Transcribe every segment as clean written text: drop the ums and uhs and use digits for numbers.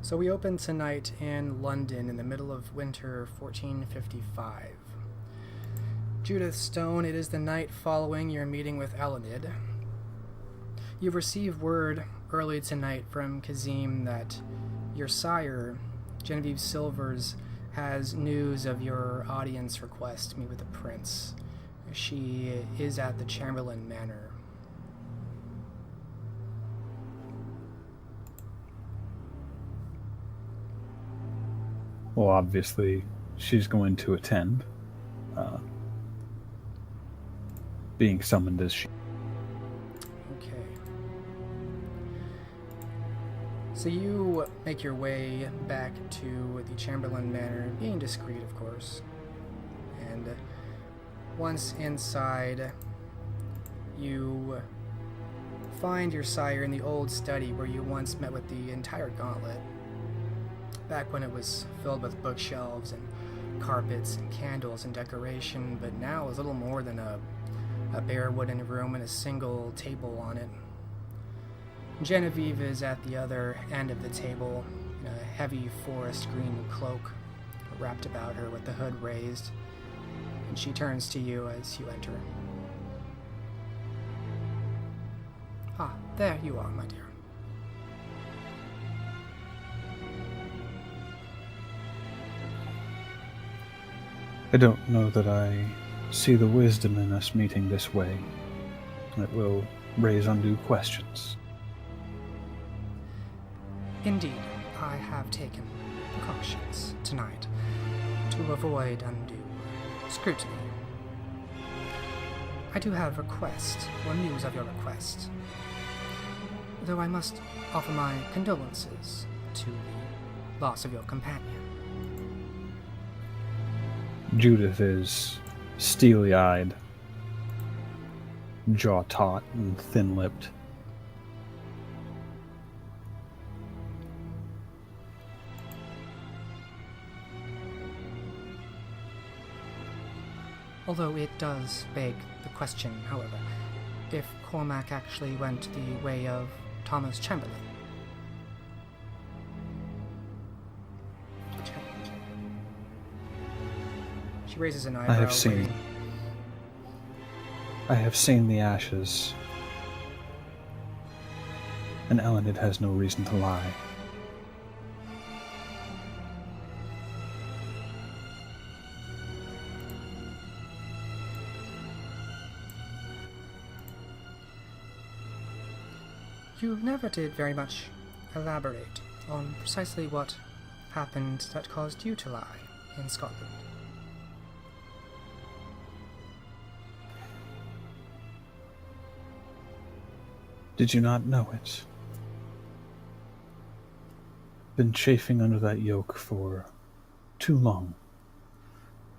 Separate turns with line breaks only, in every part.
So we open tonight in London in the middle of winter 1455. Judith Stone, it is the night following your meeting with Elenid. You've received word early tonight from Kazim that your sire, Genevieve Silvers, has news of your audience request to meet with the prince. She is at the Chamberlain Manor.
Well, obviously, she's going to attend. Being summoned as she...
Okay. So you make your way back to the Chamberlain Manor, being discreet, of course. And once inside, you find your sire in the old study where you once met with the entire gauntlet. Back when it was filled with bookshelves and carpets and candles and decoration, but now is little more than a bare wooden room and a single table on it. Genevieve is at the other end of the table, in a heavy forest green cloak wrapped about her with the hood raised, and she turns to you as you enter. Ah, there you are, my dear.
I don't know that I see the wisdom in us meeting this way. It will raise undue questions.
Indeed, I have taken precautions tonight to avoid undue scrutiny. I do have a request, or news of your request, though I must offer my condolences to the loss of your companion.
Judith is steely-eyed, jaw-taut, and thin-lipped.
Although it does beg the question, however, if Cormac actually went the way of Thomas Chamberlain. She raises an eyebrow.
I have seen the ashes, and Elenid has no reason to lie.
You never did very much elaborate on precisely what happened that caused you to lie in Scotland.
Did you not know it? Been chafing under that yoke for too long.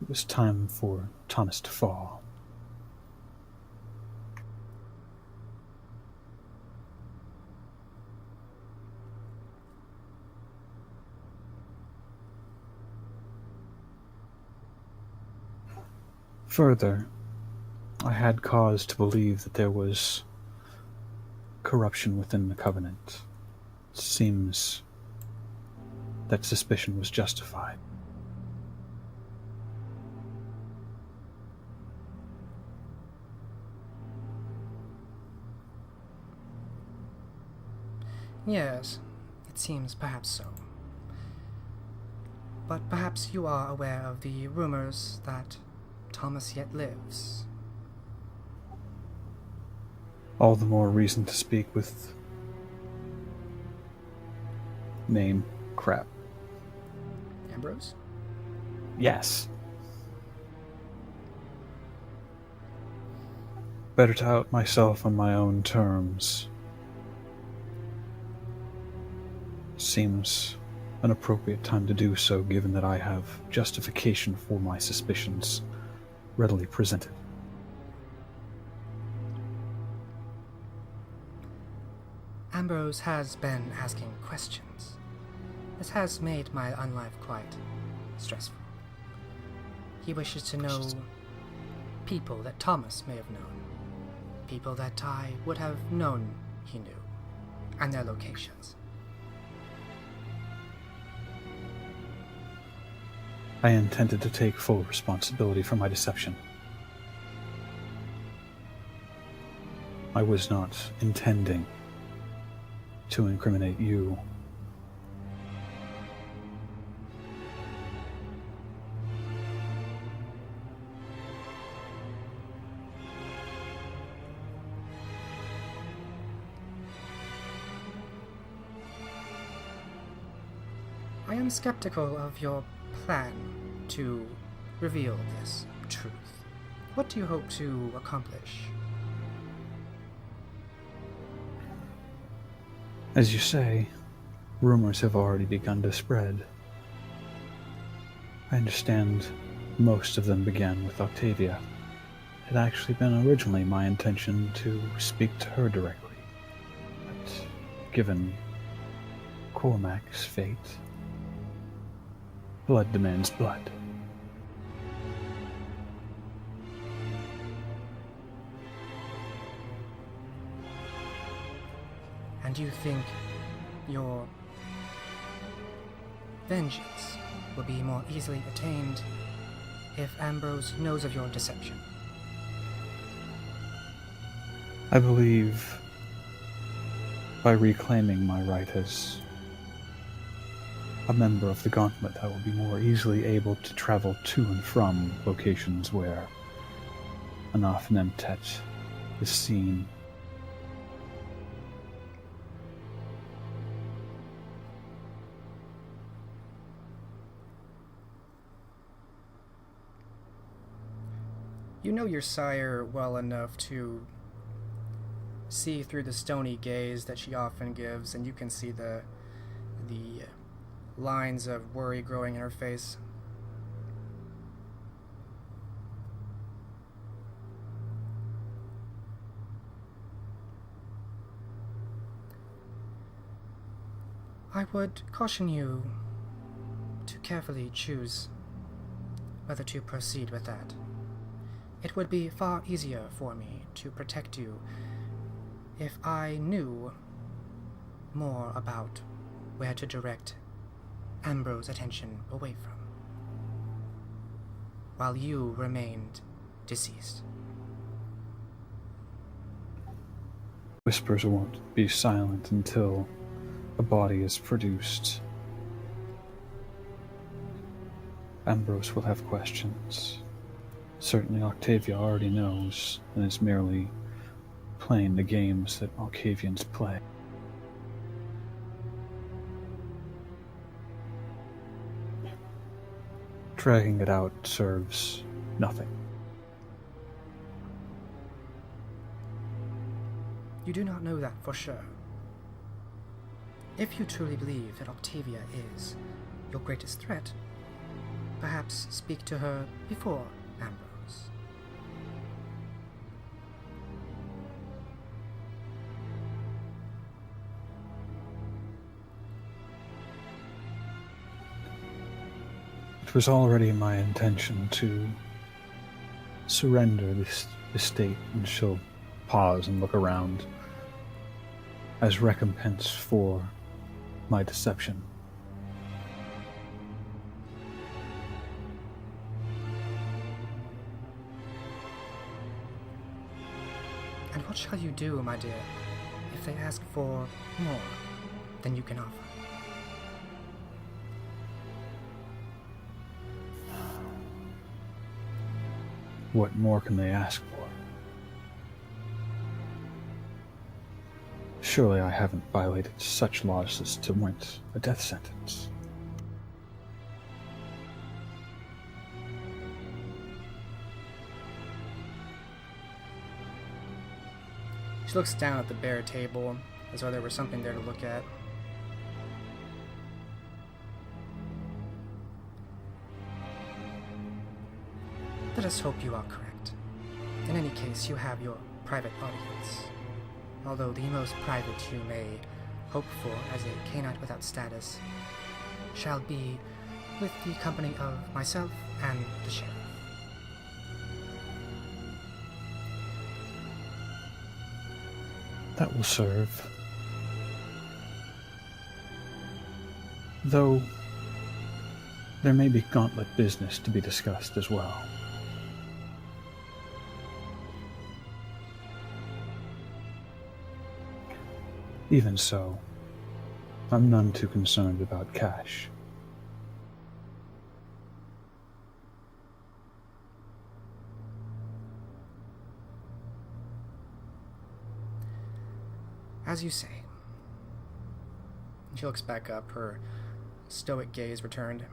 It was time for Thomas to fall. Further, I had cause to believe that there was corruption within the Covenant. It seems that suspicion was justified.
Yes, it seems perhaps so. But perhaps you are aware of the rumors that Thomas yet lives.
All the more reason to speak with... name crap.
Ambrose?
Yes. Better to out myself on my own terms. Seems an appropriate time to do so, given that I have justification for my suspicions readily presented.
Ambrose has been asking questions. This has made my unlife quite stressful. He wishes to know people that Thomas may have known, people that I would have known he knew, and their locations.
I intended to take full responsibility for my deception. I was not intending to incriminate you.
I am skeptical of your plan to reveal this truth. What do you hope to accomplish?
As you say, rumors have already begun to spread. I understand most of them began with Octavia. It had actually been originally my intention to speak to her directly, but given Cormac's fate, blood demands blood.
And you think your vengeance will be more easily attained if Ambrose knows of your deception?
I believe by reclaiming my right as a member of the Gauntlet, I will be more easily able to travel to and from locations where Anafnemtet is seen.
You know your sire well enough to see through the stony gaze that she often gives, and you can see the lines of worry growing in her face. I would caution you to carefully choose whether to proceed with that. It would be far easier for me to protect you if I knew more about where to direct Ambrose's attention away from, while you remained deceased.
Whispers won't be silent until a body is produced. Ambrose will have questions. Certainly Octavia already knows, and is merely playing the games that Octavians play. Dragging it out serves nothing.
You do not know that for sure. If you truly believe that Octavia is your greatest threat, perhaps speak to her before Ambrose.
It was already my intention to surrender this estate, and she'll pause and look around, as recompense for my deception.
And what shall you do, my dear, if they ask for more than you can offer?
What more can they ask for? Surely I haven't violated such laws as to warrant a death sentence.
She looks down at the bare table, as though there was something there to look at. Let us hope you are correct. In any case, you have your private audience. Although the most private you may hope for as a Canite without status shall be with the company of myself and the sheriff.
That will serve. Though There may be gauntlet business to be discussed as well. Even so, I'm none too concerned about cash.
As you say. She looks back up, her stoic gaze returned.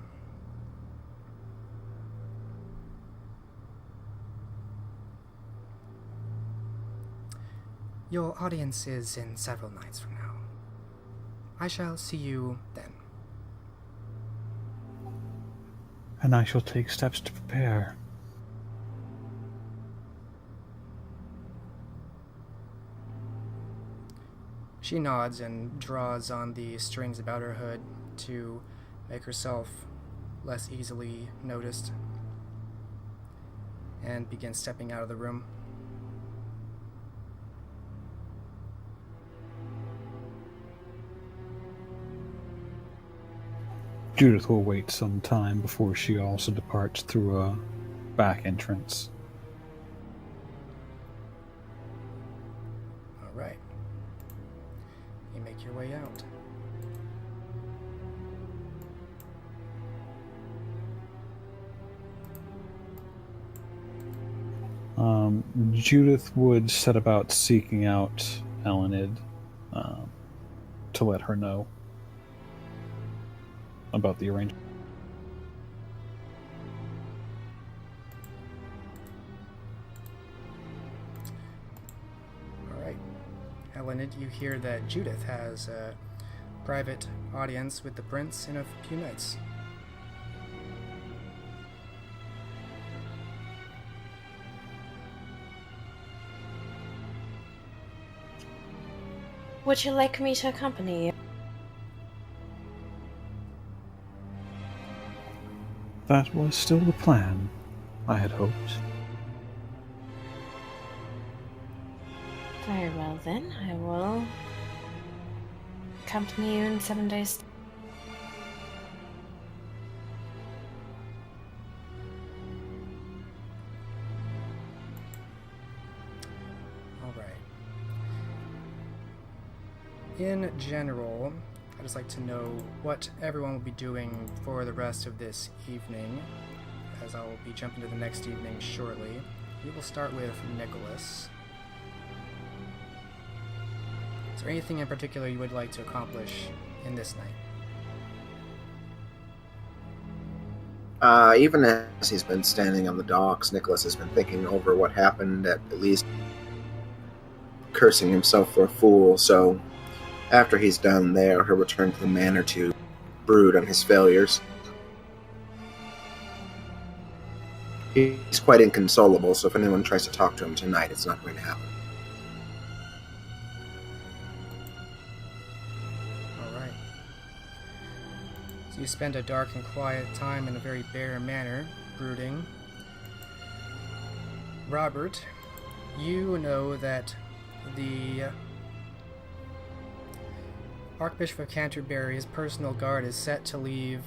Your audience is in several nights from now. I shall see you then.
And I shall take steps to prepare.
She nods and draws on the strings about her hood to make herself less easily noticed, and begins stepping out of the room.
Judith will wait some time before she also departs through a back entrance.
All right. You make your way out.
Judith would set about seeking out Elenid to let her know about the arrangement.
All right. Elenid, you hear that Judith has a private audience with the prince in a few nights.
Would you like me to accompany you?
That was still the plan, I had hoped.
Very well then, I will accompany you in 7 days.
All right. In general, I'd just like to know what everyone will be doing for the rest of this evening, as I will be jumping to the next evening shortly. We will start with Nicholas. Is there anything in particular you would like to accomplish in this night?
Even as he's been standing on the docks, Nicholas has been thinking over what happened, at least cursing himself for a fool, so after he's done there, he'll return to the manor to brood on his failures. He's quite inconsolable, so if anyone tries to talk to him tonight, it's not going to happen.
Alright. So you spend a dark and quiet time in a very bare manner, brooding. Robert, you know that the Archbishop of Canterbury's personal guard is set to leave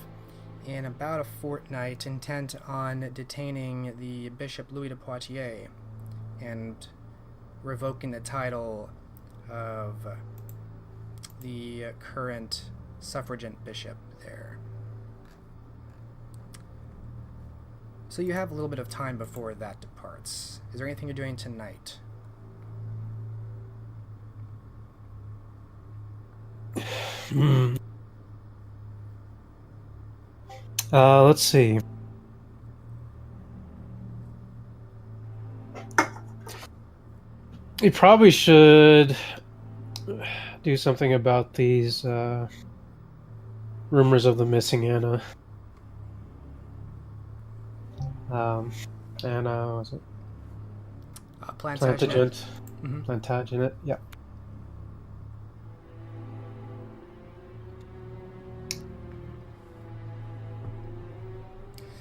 in about a fortnight, intent on detaining the Bishop Louis de Poitiers and revoking the title of the current suffragant bishop there. So you have a little bit of time before that departs. Is there anything you're doing tonight?
Let's see. We probably should do something about these rumors of the missing Anna. Anna, was it?
Plantagenet.
Plantagenet, yeah.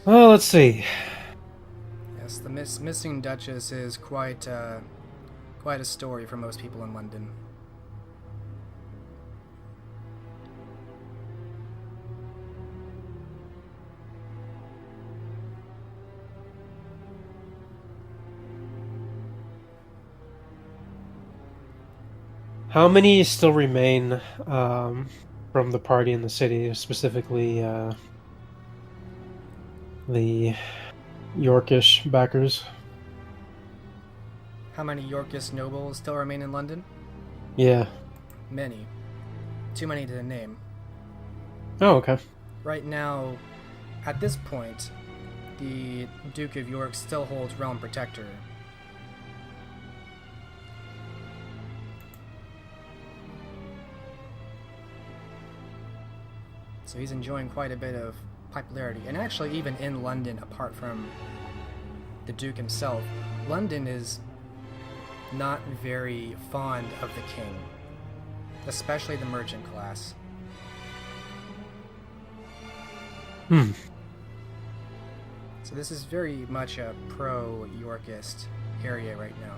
Well, let's see.
Yes, the missing Duchess is quite a story for most people in London.
How many still remain from the party in the city, specifically the Yorkish backers?
How many Yorkist nobles still remain in London?
Yeah.
Many. Too many to name.
Oh, okay.
Right now, at this point, the Duke of York still holds Realm Protector. So he's enjoying quite a bit of popularity. And actually, even in London, apart from the Duke himself, London is not very fond of the king, especially the merchant class. So this is very much a pro-Yorkist area right now.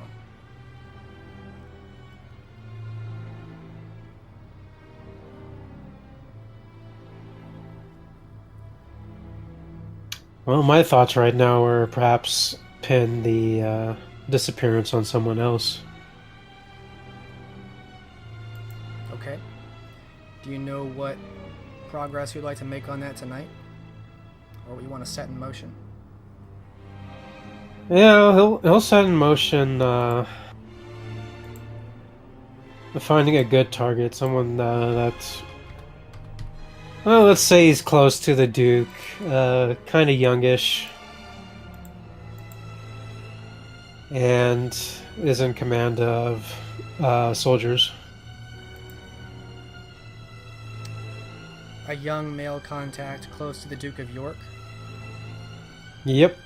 Well, my thoughts right now are perhaps pin the disappearance on someone else.
Okay. Do you know what progress you'd like to make on that tonight? Or what you want to set in motion?
Yeah, he'll set in motion finding a good target, someone that's, well, let's say he's close to the Duke, kind of youngish, and is in command of soldiers.
A young male contact close to the Duke of York?
Yep.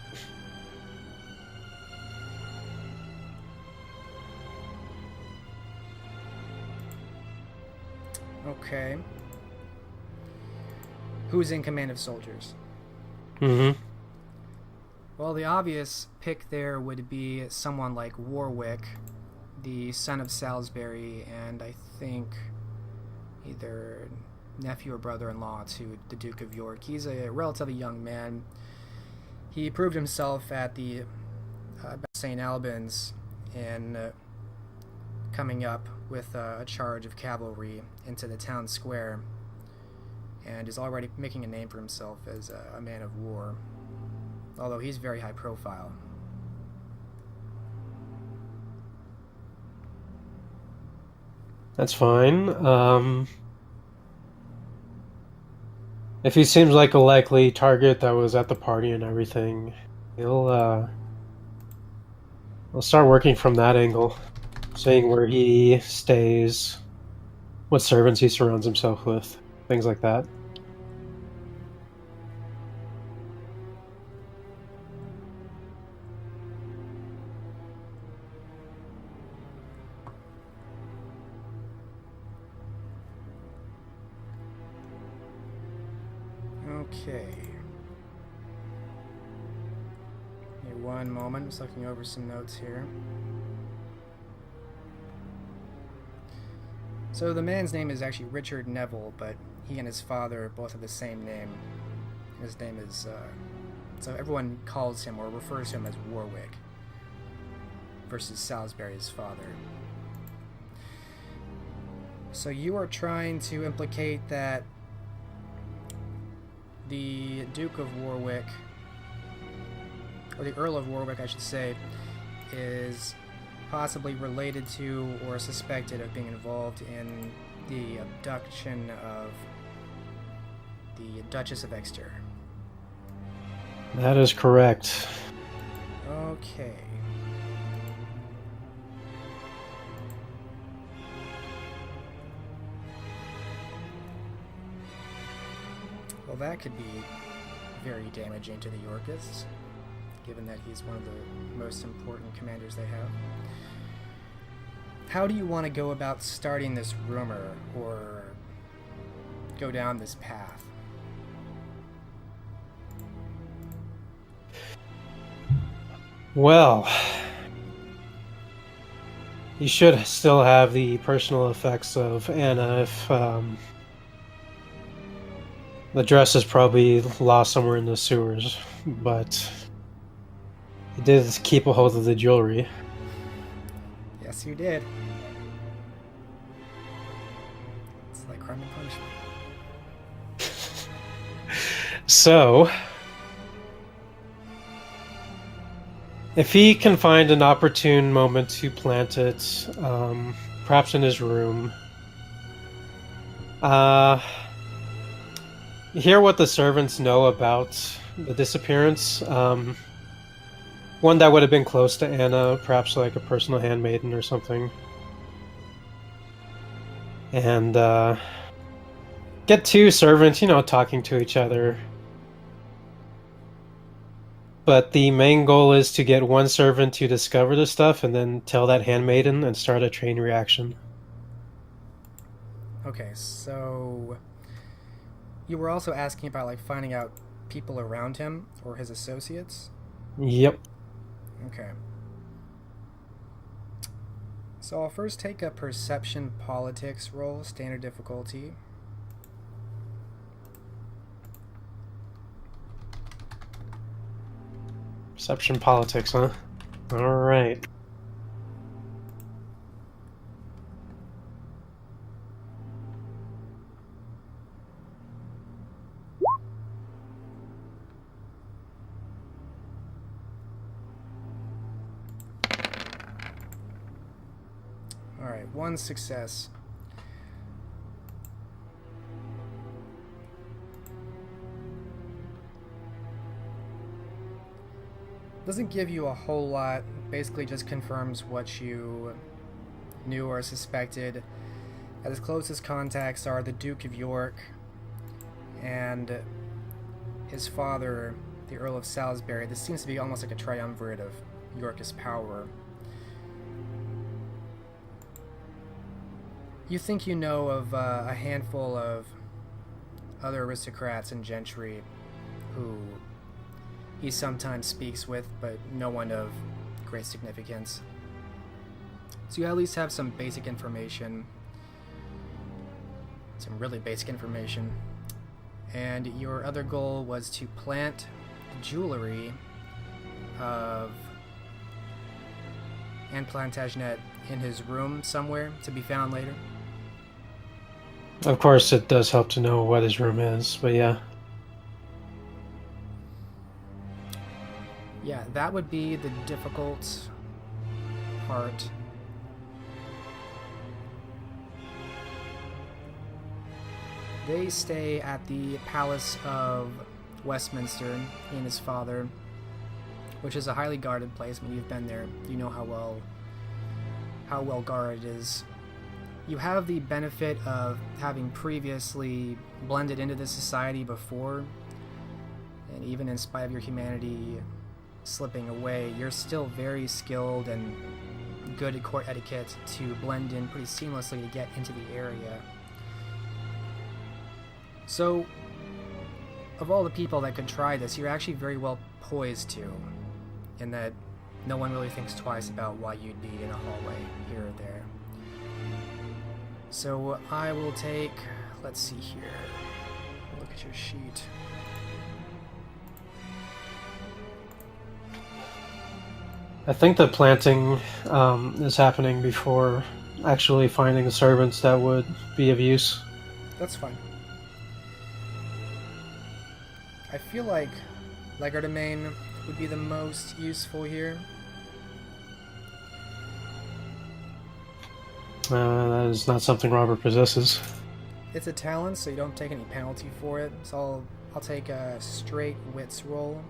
Okay. Who's in command of soldiers?
Mm-hmm.
Well, the obvious pick there would be someone like Warwick, the son of Salisbury, and I think either nephew or brother-in-law to the Duke of York. He's a relatively young man. He proved himself at the St. Albans in coming up with a charge of cavalry into the town square, and is already making a name for himself as a man of war, although he's very high profile.
That's fine. If he seems like a likely target that was at the party and everything, he'll start working from that angle, seeing where he stays, what servants he surrounds himself with, things like that.
Okay. Give me one moment, just looking over some notes here. So the man's name is actually Richard Neville, but he and his father both have the same name. His name is, so everyone calls him or refers to him as Warwick versus Salisbury's father. So you are trying to implicate that the Duke of Warwick, or the Earl of Warwick, I should say, is possibly related to or suspected of being involved in the abduction of the Duchess of Exeter.
That is correct.
Okay. Well, that could be very damaging to the Yorkists, given that he's one of the most important commanders they have. How do you want to go about starting this rumor, or go down this path?
Well, you should still have the personal effects of Anna if the dress is probably lost somewhere in the sewers, but he did keep a hold of the jewelry.
Yes, you did.
So, if he can find an opportune moment to plant it, perhaps in his room, hear what the servants know about the disappearance. One that would have been close to Anna, perhaps like a personal handmaiden or something. And get two servants, talking to each other. But the main goal is to get one servant to discover the stuff and then tell that handmaiden and start a chain reaction.
Okay, so you were also asking about like finding out people around him or his associates?
Yep.
Okay. So I'll first take a perception politics roll, standard difficulty.
Perception politics, huh? Alright.
Alright, one success. Doesn't give you a whole lot, basically just confirms what you knew or suspected. That his closest contacts are the Duke of York and his father, the Earl of Salisbury. This seems to be almost like a triumvirate of Yorkist power. You think you know of a handful of other aristocrats and gentry who he sometimes speaks with, but no one of great significance. So you at least have some basic information. Some really basic information. And your other goal was to plant the jewelry of Anne Plantagenet in his room somewhere to be found later.
Of course, it does help to know what his room is, but yeah.
Yeah, that would be the difficult part. They stay at the Palace of Westminster, he and his father, which is a highly guarded place. When you've been there, you know how well guarded it is. You have the benefit of having previously blended into this society before, and even in spite of your humanity slipping away, you're still very skilled and good at court etiquette to blend in pretty seamlessly to get into the area. So, of all the people that could try this, you're actually very well poised to, in that no one really thinks twice about why you'd be in a hallway here or there. So I will take, let's see here, look at your sheet.
I think the planting is happening before actually finding the servants that would be of use.
That's fine. I feel like legerdemain would be the most useful here.
That is not something Robert possesses.
It's a talent, so you don't take any penalty for it. So I'll take a straight wits roll.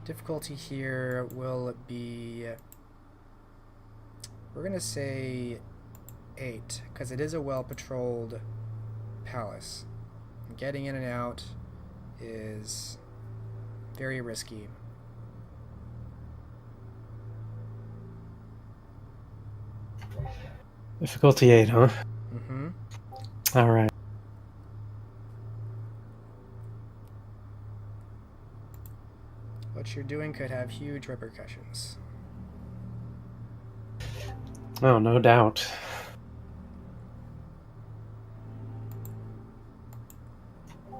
Difficulty here will be, we're gonna say 8, because it is a well-patrolled palace. Getting in and out is very risky.
Difficulty 8, huh?
Mm-hmm.
Alright.
What you're doing could have huge repercussions.
Oh, no doubt.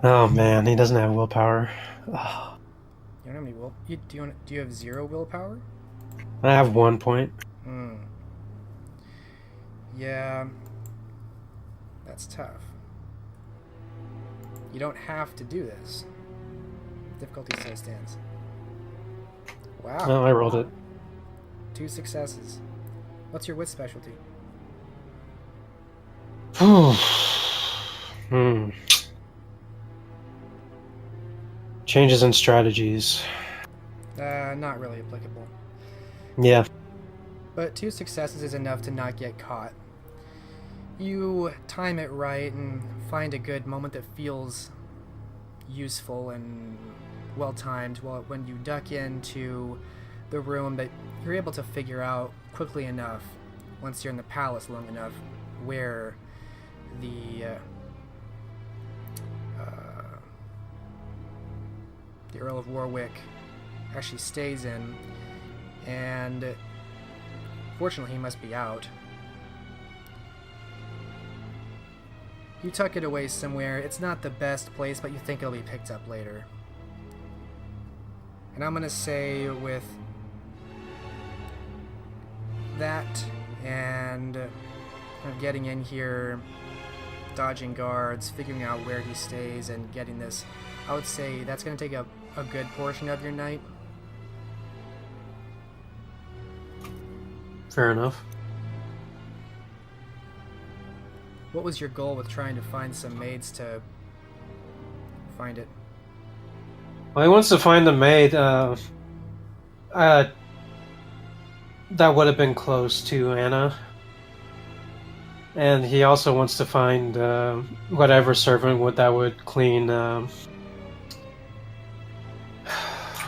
Oh man, he doesn't have willpower. Oh,
You don't have any will. Do you have 0 willpower?
I have 1 point.
Hmm. Yeah. That's tough. You don't have to do this. Difficulty still stands. Wow.
Oh, I rolled it.
2 successes. What's your wit specialty?
Hmm. Changes in strategies.
Not really applicable.
Yeah.
But 2 successes is enough to not get caught. You time it right and find a good moment that feels useful and well timed when you duck into the room that you're able to figure out quickly enough, once you're in the palace long enough, where the Earl of Warwick actually stays in, and fortunately he must be out. You tuck it away somewhere. It's not the best place, but you think it'll be picked up later. And I'm gonna say with that and kind of getting in here, dodging guards, figuring out where he stays, and getting this, I would say that's gonna take a good portion of your night.
Fair enough.
What was your goal with trying to find some maids to find it?
Well, he wants to find the maid. That would have been close to Anna. And he also wants to find whatever servant that would clean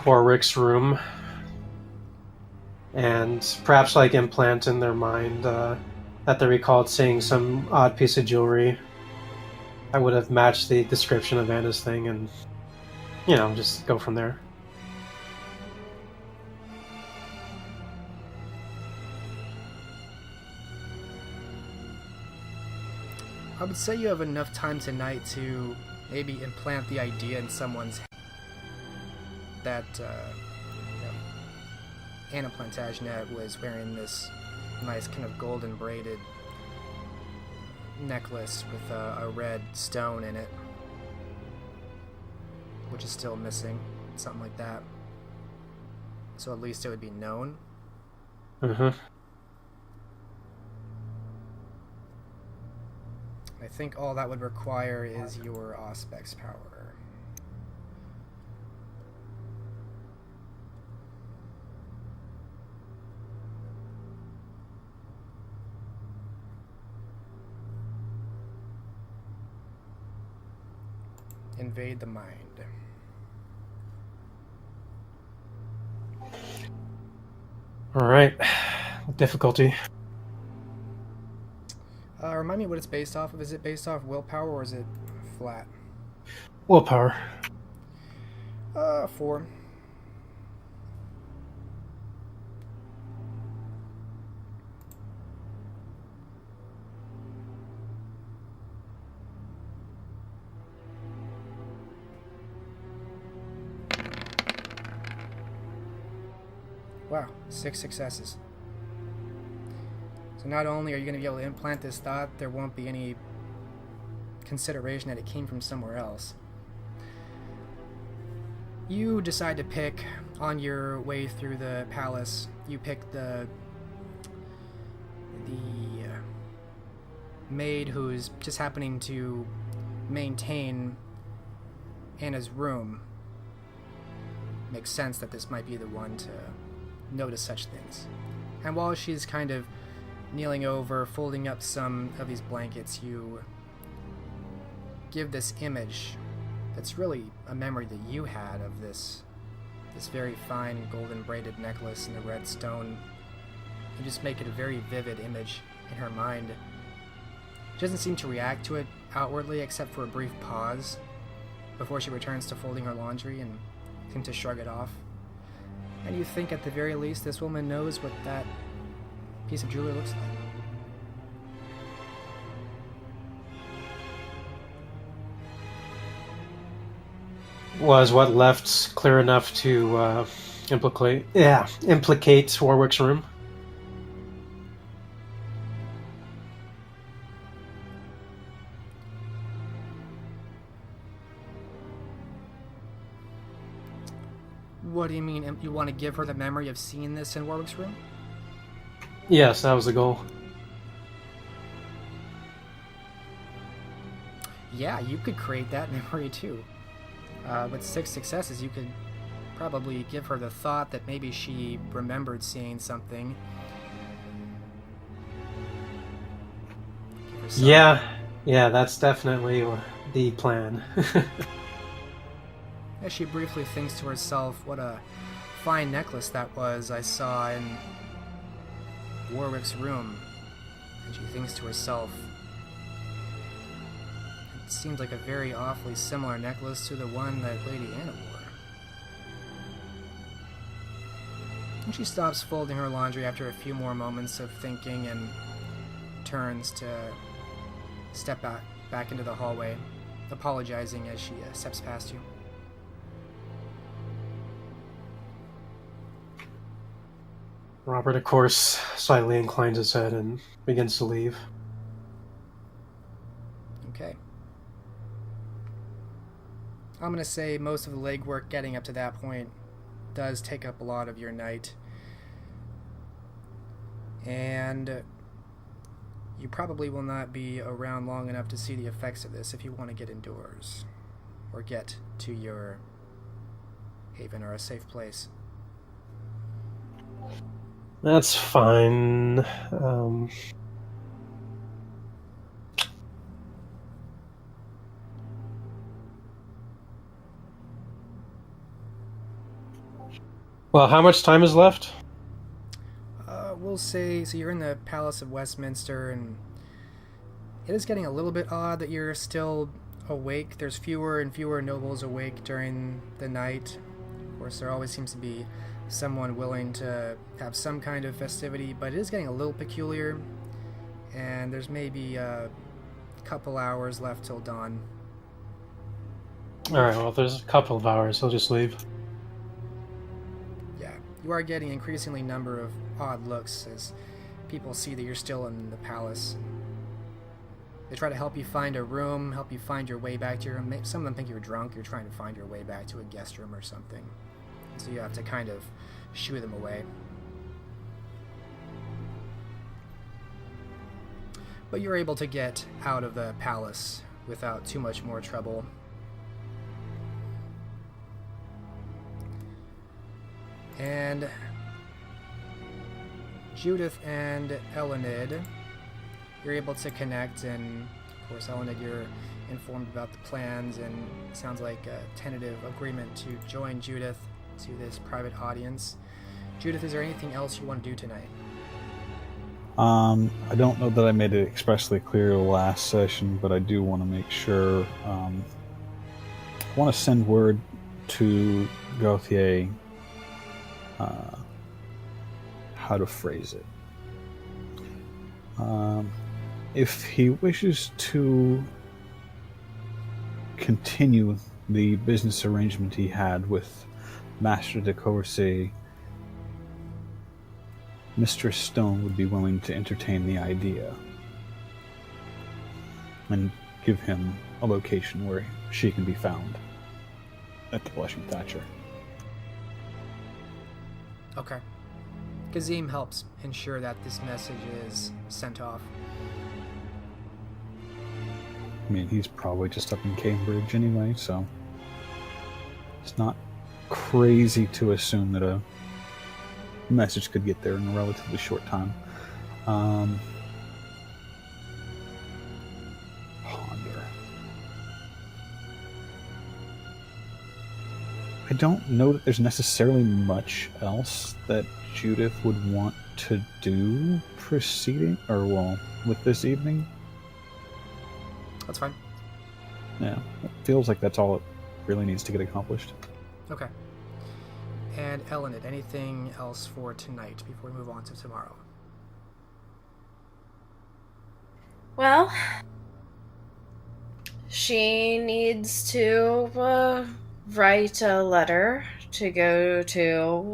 Warwick's room. And perhaps like implant in their mind that they recalled seeing some odd piece of jewelry that would have matched the description of Anna's thing, and just go from there.
I would say you have enough time tonight to maybe implant the idea in someone's head that Anna Plantagenet was wearing this nice kind of golden braided necklace with a red stone in it, which is still missing, something like that. So at least it would be known.
Mm-hmm.
I think all that would require is your Auspex power. Invade the mind.
Alright. Difficulty.
Remind me what it's based off of. Is it based off willpower or is it flat?
Willpower.
4. Wow, 6 successes. So not only are you going to be able to implant this thought, there won't be any consideration that it came from somewhere else. You decide to pick, on your way through the palace, you pick the maid who's just happening to maintain Anna's room. Makes sense that this might be the one to notice such things. And while she's kind of kneeling over, folding up some of these blankets, you give this image that's really a memory that you had of this very fine golden braided necklace and the red stone. You just make it a very vivid image in her mind. She doesn't seem to react to it outwardly except for a brief pause before she returns to folding her laundry and seems to shrug it off. And you think at the very least this woman knows what that piece of jewelry looks like.
Was what left clear enough to implicate Warwick's room?
What do you mean? You want to give her the memory of seeing this in Warwick's room?
Yes, that was the goal.
Yeah, you could create that memory too. With 6 successes, you could probably give her the thought that maybe she remembered seeing something. Give her some-
Yeah, that's definitely the plan.
As she briefly thinks to herself, what a fine necklace that was I saw in Warwick's room. And she thinks to herself, it seems like a very awfully similar necklace to the one that Lady Anna wore. And she stops folding her laundry after a few more moments of thinking and turns to step back into the hallway, apologizing as she steps past you.
Robert, of course, slightly inclines his head and begins to leave.
Okay. I'm going to say most of the legwork getting up to that point does take up a lot of your night. And you probably will not be around long enough to see the effects of this if you want to get indoors or get to your haven or a safe place.
That's fine. Well, how much time is left?
We'll say, so you're in the Palace of Westminster, and it is getting a little bit odd that you're still awake. There's fewer and fewer nobles awake during the night. Of course, there always seems to be someone willing to have some kind of festivity, but it is getting a little peculiar, and there's maybe a couple hours left till dawn.
Alright, well, if there's a couple of hours, I'll just leave.
Yeah, you are getting increasingly number of odd looks as people see that you're still in the palace. They try to help you find a room, help you find your way back to your room. Some of them think you're drunk, you're trying to find your way back to a guest room or something. So you have to kind of shoo them away. But you're able to get out of the palace without too much more trouble. And Judith and Elenid, you're able to connect, and of course Elenid, you're informed about the plans, and it sounds like a tentative agreement to join Judith to this private audience. Judith, is there anything else you want to do tonight?
I don't know that I made it expressly clear last session, but I do want to make sure. I want to send word to Gauthier how to phrase it. If he wishes to continue the business arrangement he had with Master de Courcy, Mistress Stone would be willing to entertain the idea and give him a location where she can be found at the Blushing Thatcher.
Okay. Kazim helps ensure that this message is sent off.
I mean, he's probably just up in Cambridge anyway, so it's not crazy to assume that a message could get there in a relatively short time. Ponder. I don't know that there's necessarily much else that Judith would want to do with this evening.
That's fine.
Yeah, it feels like that's all it really needs to get accomplished.
Okay. And Elenid, anything else for tonight before we move on to tomorrow?
Well, she needs to write a letter to go to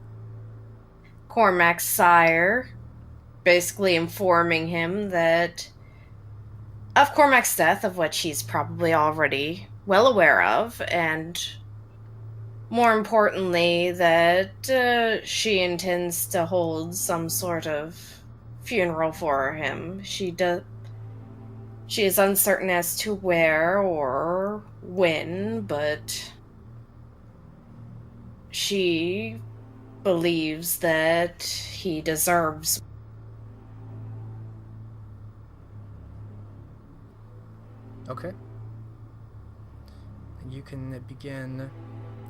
Cormac's sire, basically informing him that of Cormac's death, of which he's probably already well aware of, and More importantly, that she intends to hold some sort of funeral for him. She is uncertain as to where or when, but she believes that he deserves.
Okay. You can begin,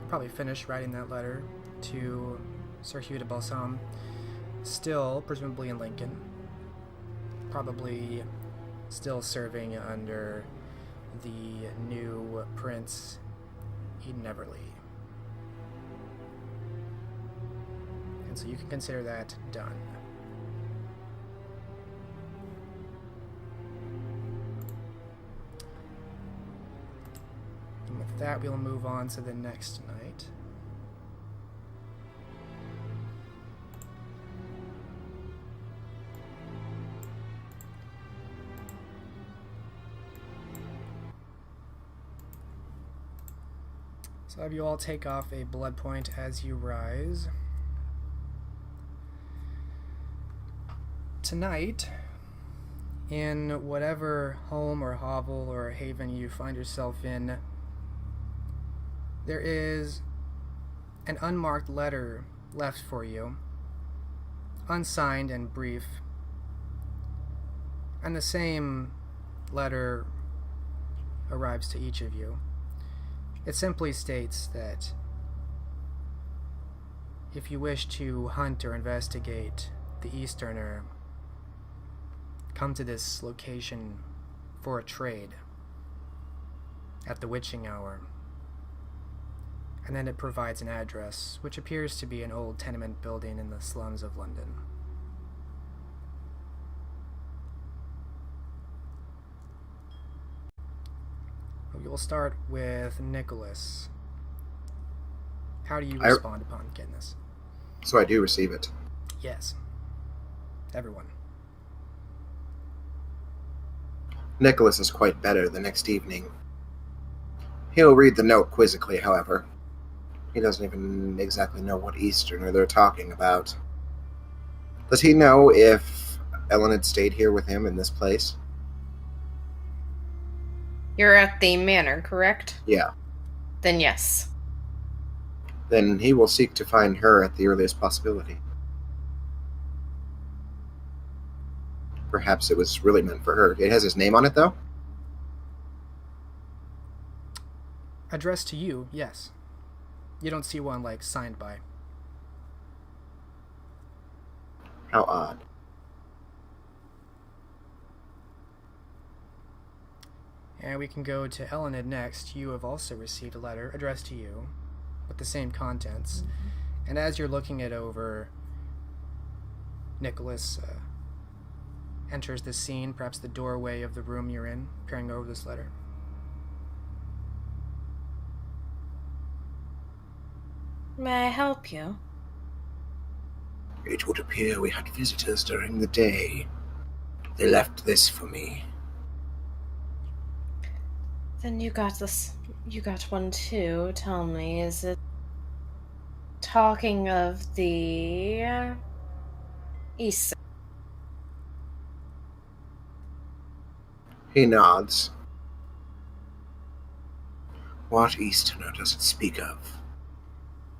probably finish writing that letter to Sir Hugh de Balsam, still presumably in Lincoln, probably still serving under the new Prince Eden Everly. And so you can consider that done. And with that, we'll move on to the next night. So have you all take off a blood point as you rise. Tonight, in whatever home or hovel or haven you find yourself in, there is an unmarked letter left for you, unsigned and brief, and the same letter arrives to each of you. It simply states that if you wish to hunt or investigate the Easterner, come to this location for a trade at the witching hour. And then it provides an address, which appears to be an old tenement building in the slums of London. We will start with Nicholas. How do you respond upon getting this?
So I do receive it.
Yes. Everyone.
Nicholas is quite better the next evening. He'll read the note quizzically, however. He doesn't even exactly know what Easterner they're talking about. Does he know if Ellen had stayed here with him in this place?
You're at the manor, correct?
Yeah.
Then yes.
Then he will seek to find her at the earliest possibility. Perhaps it was really meant for her. It has his name on it, though?
Addressed to you, yes. You don't see one, like, signed by.
How odd.
And we can go to Elenid next. You have also received a letter addressed to you with the same contents. Mm-hmm. And as you're looking it over, Nicholas enters the scene, perhaps the doorway of the room you're in, peering over this letter.
May I help you?
It would appear we had visitors during the day. They left this for me.
Then you got this. You got one too. Tell me, is it talking of the East?
He nods. What Easterner does it speak of?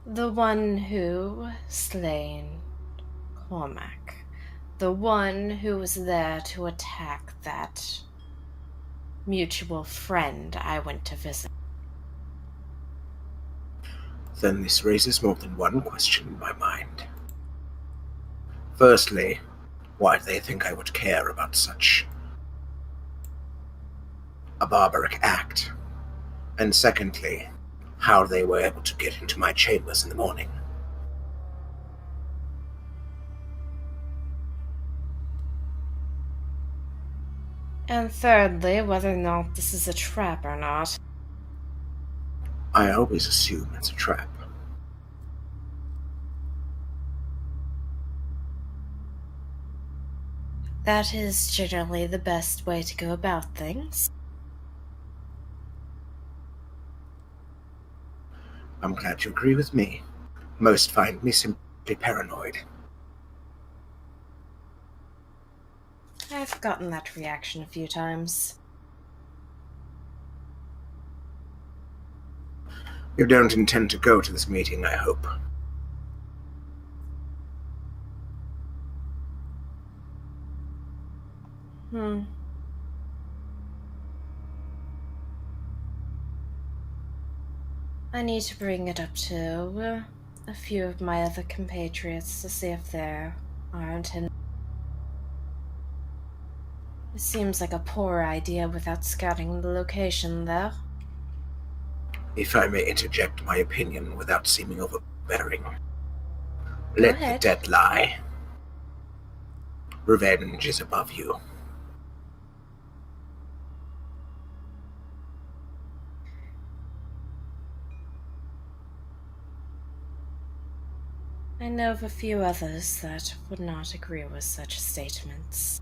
The one who slain Cormac. The one who was there to attack that mutual friend I went to visit.
Then this raises more than one question in my mind. Firstly, why do they think I would care about such a barbaric act? And secondly, how they were able to get into my chambers in the morning.
And thirdly, whether or not this is a trap or not.
I always assume it's a trap.
That is generally the best way to go about things.
I'm glad you agree with me. Most find me simply paranoid.
I've gotten that reaction a few times.
You don't intend to go to this meeting, I hope.
I need to bring it up to a few of my other compatriots to see if there aren't any. It seems like a poor idea without scouting the location, though.
If I may interject my opinion without seeming overbearing. Let the dead lie. Revenge is above you.
I know of a few others that would not agree with such statements.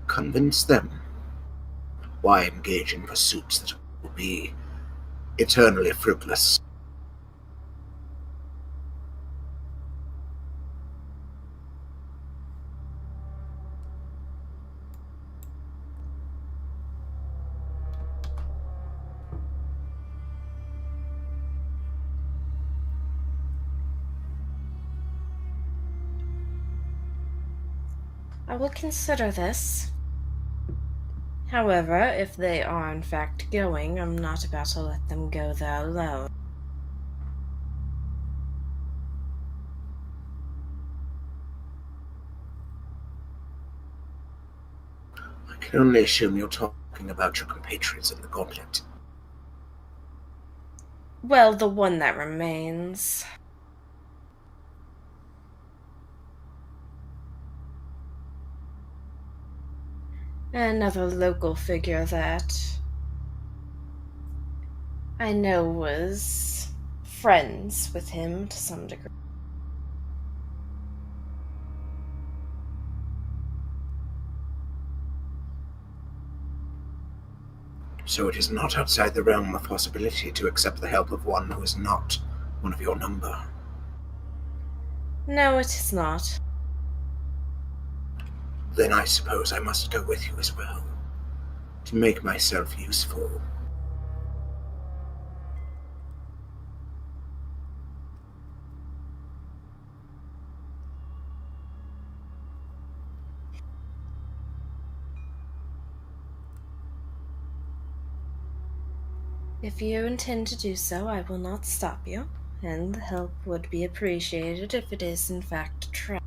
Convince them. Why engage in pursuits that will be eternally fruitless?
I will consider this. However, if they are in fact going, I'm not about to let them go there alone.
I can only assume you're talking about your compatriots in the gauntlet.
Well, the one that remains. Another local figure that I know was friends with him to some degree.
So it is not outside the realm of possibility to accept the help of one who is not one of your number.
No, it is not.
Then I suppose I must go with you as well, to make myself useful.
If you intend to do so, I will not stop you, and the help would be appreciated if it is in fact true.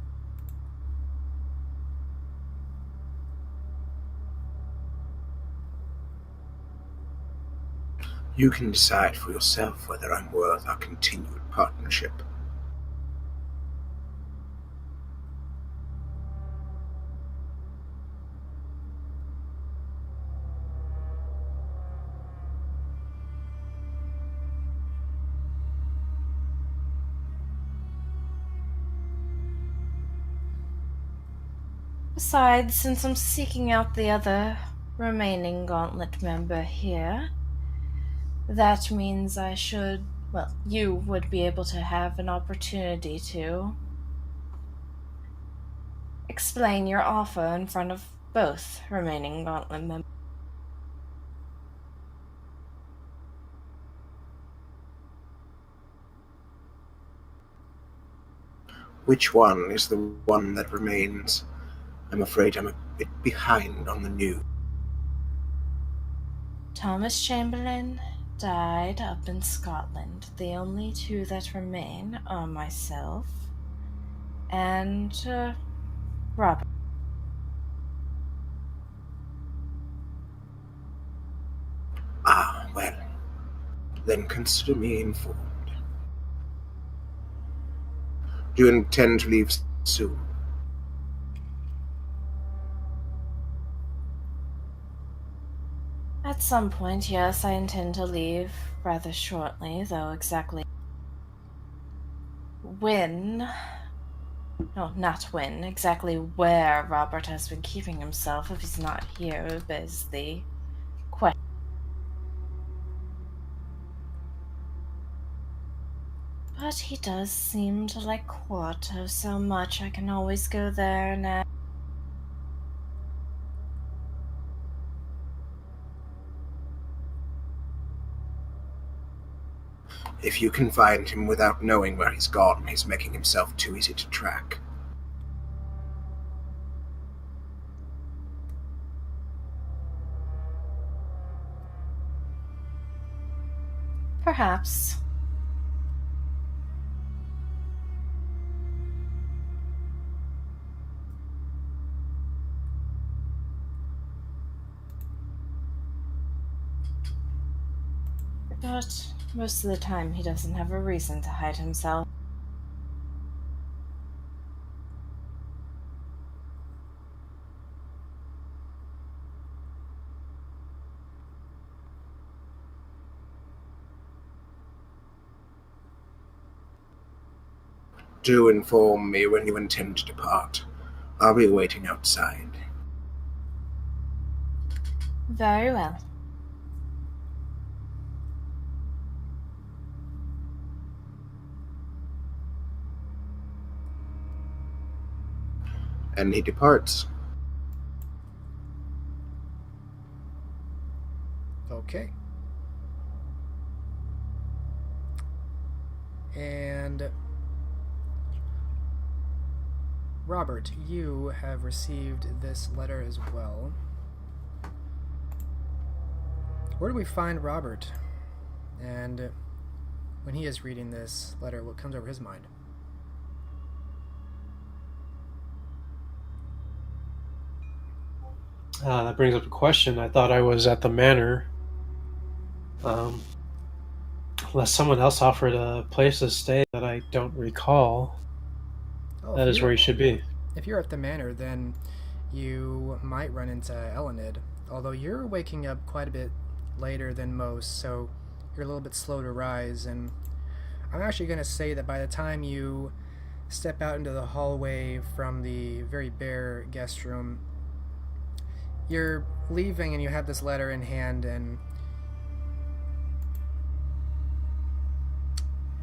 You can decide for yourself whether I'm worth our continued partnership.
Besides, since I'm seeking out the other remaining Gauntlet member here, that means you would be able to have an opportunity to explain your offer in front of both remaining Gauntlet members.
Which one is the one that remains? I'm afraid I'm a bit behind on the news.
Thomas Chamberlain died up in Scotland. The only two that remain are myself and Robert.
Ah, well, then consider me informed. Do you intend to leave soon?
At some point, yes, I intend to leave rather shortly, though exactly when No, not when. Exactly where Robert has been keeping himself if he's not here is the question. But he does seem to like Quarto so much I can always go there now.
If you can find him without knowing where he's gone, he's making himself too easy to track.
Perhaps. But most of the time he doesn't have a reason to hide himself.
Do inform me when you intend to depart. I'll be waiting outside.
Very well.
And he departs.
Okay. And Robert, you have received this letter as well. Where do we find Robert? And when he is reading this letter, what comes over his mind?
That brings up a question. I thought I was at the manor. Unless someone else offered a place to stay that I don't recall, that is where you should be.
If you're at the manor, then you might run into Elenid. Although you're waking up quite a bit later than most, so you're a little bit slow to rise. And I'm actually going to say that by the time you step out into the hallway from the very bare guest room, you're leaving and you have this letter in hand, and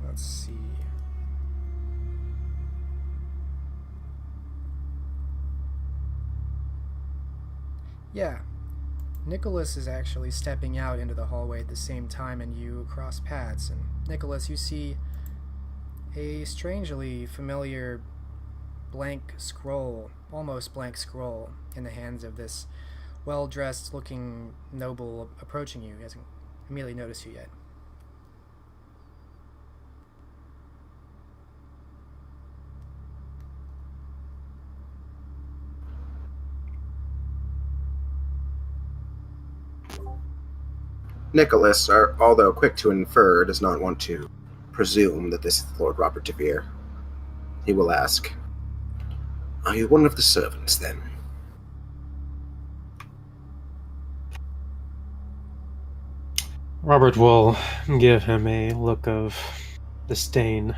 let's see. Yeah, Nicholas is actually stepping out into the hallway at the same time, and you cross paths. And Nicholas, you see a strangely familiar blank scroll, almost blank scroll, in the hands of this well-dressed looking noble approaching you. He hasn't immediately noticed you yet.
Nicholas, although quick to infer, does not want to presume that this is Lord Robert de Vere. He will ask, "Are you one of the servants, then?"
Robert will give him a look of disdain.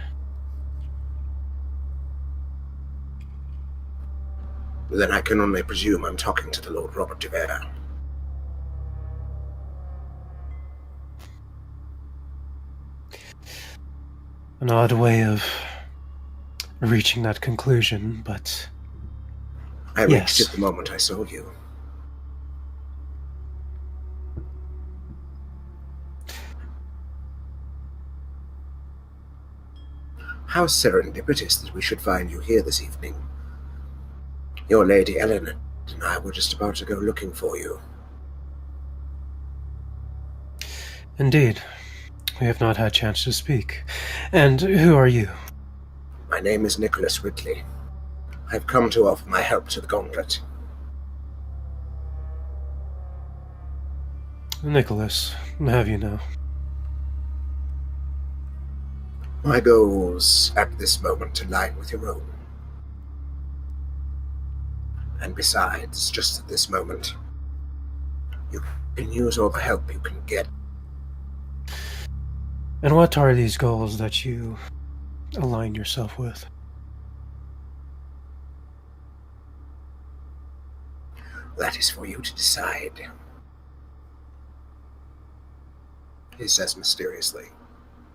Then I can only presume I'm talking to the Lord Robert de Vere.
An odd way of reaching that conclusion, but
I reached
yes.
it the moment I saw you. How serendipitous that we should find you here this evening. Your Lady Eleanor and I were just about to go looking for you.
Indeed. We have not had chance to speak. And who are you?
My name is Nicholas Ridley. I've come to offer my help to the Gauntlet.
Nicholas, have you now?
My goals at this moment align with your own. And besides, just at this moment, you can use all the help you can get.
And what are these goals that you align yourself with?
That is for you to decide, he says mysteriously,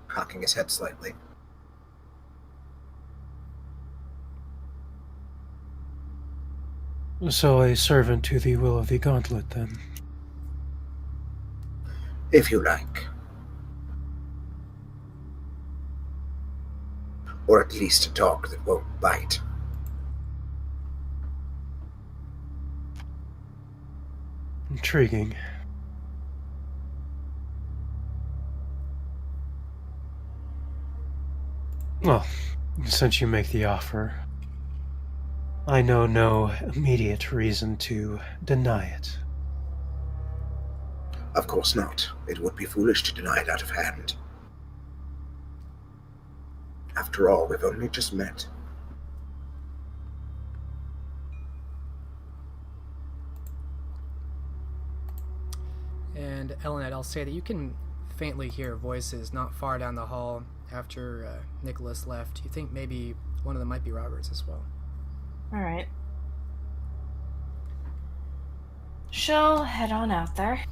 cocking his head slightly.
So a servant to the will of the gauntlet, then.
If you like. Or at least a dog that won't bite.
Intriguing. Well, since you make the offer, I know no immediate reason to deny it.
Of course not. It would be foolish to deny it out of hand. After all, we've only just met.
And Eleanor, I'll say that you can faintly hear voices not far down the hall after Nicholas left. You think maybe one of them might be Robert's as well.
Alright. She'll head on out there.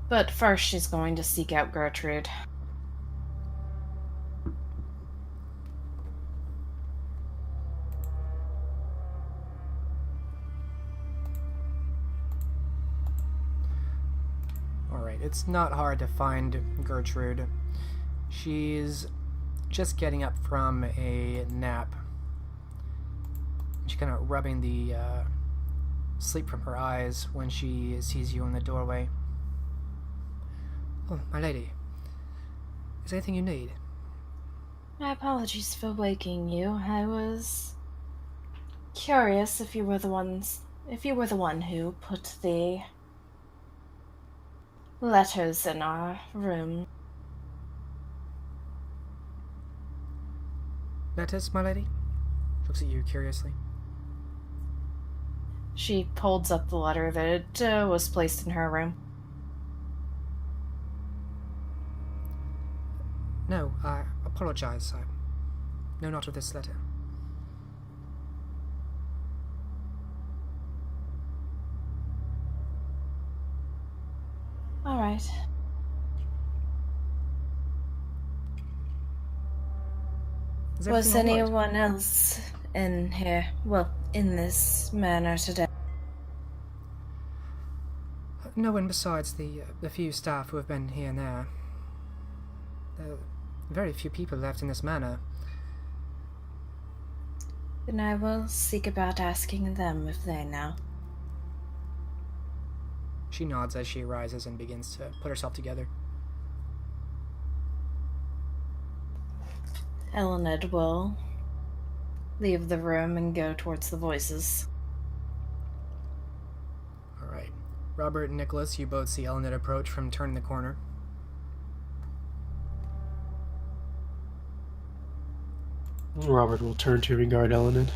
But first she's going to seek out Gertrude.
Alright, it's not hard to find Gertrude. She's just getting up from a nap. She's kind of rubbing the sleep from her eyes when she sees you in the doorway. Oh, my lady. Is there anything you need?
My apologies for waking you. I was curious if you were the one who put the letters in our room.
Letters, my lady? Looks at you curiously.
She holds up the letter that was placed in her room.
No, I apologize. I know not of this letter.
Alright. Was anyone else in here, well, in this manor today?
No one besides the few staff who have been here and there. There are very few people left in this manor.
Then I will seek about asking them if they know.
She nods as she rises and begins to put herself together.
Elenid will leave the room and go towards the voices.
Alright. Robert and Nicholas, you both see Elenid approach from turning the corner.
Robert will turn to regard Elenid.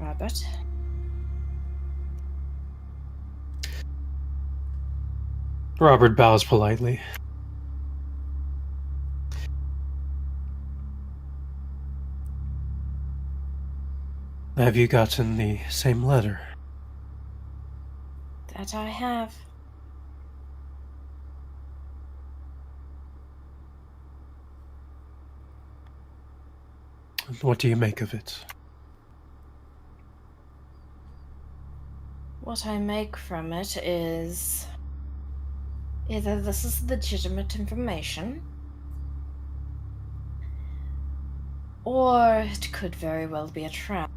Robert?
Robert bows politely. Have you gotten the same letter?
That I have.
What do you make of it?
What I make from it is either this is legitimate information, or it could very well be a trap.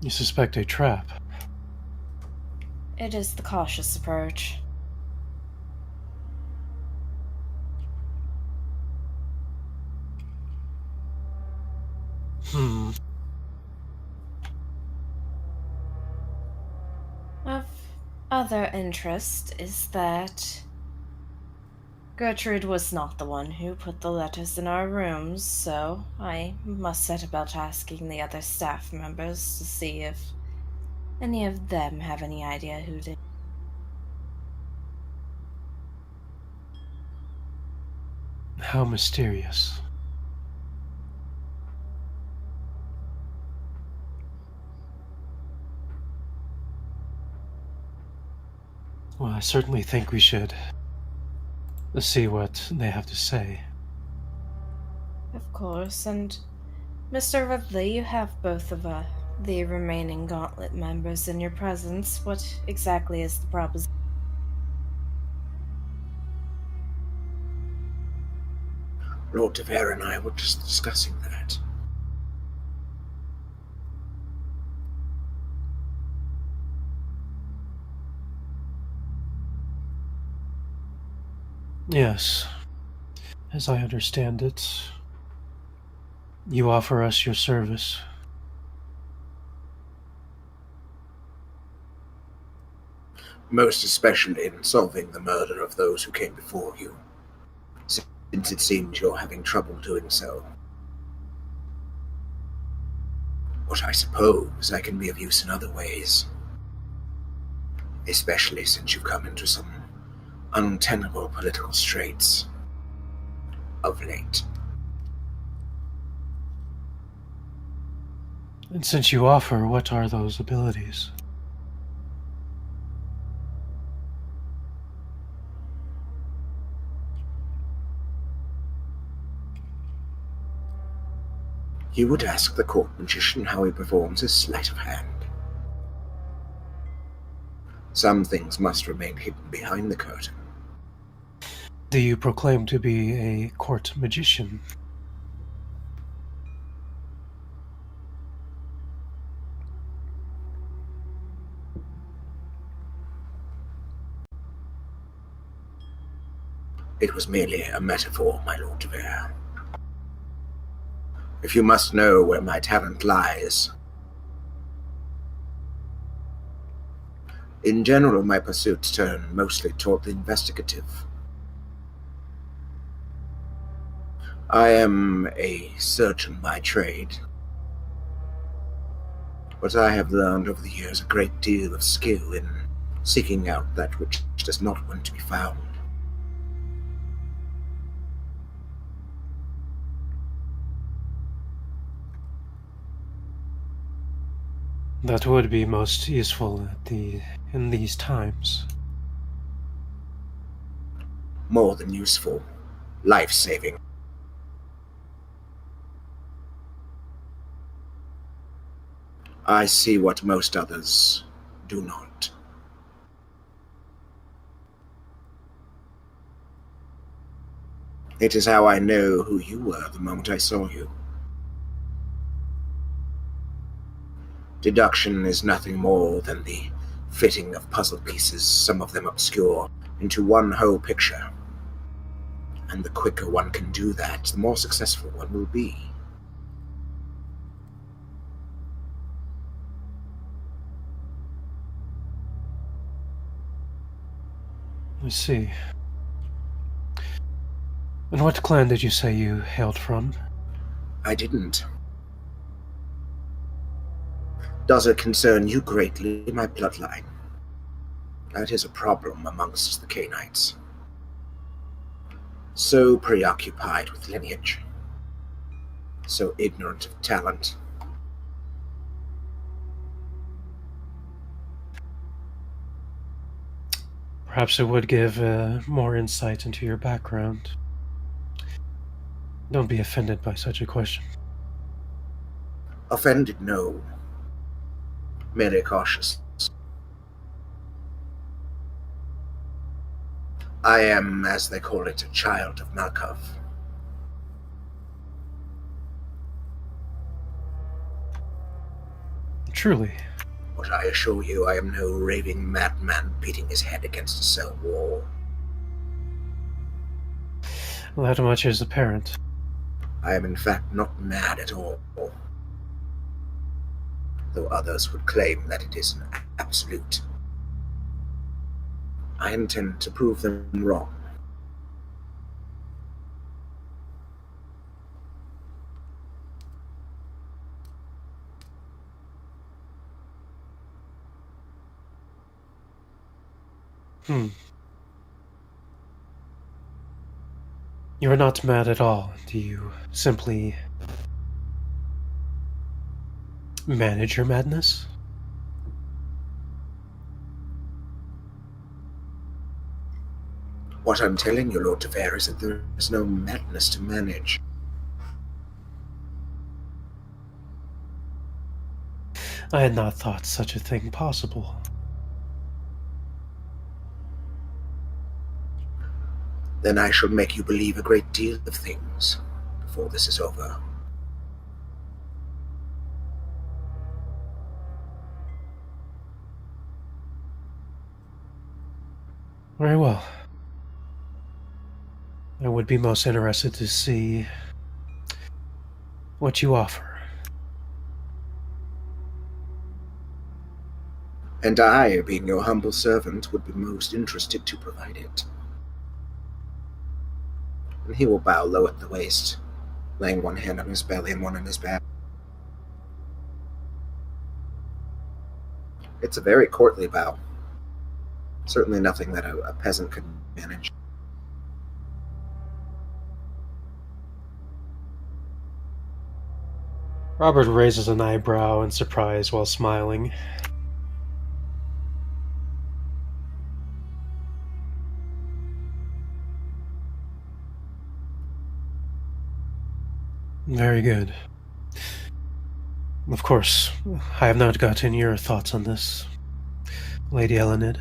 You suspect a trap?
It is the cautious approach. Of other interest is that Gertrude was not the one who put the letters in our rooms, so I must set about asking the other staff members to see if any of them have any idea who did.
How mysterious. Well, I certainly think we should see what they have to say.
Of course, and Mr. Ridley, you have both of the remaining Gauntlet members in your presence. What exactly is the proposition?
Lord Tavera and I were just discussing that.
Yes. As I understand it, you offer us your service.
Most especially in solving the murder of those who came before you, since it seems you're having trouble doing so. But I suppose I can be of use in other ways, especially since you've come into some untenable political straits of late.
And since you offer, what are those abilities?
You would ask the court magician how he performs his sleight of hand. Some things must remain hidden behind the curtain.
Do you proclaim to be a court magician?
It was merely a metaphor, my Lord de Vere. If you must know where my talent lies. In general, my pursuits turn mostly toward the investigative. I am a surgeon by trade, but I have learned over the years a great deal of skill in seeking out that which does not want to be found.
That would be most useful in these times.
More than useful, life-saving. I see what most others do not. It is how I know who you were the moment I saw you. Deduction is nothing more than the fitting of puzzle pieces, some of them obscure, into one whole picture. And the quicker one can do that, the more successful one will be.
I see. And what clan did you say you hailed from?
I didn't. Does it concern you greatly, my bloodline? That is a problem amongst the Canaanites. So preoccupied with lineage. So ignorant of talent.
Perhaps it would give more insight into your background. Don't be offended by such a question.
Offended, no. Merely cautious. I am, as they call it, a child of Malkov.
Truly.
But I assure you, I am no raving madman beating his head against a cell wall.
That much is apparent.
I am in fact not mad at all. Though others would claim that it is an absolute. I intend to prove them wrong.
You're not mad at all. Do you simply manage your madness?
What I'm telling you, Lord Tavere, is that there is no madness to manage.
I had not thought such a thing possible.
Then I shall make you believe a great deal of things before this is over.
Very well. I would be most interested to see what you offer.
And I, being your humble servant, would be most interested to provide it. And he will bow low at the waist, laying one hand on his belly and one on his back. It's a very courtly bow. Certainly nothing that a peasant could manage.
Robert raises an eyebrow in surprise while smiling. Very good. Of course, I have not gotten your thoughts on this, Lady Elenid.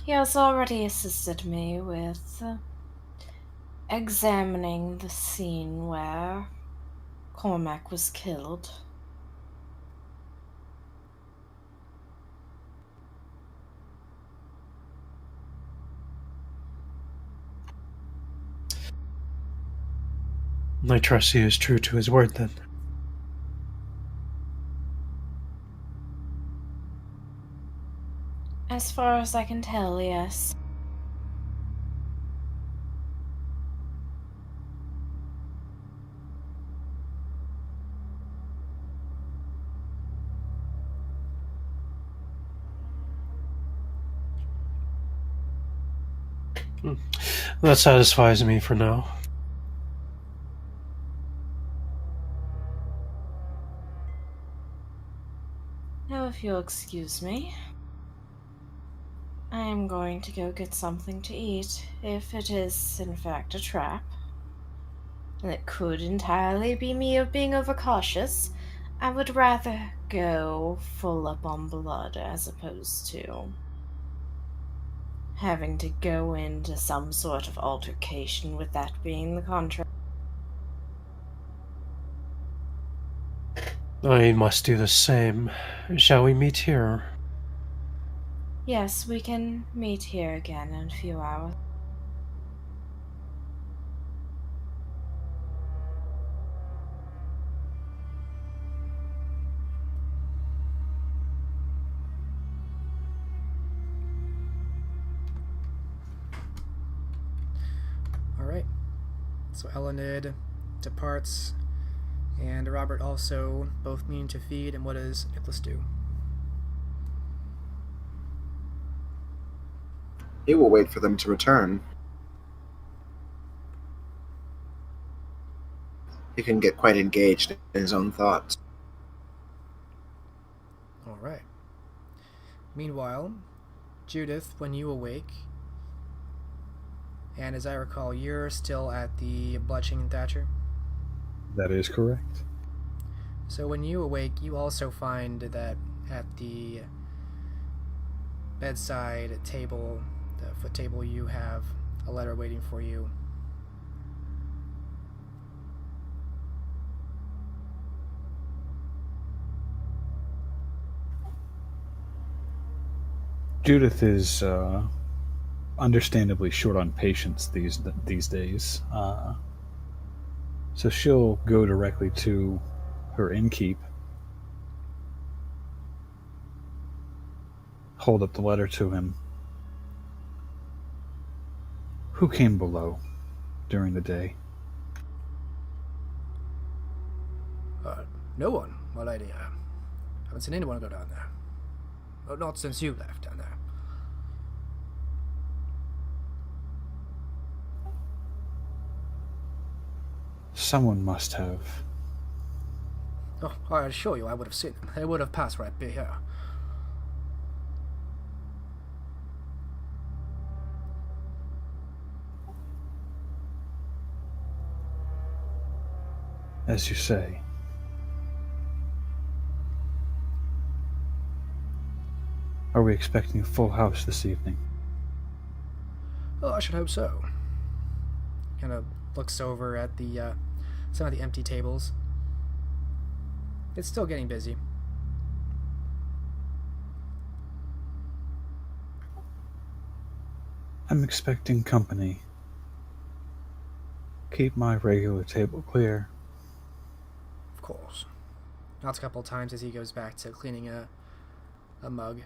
He has already assisted me with examining the scene where Cormac was killed.
I trust he is true to his word, then.
As far as I can tell, yes.
That satisfies me for now.
Now, if you'll excuse me, I am going to go get something to eat, if it is, in fact, a trap. And it could entirely be me of being overcautious. I would rather go full up on blood as opposed to having to go into some sort of altercation with that being the contract.
I must do the same. Shall we meet here?
Yes, we can meet here again in a few hours.
Alright. So Elenid departs, and Robert also both mean to feed, and what does Nicholas do?
He will wait for them to return. He can get quite engaged in his own thoughts.
Alright. Meanwhile, Judith, when you awake, and as I recall, you're still at the Bletching and Thatcher?
That is correct.
So when you awake, you also find that at the bedside table, the foot table, you have a letter waiting for you.
Judith is understandably short on patience these days, so she'll go directly to her innkeep, hold up the letter to him. Who came below during the day?
No one, my lady. I haven't seen anyone go down there. Not since you left, I know.
Someone must have.
Oh, I assure you I would have seen them. They would have passed right by here.
As you say. Are we expecting a full house this evening?
Oh, I should hope so. Kind of looks over at the some of the empty tables. It's still getting busy.
I'm expecting company. Keep my regular table clear.
Of course. Nods a couple times as he goes back to cleaning a mug.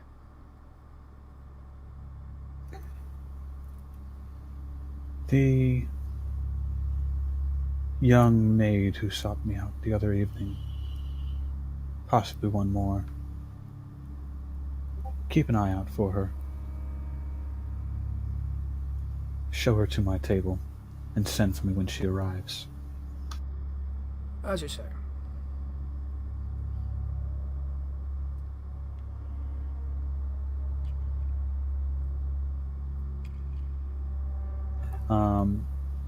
The young maid who sought me out the other evening. Possibly one more. Keep an eye out for her. Show her to my table, and send for me when she arrives.
As you say.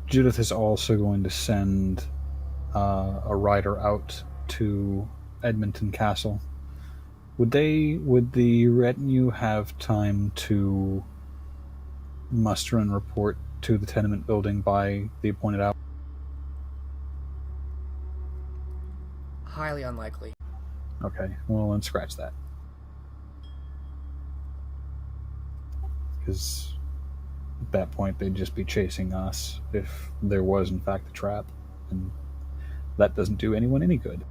Judith is also going to send a rider out to Edmonton Castle. Would the retinue have time to muster and report to the tenement building by the appointed hour?
Highly unlikely.
Okay, well then scratch that. Because at that point they'd just be chasing us if there was in fact a trap, and that doesn't do anyone any good.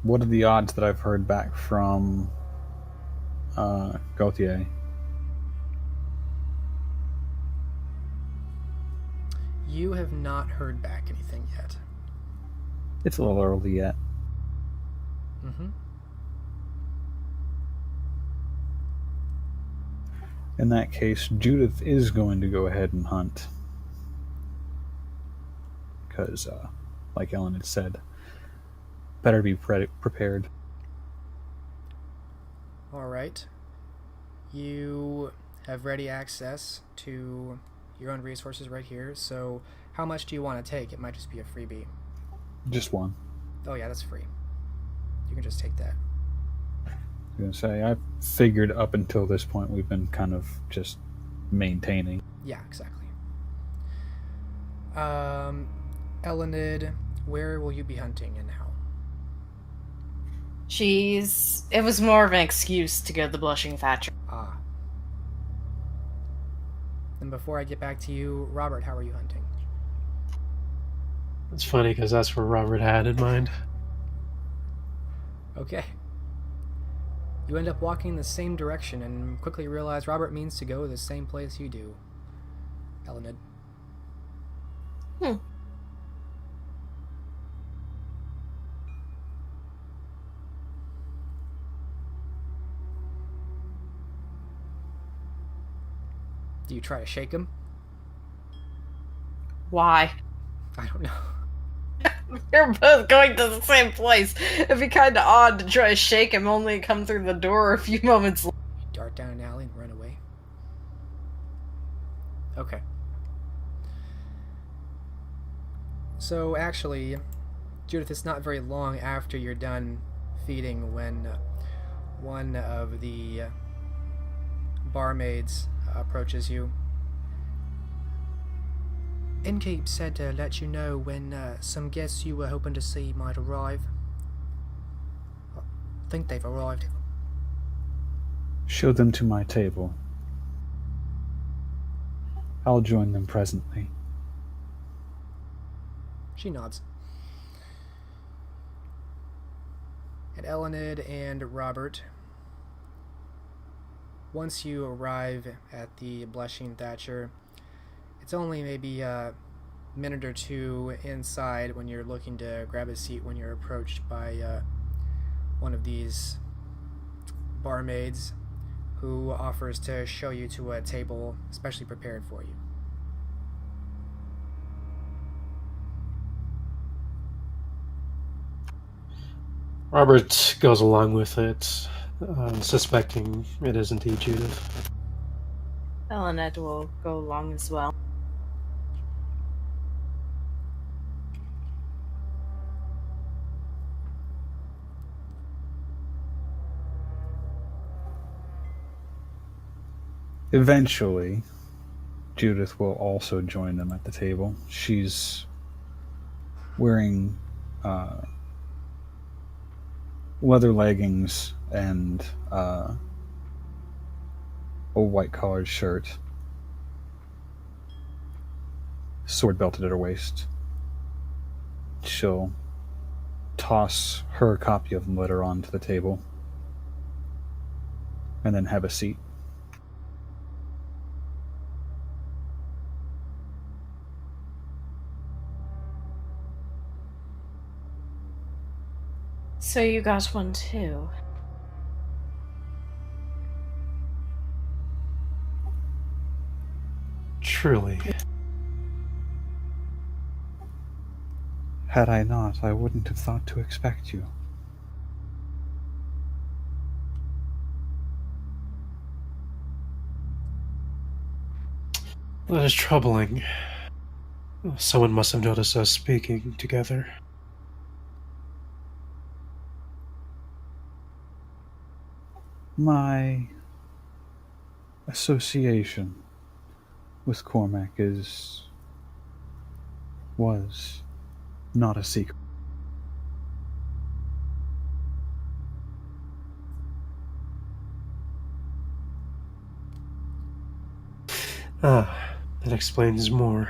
What are the odds that I've heard back from Gauthier?
You have not heard back anything yet.
It's a little early yet.
Mm-hmm.
In that case, Judith is going to go ahead and hunt. Because, like Ellen had said, better be prepared.
Alright. You have ready access to your own resources right here, so how much do you want to take? It might just be a freebie.
Just one.
Oh yeah, that's free. You can just take that.
I was going to say, I figured up until this point we've been kind of just maintaining.
Yeah, exactly. Elenid, where will you be hunting and how?
It was more of an excuse to go to the Blushing Thatcher.
Ah. And before I get back to you, Robert, how are you hunting?
It's funny because that's where Robert had in mind.
Okay. You end up walking the same direction and quickly realize Robert means to go the same place you do. Elenid. Do you try to shake him?
Why?
I don't know.
You're both going to the same place. It'd be kind of odd to try to shake him only to come through the door a few moments later.
You dart down an alley and run away. Okay. So actually, Judith, it's not very long after you're done feeding when one of the barmaids approaches you. Innkeep said to let you know when some guests you were hoping to see might arrive. I think they've arrived.
Show them to my table. I'll join them presently.
She nods. And Elenid and Robert, once you arrive at the Blushing Thatcher, it's only maybe minute or two inside when you're looking to grab a seat when you're approached by one of these barmaids who offers to show you to a table specially prepared for you.
Robert goes along with it, suspecting it is indeed Judith.
Elinette will go along as well.
Eventually, Judith will also join them at the table. She's wearing leather leggings and a white collared shirt, sword belted at her waist. She'll toss her copy of the letter onto the table and then have a seat.
So you got one too?
Truly.
Had I not, I wouldn't have thought to expect you.
That is troubling. Someone must have noticed us speaking together.
My association with Cormac was not a secret.
Ah, that explains more.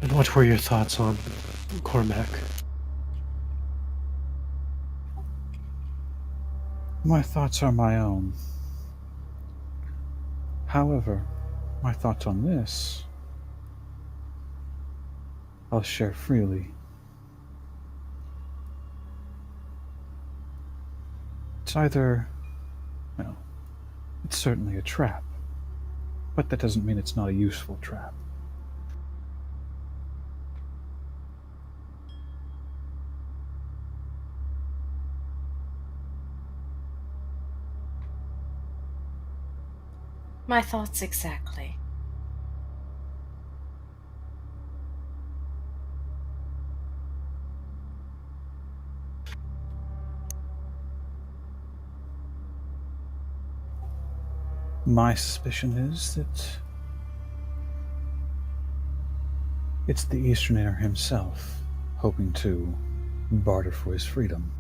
And what were your thoughts on Cormac?
My thoughts are my own. However, my thoughts on this, I'll share freely. It's either, well, it's certainly a trap, but that doesn't mean it's not a useful trap.
My thoughts exactly.
My suspicion is that it's the Easterner himself, hoping to barter for his freedom.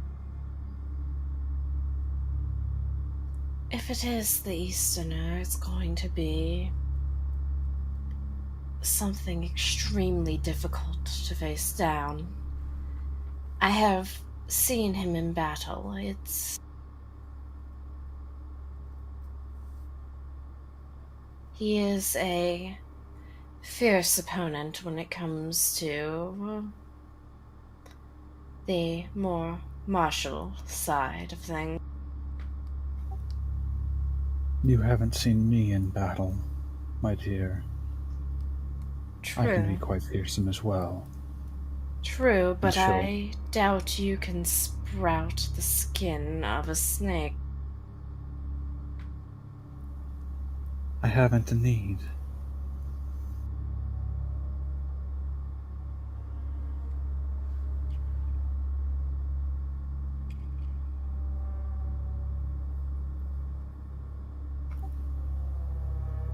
If it is the Easterner, it's going to be something extremely difficult to face down. I have seen him in battle. He is a fierce opponent when it comes to the more martial side of things.
You haven't seen me in battle, my dear.
True.
I can be quite fearsome as well.
True, but
she'll-
I doubt you can sprout the skin of a snake.
I haven't the need.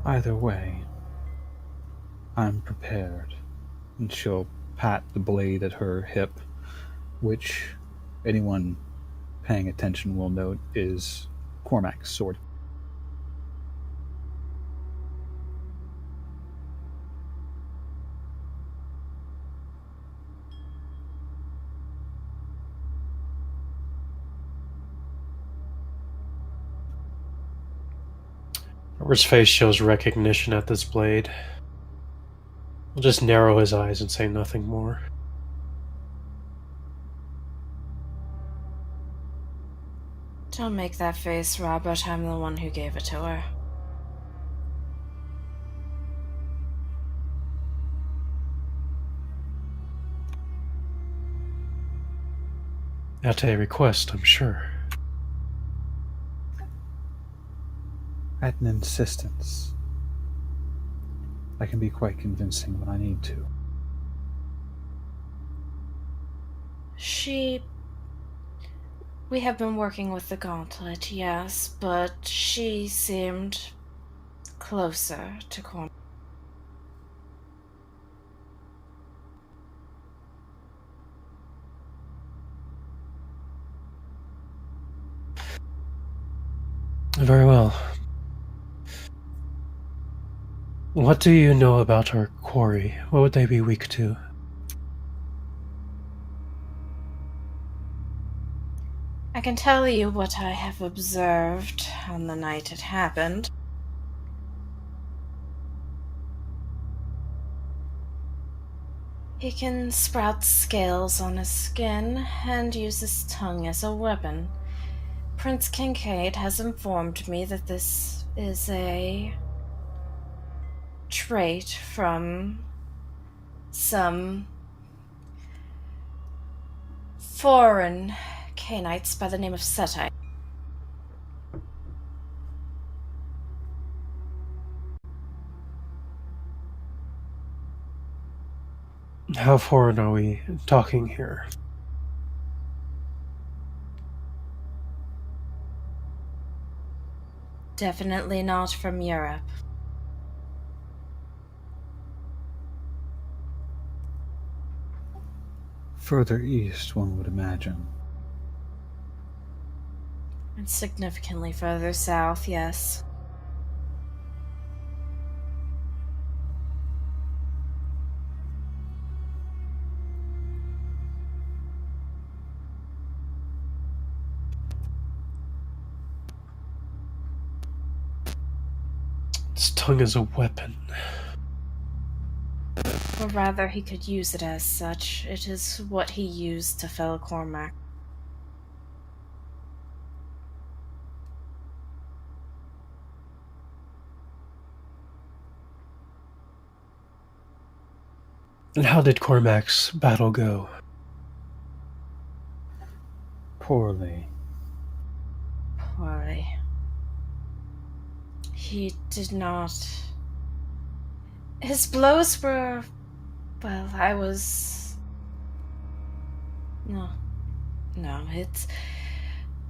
Either way, I'm prepared. And she'll pat the blade at her hip, which anyone paying attention will note is Cormac's sword.
Robert's face shows recognition at this blade. He'll just narrow his eyes and say nothing more.
Don't make that face, Robert. I'm the one who gave it to her.
At a request, I'm sure.
At an insistence. I can be quite convincing when I need to.
We have been working with the gauntlet, yes, but she seemed closer to Cormac.
Very well. What do you know about our quarry? What would they be weak to?
I can tell you what I have observed on the night it happened. He can sprout scales on his skin and use his tongue as a weapon. Prince Kincaid has informed me that this is a trait from some foreign Canaanites by the name of Setite.
How foreign are we talking here?
Definitely not from Europe.
Further east, one would imagine.
And significantly further south, yes.
His tongue is a weapon.
Or rather, he could use it as such. It is what he used to fell Cormac.
And how did Cormac's battle go?
Poorly.
Poorly. He did not... His blows were... Well, I was... No, it's...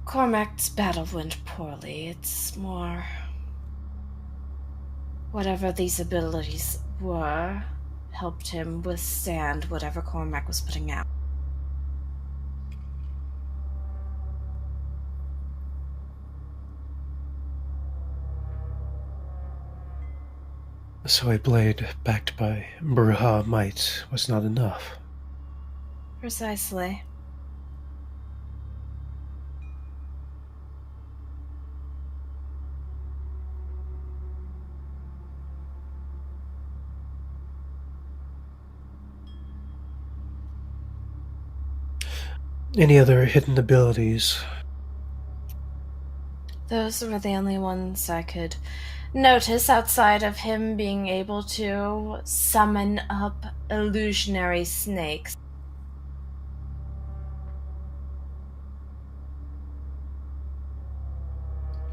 Cormac's battle went poorly. It's more... Whatever these abilities were, helped him withstand whatever Cormac was putting out.
So a blade backed by Bruja might was not enough.
Precisely.
Any other hidden abilities?
Those were the only ones I could notice outside of him being able to summon up illusionary snakes.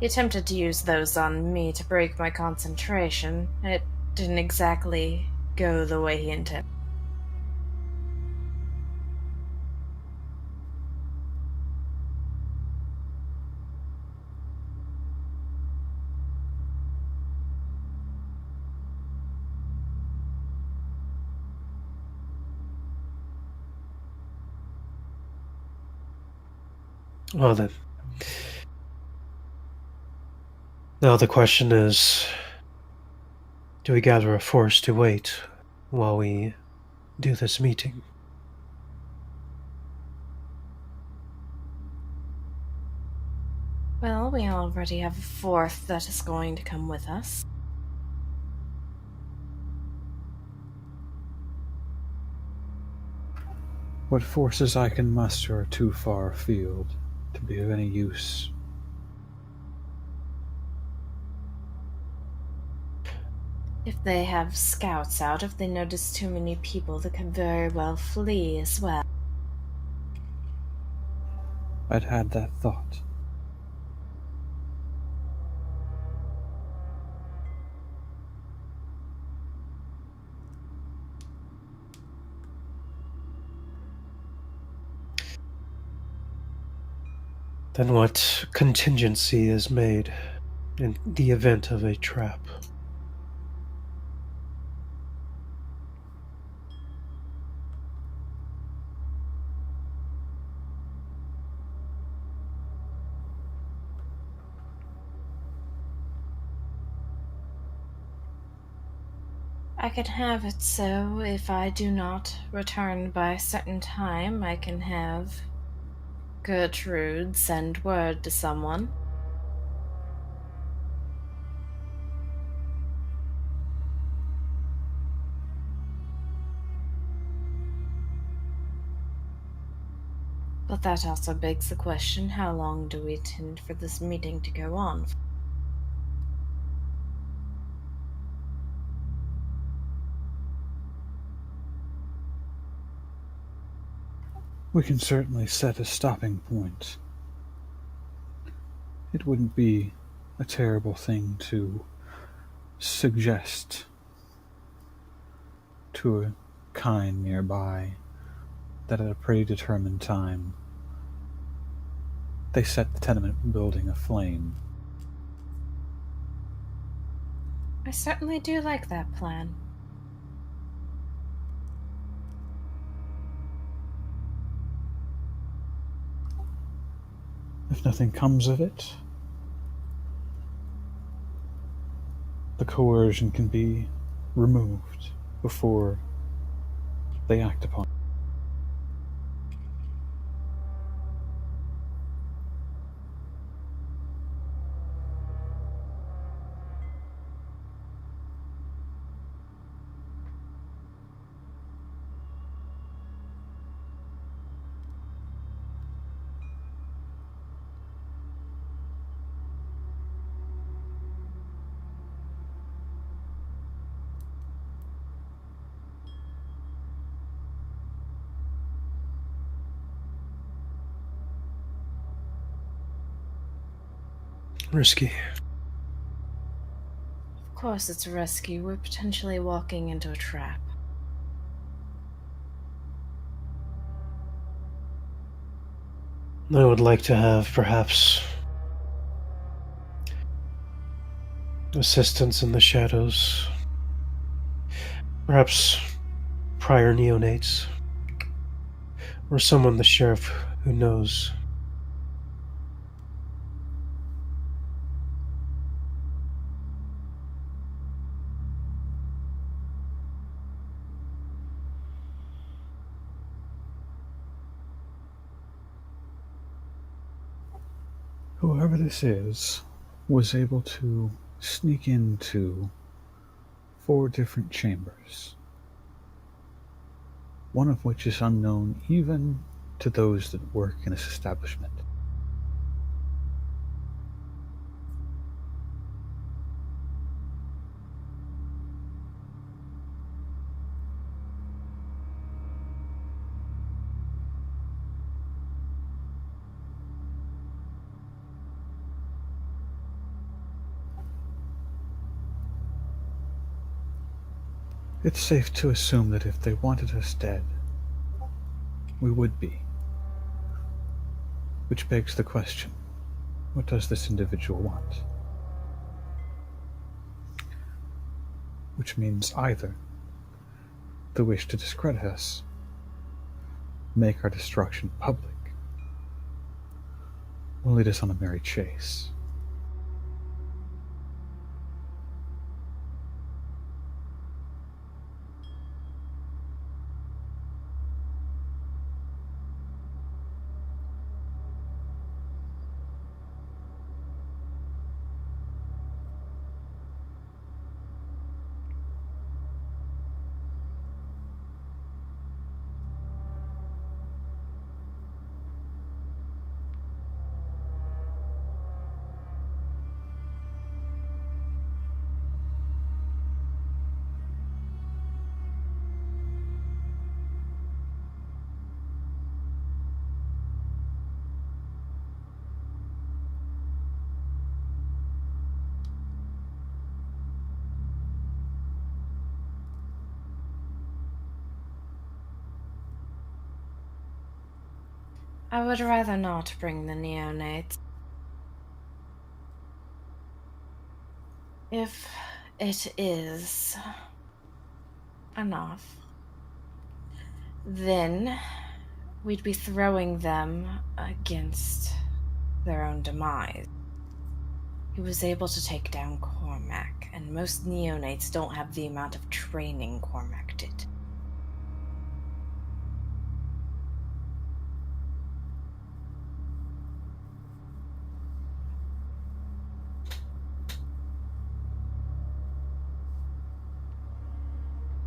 He attempted to use those on me to break my concentration. It didn't exactly go the way he intended.
Well then. Now the question is, do we gather a force to wait while we do this meeting?
Well, we already have a fourth that is going to come with us.
What forces I can muster are too far afield to be of any use.
If they have scouts out, if they notice too many people, they could very well flee as well.
I'd had that thought.
Then what contingency is made in the event of a trap?
I can have it so if I do not return by a certain time, I can have Gertrude send word to someone. But that also begs the question, how long do we intend for this meeting to go on?
We can certainly set a stopping point. It wouldn't be a terrible thing to suggest to a kind nearby that at a predetermined time they set the tenement building aflame.
I certainly do like that plan.
If nothing comes of it, the coercion can be removed before they act upon it.
Risky.
Of course it's risky. We're potentially walking into a trap.
I would like to have, perhaps, assistance in the shadows. Perhaps prior neonates. Or someone the sheriff who knows.
Whoever this is was able to sneak into 4 different chambers, one of which is unknown even to those that work in this establishment. It's safe to assume that if they wanted us dead, we would be. Which begs the question, what does this individual want? Which means either the wish to discredit us, make our destruction public, or lead us on a merry chase.
I would rather not bring the neonates. If it is enough, then we'd be throwing them against their own demise. He was able to take down Cormac, and most neonates don't have the amount of training Cormac did.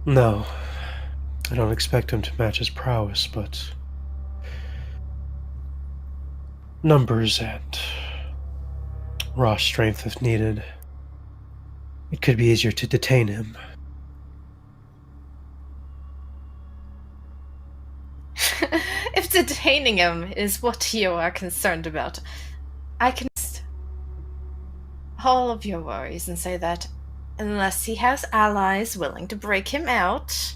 No, I don't expect him to match his prowess, but numbers and raw strength if needed. It could be easier to detain him.
If detaining him is what you are concerned about, I can list all of your worries and say that unless he has allies willing to break him out,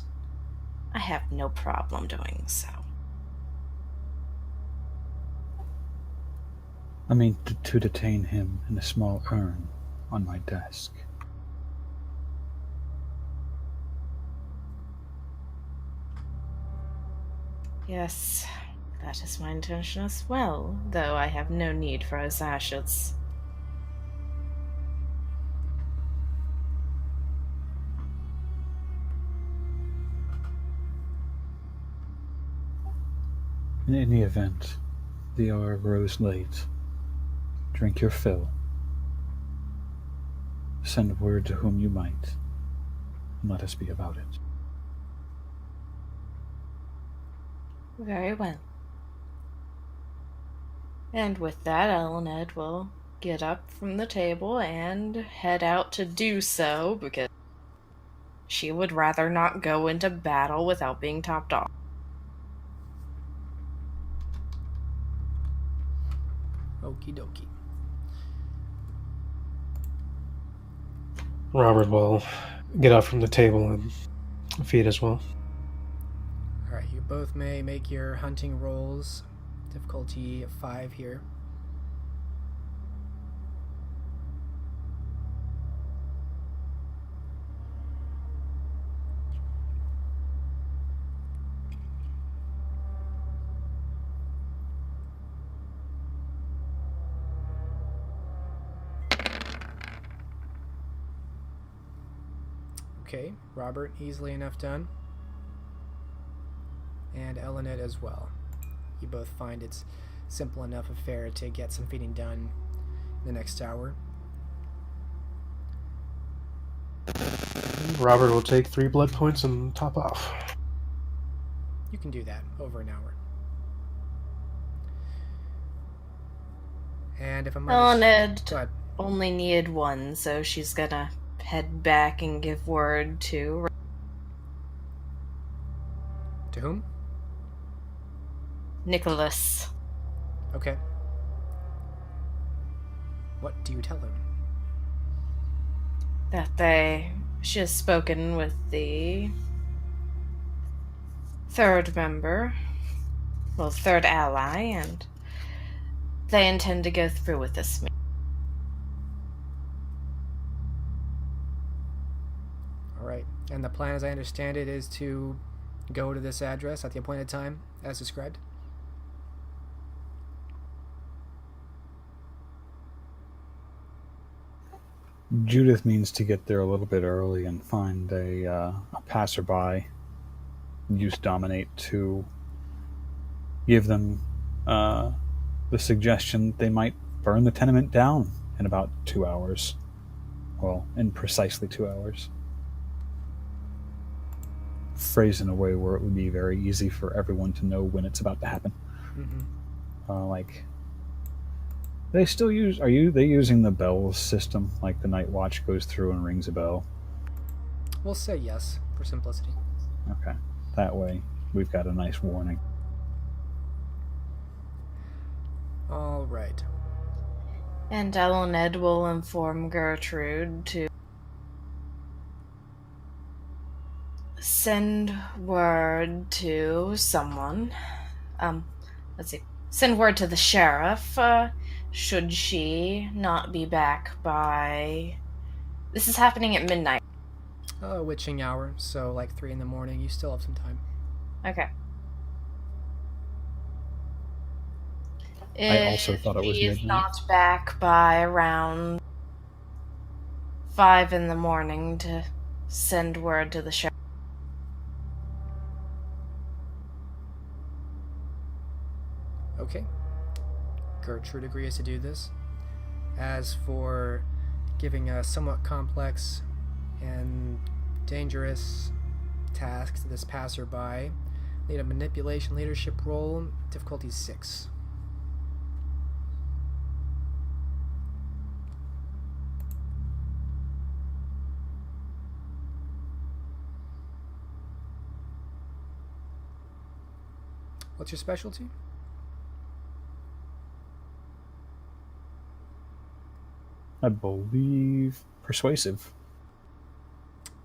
I have no problem doing so.
I mean, to detain him in a small urn on my desk.
Yes, that is my intention as well, though I have no need for his ashes.
In any event, the hour grows late. Drink your fill. Send word to whom you might, and let us be about it.
Very well. And with that, Ellened will get up from the table and head out to do so, because she would rather not go into battle without being topped off.
Okie dokie.
Robert will get up from the table and feed as well.
Alright, you both may make your hunting rolls. Difficulty 5 here. Okay, Robert, easily enough done. And Ellened as well. You both find it's simple enough affair to get some feeding done in the next hour.
Robert will take 3 blood points and top off.
You can do that over an hour. And if I'm
Ellened only needed 1, so she's gonna head back and give word to
whom?
Nicholas.
Okay. What do you tell him?
That she has spoken with the third member, third ally, and they intend to go through with this meeting.
Alright, and the plan, as I understand it, is to go to this address at the appointed time, as described?
Judith means to get there a little bit early and find a passerby, use Dominate to give them the suggestion they might burn the tenement down in about 2 hours. Well, in precisely 2 hours. Phrased in a way where it would be very easy for everyone to know when it's about to happen.
Mm-hmm.
They still use... they using the bells system? Like the night watch goes through and rings a bell?
We'll say yes, for simplicity.
Okay. That way, we've got a nice warning.
Alright.
And Ellened will inform Gertrude to send word to someone. Let's see. send word to the sheriff, should she not be back by... This is happening at midnight.
Witching hour, so like 3 in the morning. You still have some time.
Okay.
I also thought it was
If she is
midnight.
not back by around 5 in the morning to send word to the sheriff.
Okay. Gertrude agrees to do this. As for giving a somewhat complex and dangerous task to this passerby, need a manipulation leadership roll, difficulty 6. What's your specialty?
I believe persuasive.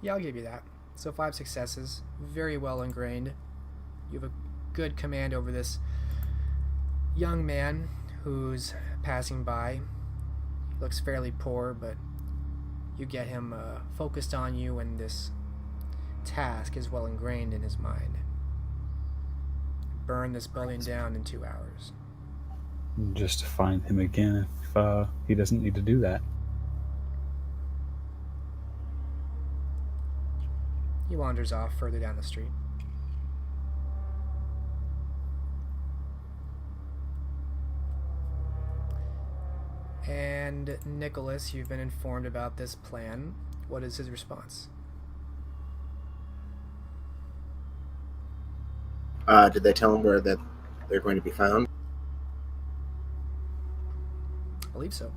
Yeah, I'll give you that. So 5 successes, very well ingrained. You have a good command over this young man who's passing by. He looks fairly poor, but you get him focused on you, and this task is well ingrained in his mind. Burn this building down in 2 hours.
Just to find him again if he doesn't need to do that.
He wanders off further down the street. And Nicholas, you've been informed about this plan. What is his response?
Did they tell him where that they're going to be found?
I believe so.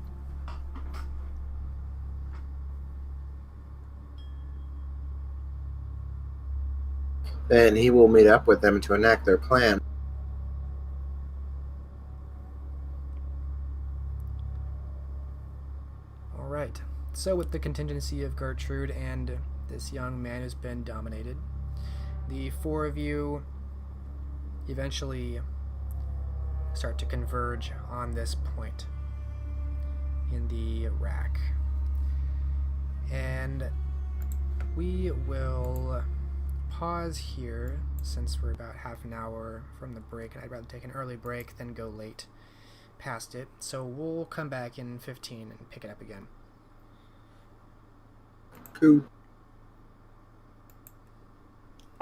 Then he will meet up with them to enact their plan.
Alright. So with the contingency of Gertrude and this young man who's been dominated, the 4 of you eventually start to converge on this point in the rack. And we will pause here since we're about half an hour from the break, and I'd rather take an early break than go late past it. So we'll come back in 15 and pick it up again.
Cool.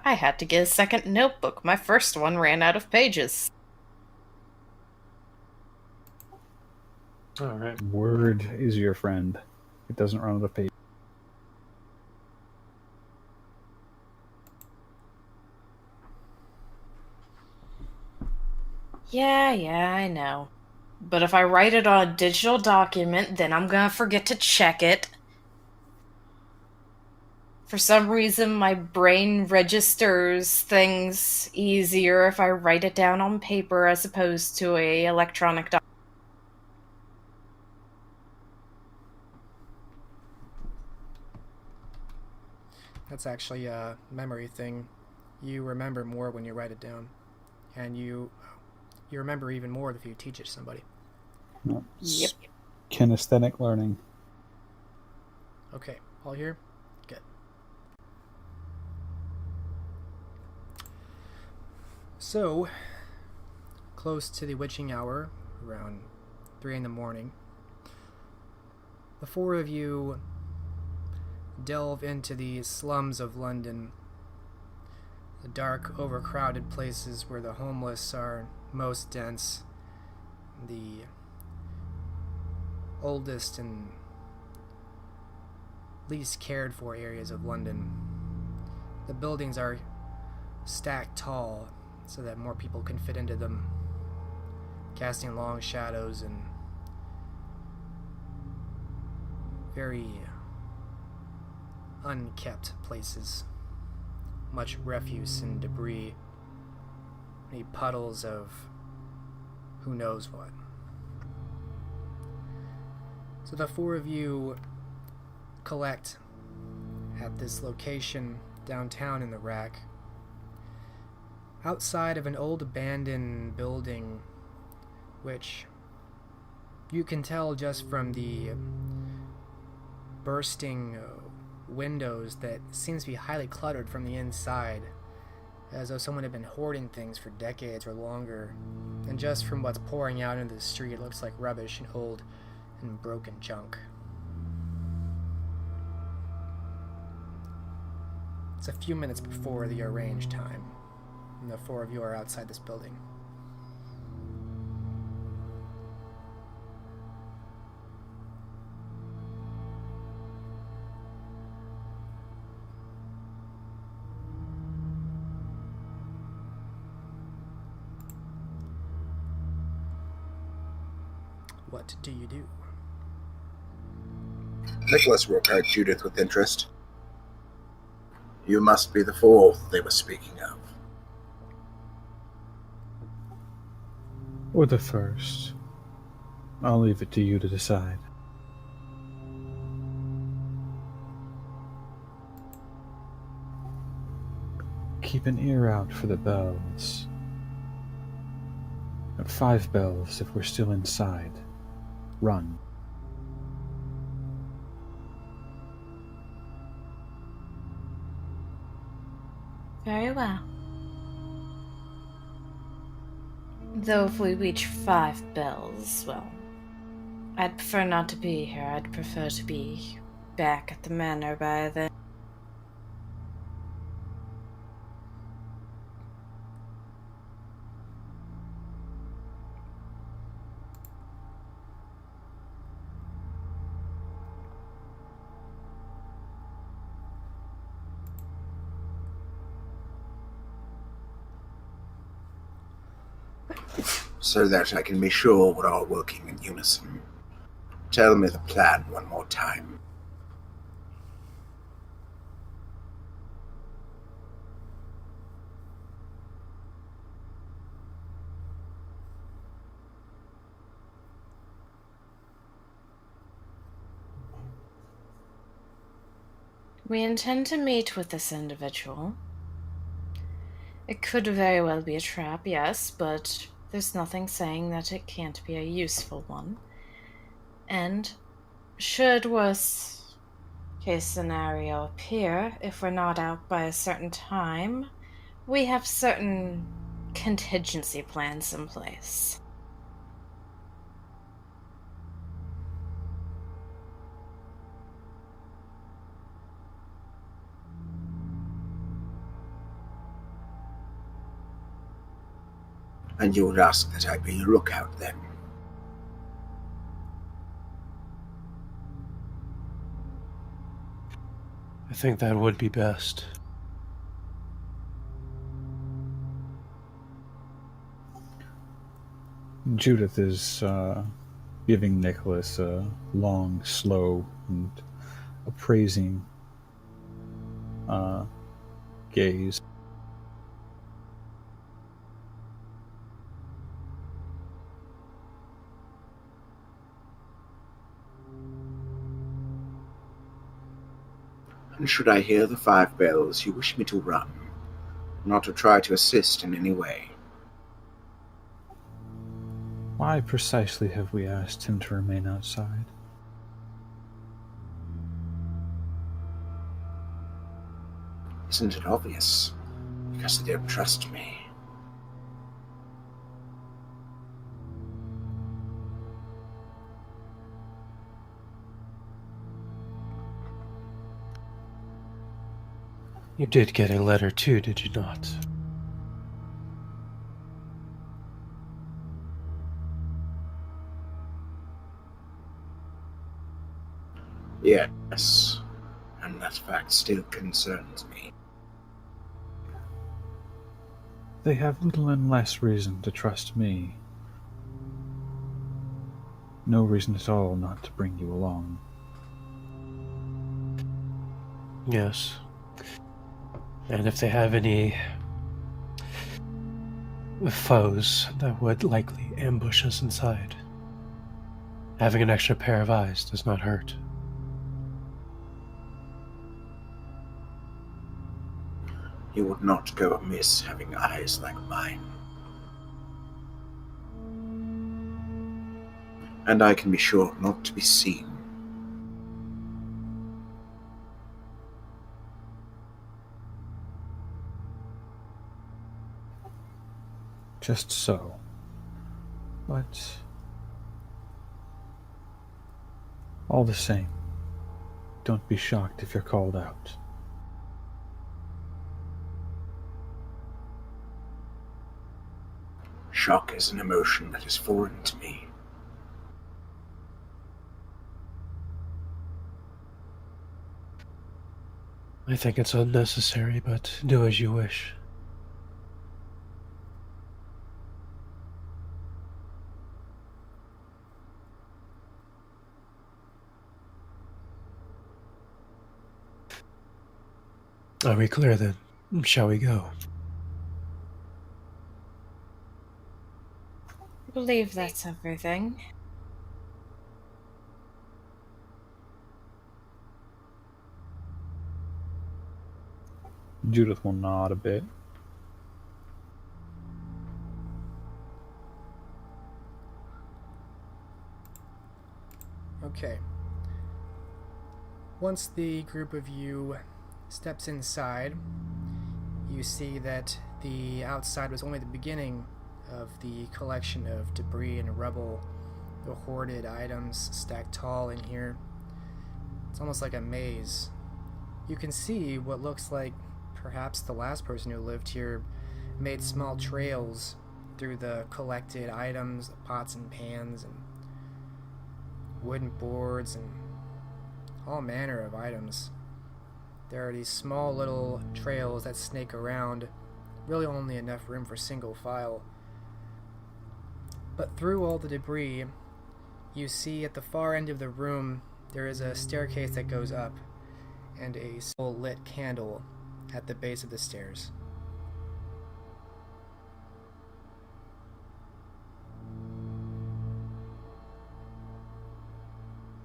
I had to get a second notebook. My first one ran out of pages.
All right.
Word is your friend. It doesn't run out of paper.
Yeah, I know. But if I write it on a digital document, then I'm gonna forget to check it. For some reason, my brain registers things easier if I write it down on paper as opposed to a electronic document.
That's actually a memory thing. You remember more when you write it down, and you remember even more if you teach it to somebody.
No,
Yep.
Kinesthetic learning.
Okay, all here? Good. So, close to the witching hour, around 3 in the morning, the 4 of you delve into the slums of London, the dark, overcrowded places where the homeless are most dense, the oldest and least cared for areas of London. The buildings are stacked tall so that more people can fit into them, casting long shadows and very unkept places. Much refuse and debris, many puddles of who knows what. So the 4 of you collect at this location downtown in the rack. Outside of an old abandoned building which you can tell just from the bursting windows that seems to be highly cluttered from the inside, as though someone had been hoarding things for decades or longer. And just from what's pouring out into the street, it looks like rubbish and old and broken junk. It's a few minutes before the arranged time, and the four of you are outside this building. What do you do?
Nicholas will regard Judith with interest. You must be the fool they were speaking of.
Or the first. I'll leave it to you to decide. Keep an ear out for the bells. 5 bells if we're still inside. Run.
Very well. Though if we reach 5 bells, well, I'd prefer not to be here. I'd prefer to be back at the manor by then.
So that I can be sure we're all working in unison. Tell me the plan one more time.
We intend to meet with this individual. It could very well be a trap, yes, but there's nothing saying that it can't be a useful one. And should worst case scenario appear, if we're not out by a certain time, we have certain contingency plans in place.
And you would ask that I be your lookout then.
I think that would be best.
Judith is giving Nicholas a long, slow, and appraising gaze.
And should I hear the 5 bells, you wish me to run, not to try to assist in any way.
Why precisely have we asked him to remain outside?
Isn't it obvious? Because they don't trust me.
You did get a letter too, did you not?
Yes, and that fact still concerns me.
They have little and less reason to trust me. No reason at all not to bring you along.
Yes. And if they have any foes that would likely ambush us inside, having an extra pair of eyes does not hurt.
You would not go amiss having eyes like mine. and I can be sure not to be seen.
Just so. But all the same, don't be shocked if you're called out.
Shock is an emotion that is foreign to me.
I think it's unnecessary, but do as you wish. Are we clear then? Shall we go?
I believe that's everything.
Judith will nod a bit.
Okay. Once the group of you steps inside, you see that the outside was only the beginning of the collection of debris and rubble, the hoarded items stacked tall in here. It's almost like a maze. You can see what looks like perhaps the last person who lived here made small trails through the collected items, the pots and pans and wooden boards and all manner of items. There are these small little trails that snake around, really only enough room for single file. But through all the debris, you see at the far end of the room there is a staircase that goes up and a small lit candle at the base of the stairs.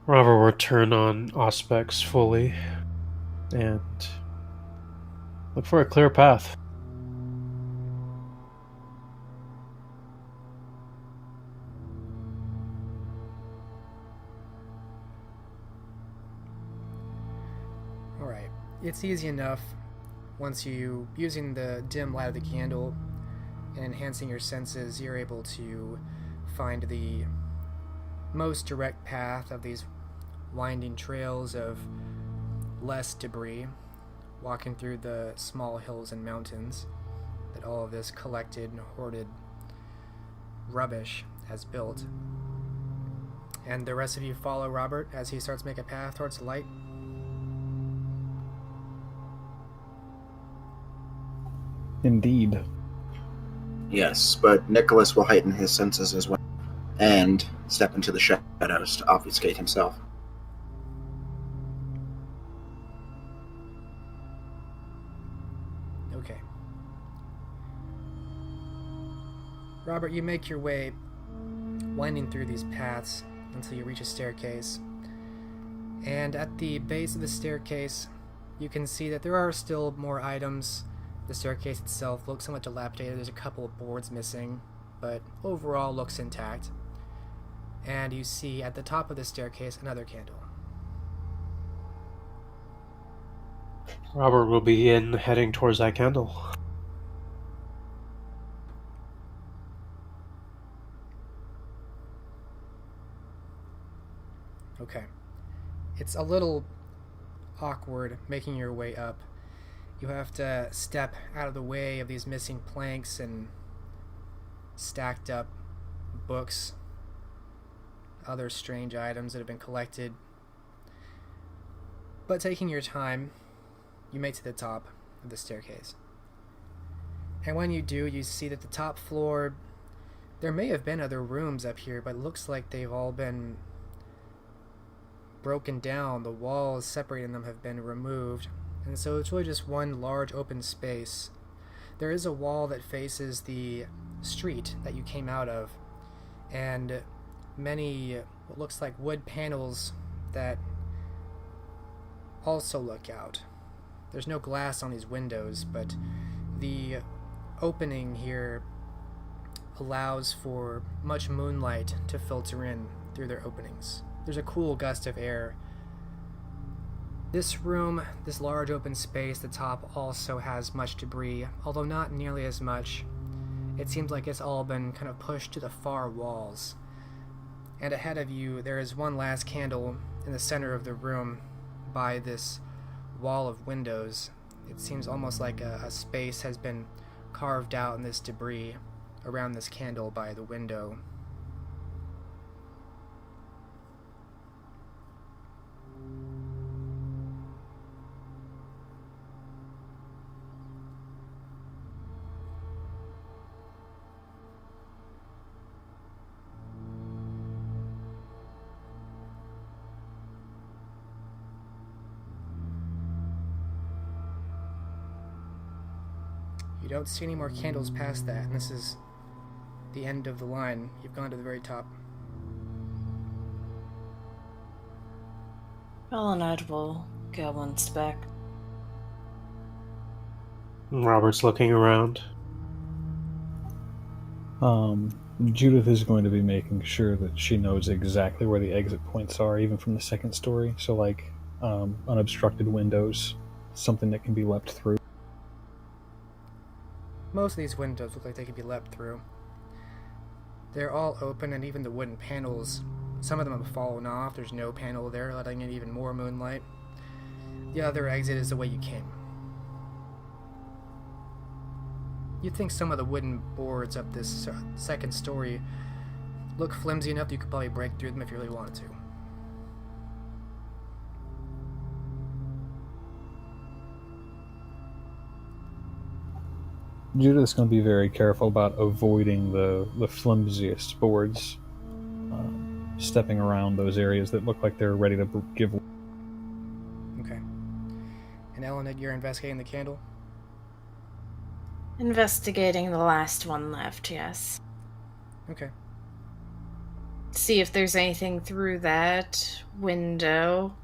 Robert will turn on Auspex fully and look for a clear path.
Alright, it's easy enough once you, using the dim light of the candle and enhancing your senses, you're able to find the most direct path of these winding trails of less debris, walking through the small hills and mountains that all of this collected and hoarded rubbish has built. And the rest of you follow Robert as he starts to make a path towards the light.
Indeed.
Yes, but Nicholas will heighten his senses as well, and step into the shadows to obfuscate himself.
Okay. Robert, you make your way winding through these paths until you reach a staircase. And at the base of the staircase, you can see that there are still more items. The staircase itself looks somewhat dilapidated. There's a couple of boards missing, but overall looks intact. And you see at the top of the staircase another candle.
Robert will begin heading towards that candle.
Okay. It's a little awkward making your way up. You have to step out of the way of these missing planks and stacked up books, other strange items that have been collected. But taking your time, you make to the top of the staircase. And when you do, you see that the top floor, there may have been other rooms up here, but it looks like they've all been broken down. The walls separating them have been removed. And so it's really just one large open space. There is a wall that faces the street that you came out of, and many what looks like wood panels that also look out. There's no glass on these windows, but the opening here allows for much moonlight to filter in through their openings. There's a cool gust of air. This room, this large open space, the top also has much debris, although not nearly as much. It seems like it's all been kind of pushed to the far walls. And ahead of you, there is one last candle in the center of the room by this wall of windows. It seems almost like a space has been carved out in this debris around this candle by the window. You don't see any more candles past that, and this is the end of the line. You've gone to the very top.
Elined will go inspect.
Robert's looking around.
Judith is going to be making sure that she knows exactly where the exit points are, even from the second story. So, like, unobstructed windows, something that can be leapt through.
Most of these windows look like they could be leapt through. They're all open, and even the wooden panels, some of them have fallen off. There's no panel there, letting in even more moonlight. The other exit is the way you came. You'd think some of the wooden boards up this second story look flimsy enough that you could probably break through them if you really wanted to.
Judith's going to be very careful about avoiding the flimsiest boards, stepping around those areas that look like they're ready to give.
Okay. And Elined, you're investigating the candle?
Investigating the last one left, yes.
Okay.
See if there's anything through that window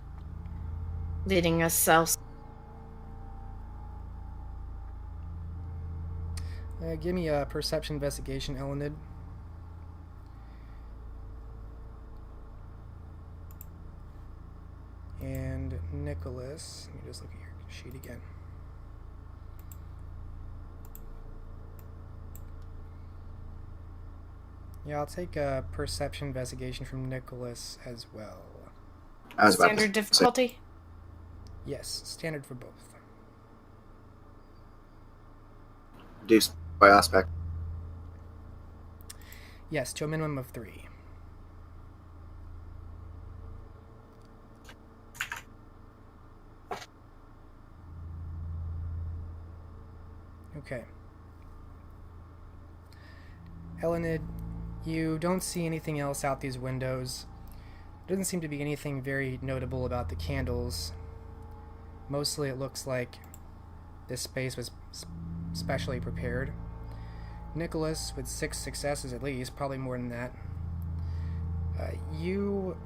leading us south.
Give me a perception investigation, Elined. And Nicholas, let me just look at your sheet again. Yeah, I'll take a perception investigation from Nicholas as well.
Standard difficulty?
Yes, standard for both.
Reduced by aspect.
Yes, to a minimum of 3. Okay. Elined, you don't see anything else out these windows. There doesn't seem to be anything very notable about the candles. Mostly it looks like this space was specially prepared. Nicholas, with 6 successes at least, probably more than that. You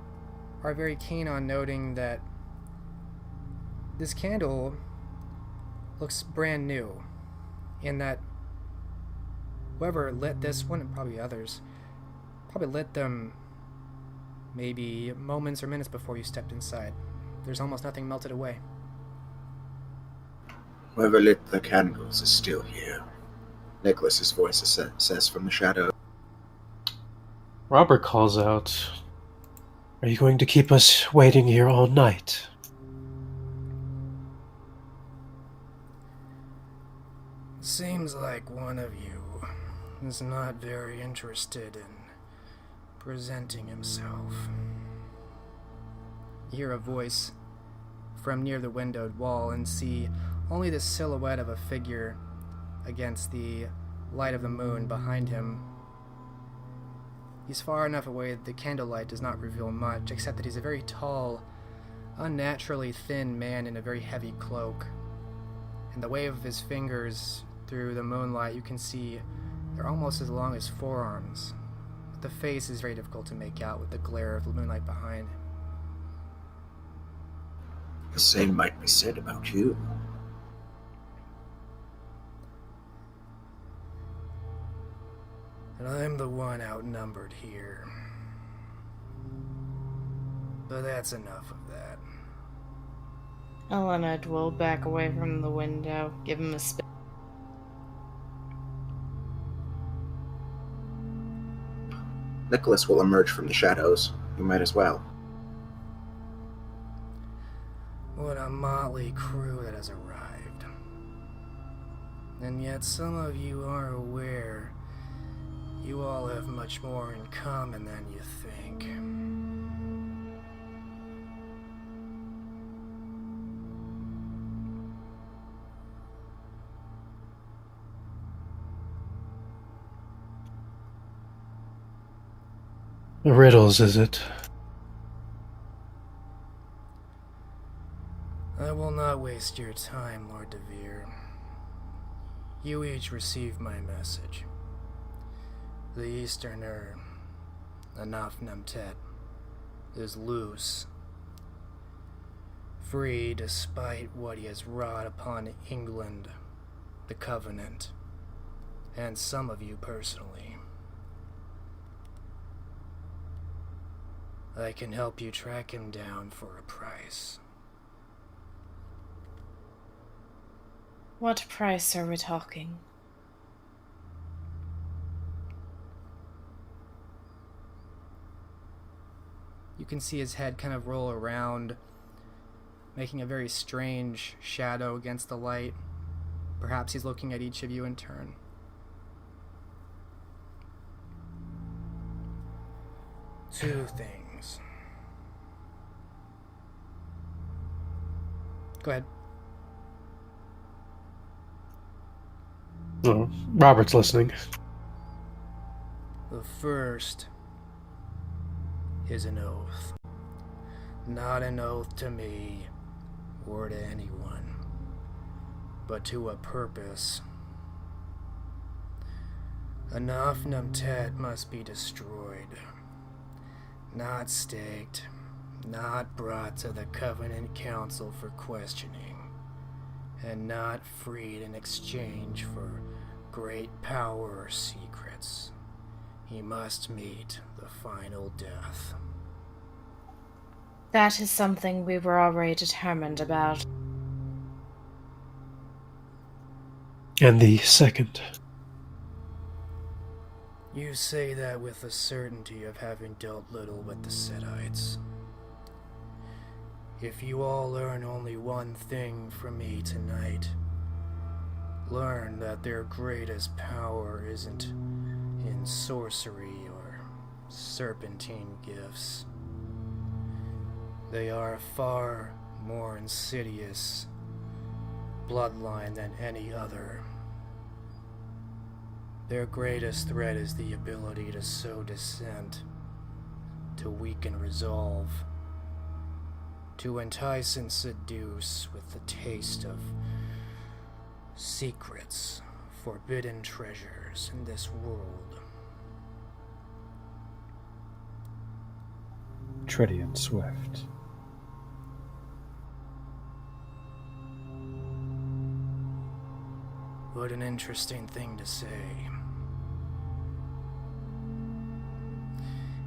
are very keen on noting that this candle looks brand new, in that whoever lit this one, and probably others, probably lit them maybe moments or minutes before you stepped inside. There's almost nothing melted away.
Whoever lit the candles is still here. Nicholas's voice says from the shadow.
Robert calls out, "Are you going to keep us waiting here all night?"
Seems like one of you is not very interested in presenting himself. You hear a voice from near the windowed wall and see only the silhouette of a figure against the light of the moon behind him. He's far enough away that the candlelight does not reveal much, except that he's a very tall, unnaturally thin man in a very heavy cloak. And the wave of his fingers through the moonlight, you can see they're almost as long as forearms. But the face is very difficult to make out with the glare of the moonlight behind.
The same might be said about you.
And I'm the one outnumbered here. But that's enough of that.
Eleanor will back away from the window, give him a spin.
Nicholas will emerge from the shadows. You might as well.
What a motley crew that has arrived. And yet some of you are aware you all have much more in common than you think.
Riddles, is it?
I will not waste your time, Lord DeVere. You each received my message. The Easterner, Anafnemtet, is loose, free despite what he has wrought upon England, the Covenant, and some of you personally. I can help you track him down for a price.
What price are we talking?
You can see his head kind of roll around, making a very strange shadow against the light. Perhaps he's looking at each of you in turn. Two things. Go ahead.
Oh, Robert's listening.
The first is an oath. Not an oath to me or to anyone, but to a purpose. Anafnemtet must be destroyed. Not staked, not brought to the Covenant Council for questioning, and not freed in exchange for great power or secrets. He must meet the final death.
That is something we were already determined about.
And the second.
You say that with the certainty of having dealt little with the Setites. If you all learn only one thing from me tonight, learn that their greatest power isn't in sorcery or serpentine gifts. They are a far more insidious bloodline than any other. Their greatest threat is the ability to sow dissent, to weaken resolve, to entice and seduce with the taste of secrets, forbidden treasures in this world.
Tready and swift.
What an interesting thing to say.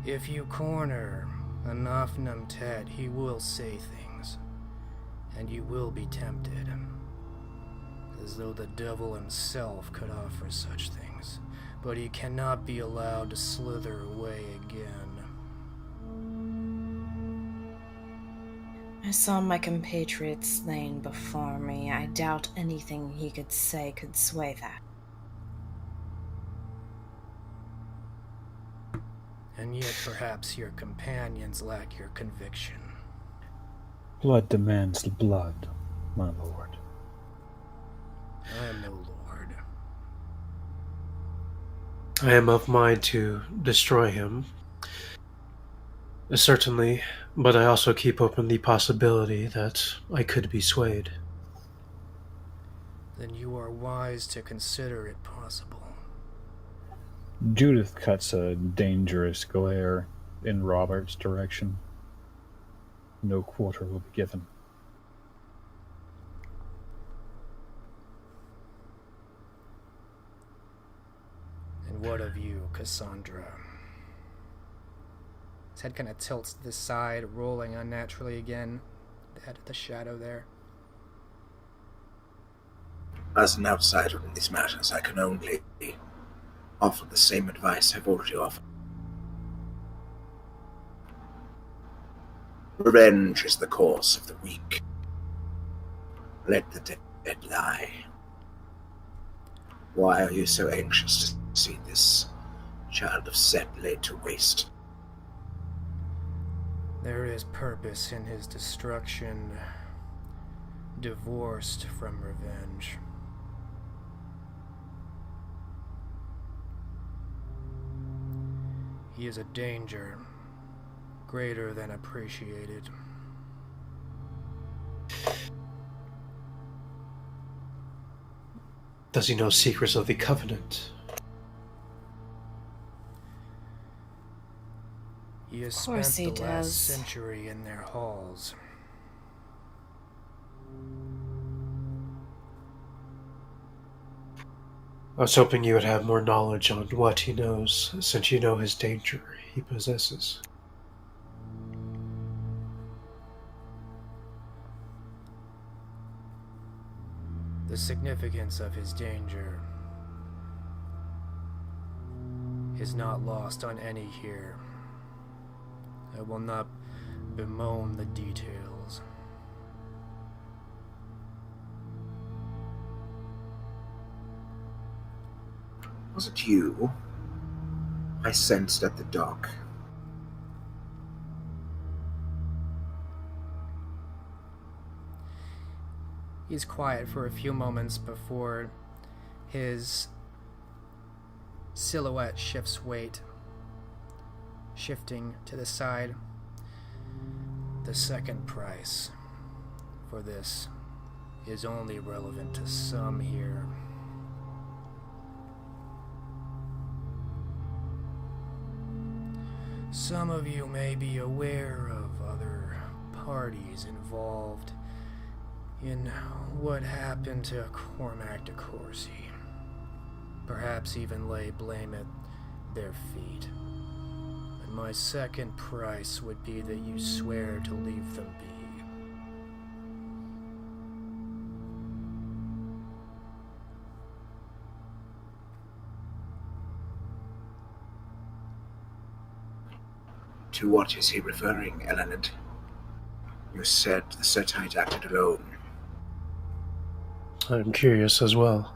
If you corner Anafnemtet, he will say things, and you will be tempted, as though the devil himself could offer such things, but he cannot be allowed to slither away again.
I saw my compatriots slain before me. I doubt anything he could say could sway that.
And yet perhaps your companions lack your conviction.
Blood demands blood, my lord.
I am no lord.
I am of mind to destroy him. Certainly, but I also keep open the possibility that I could be swayed.
Then you are wise to consider it possible.
Judith cuts a dangerous glare in Robert's direction. No quarter will be given.
And what of you, Cassandra? His head kind of tilts to the side, rolling unnaturally again. The head of the shadow there.
As an outsider in these matters, I can only offer the same advice I've already offered. Revenge is the course of the weak. Let the dead lie. Why are you so anxious to see this child of Set laid to waste?
There is purpose in his destruction, divorced from revenge. He is a danger, greater than appreciated.
Does he know secrets of the Covenant?
He has
Of course
spent
he
the last
does.
century in their halls.
I was hoping you would have more knowledge on what he knows, since you know his danger he possesses.
The significance of his danger is not lost on any here. I will not bemoan the details.
Was it you I sensed at the dock?
He's quiet for a few moments before his silhouette shifts weight, shifting to the side. The second price for this is only relevant to some here. Some of you may be aware of other parties involved in what happened to Cormac de Courcy. Perhaps even lay blame at their feet. And my second price would be that you swear to leave them be.
To what is he referring, Eleanor? You said the Setite acted alone.
I'm curious as well.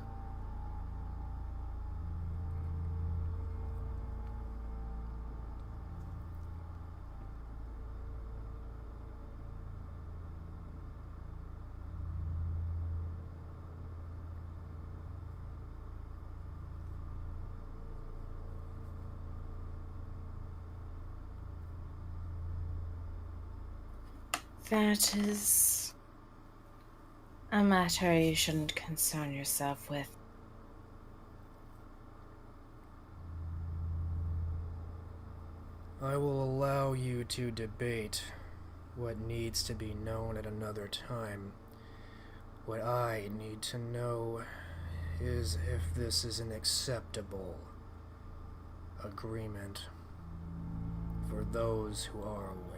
That is a matter you shouldn't concern yourself with.
I will allow you to debate what needs to be known at another time. What I need to know is if this is an acceptable agreement for those who are aware.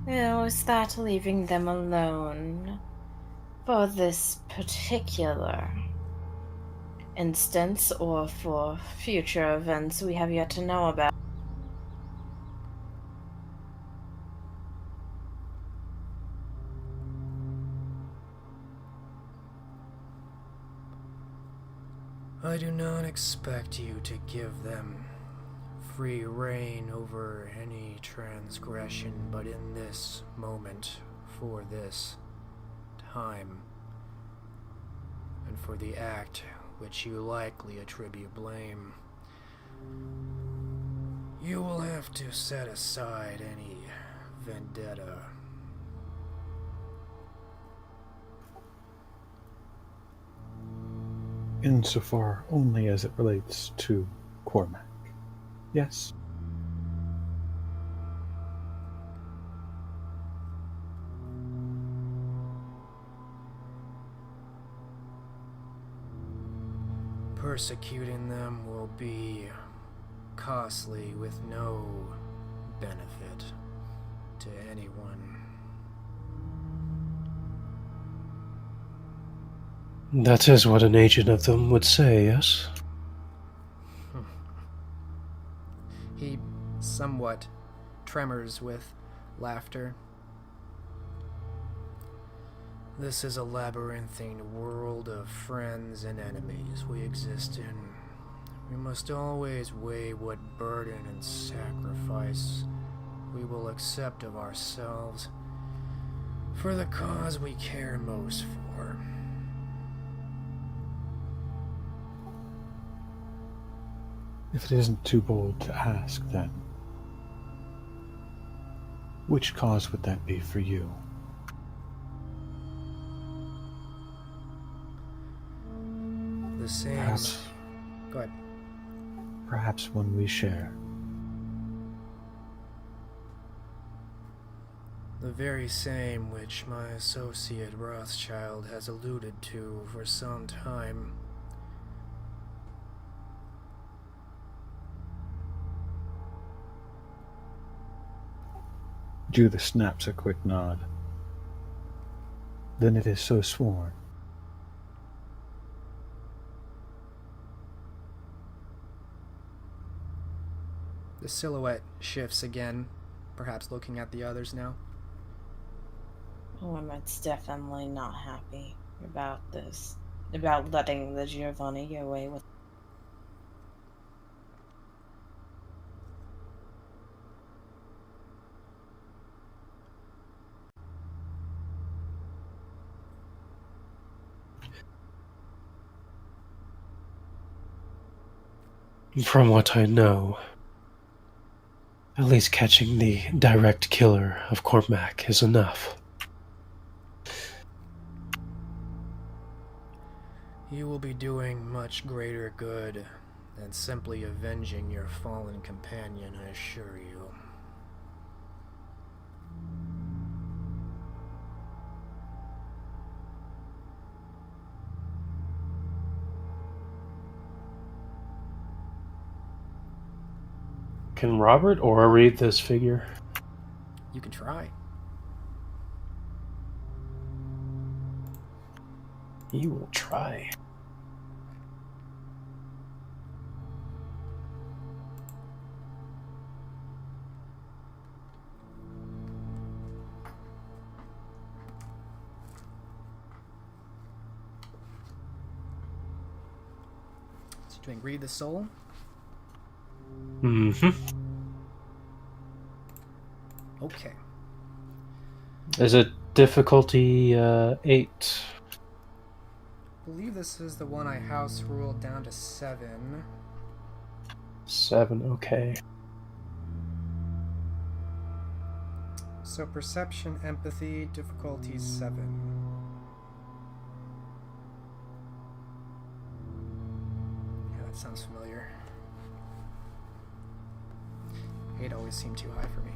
Now, is that leaving them alone for this particular instance, or for future events we have yet to know about?
I do not expect you to give them free rein over any transgression, but in this moment, for this time, and for the act which you likely attribute blame, you will have to set aside any vendetta.
Insofar only as it relates to Cormac. Yes.
persecuting them will be costly with no benefit to anyone.
That is what an agent of them would say, yes?
He somewhat tremors with laughter. This is a labyrinthine world of friends and enemies we exist in. We must always weigh what burden and sacrifice we will accept of ourselves for the cause we care most for.
If it isn't too bold to ask, then, which cause would that be for you?
The same. Go ahead.
Perhaps one we share.
The very same which my associate Rothschild has alluded to for some time.
Judith snaps a quick nod. Then it is so sworn.
The silhouette shifts again, perhaps looking at the others now.
Oh, I'm definitely not happy about this. About letting the Giovanni get away with.
From what I know, at least catching the direct killer of Cormac is enough.
You will be doing much greater good than simply avenging your fallen companion, I assure you.
Can Robert Orr read this figure?
You can try.
He will try.
So doing read the soul.
Mm-hmm.
Okay.
Is it difficulty 8?
I believe this is the one I house ruled down to 7.
7, okay.
So perception, empathy, difficulty 7. Yeah, that sounds familiar. 8 always seemed too high for me.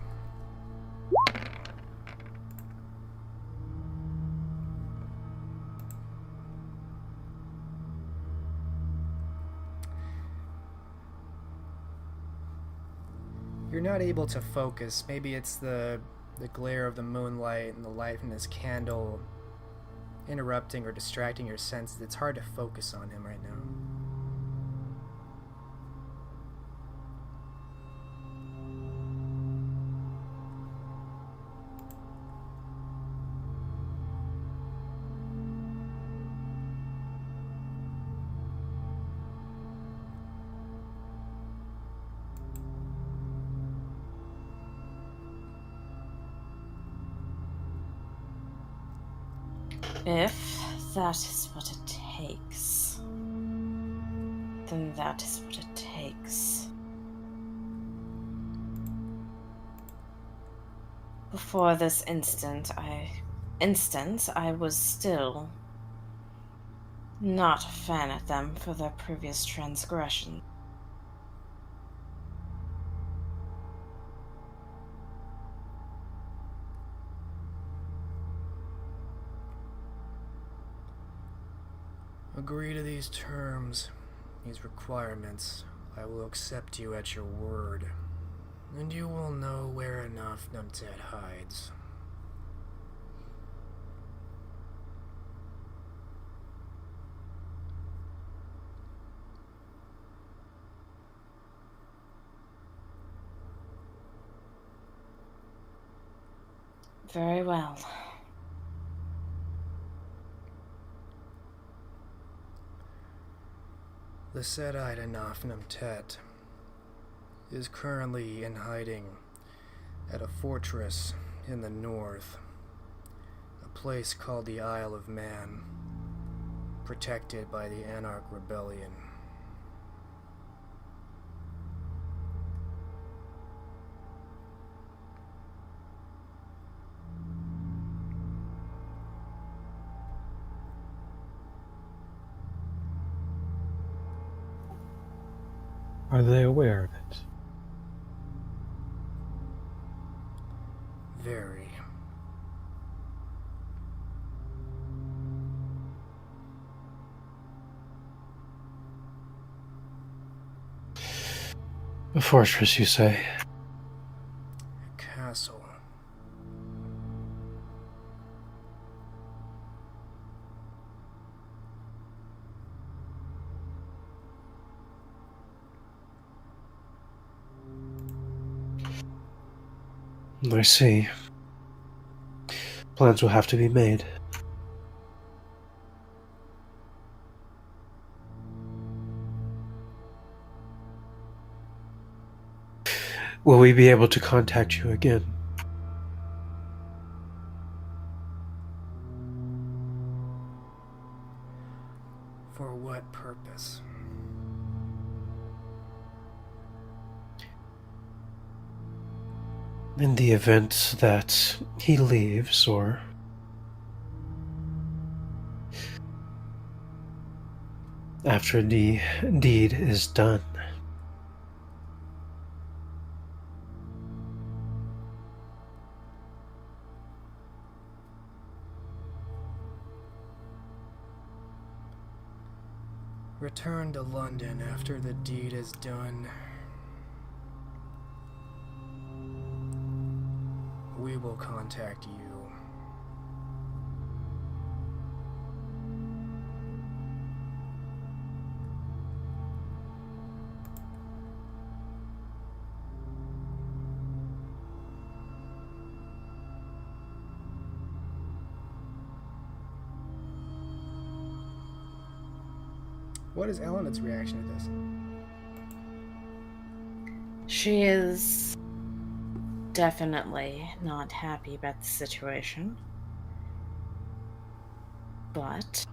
You're not able to focus. Maybe it's the glare of the moonlight and the light from this candle interrupting or distracting your senses. It's hard to focus on him right now.
If that is what it takes, then that is what it takes. Before this instance, I was still not a fan of them for their previous transgression.
Agree to these terms. these requirements, I will accept you at your word, and you will know where Anafnemtet hides.
Very well.
The said-eyed Anafnemtet is currently in hiding at a fortress in the north, a place called the Isle of Man, protected by the Anarch Rebellion.
Are they aware of it?
Very.
A fortress, you say?
A castle.
I see. Plans will have to be made. Will we be able to contact you again?
For what purpose?
In the event that he leaves, or after the deed is done.
Return to London after the deed is done. We will contact you. What is Elena's reaction to this?
She is definitely not happy about the situation. But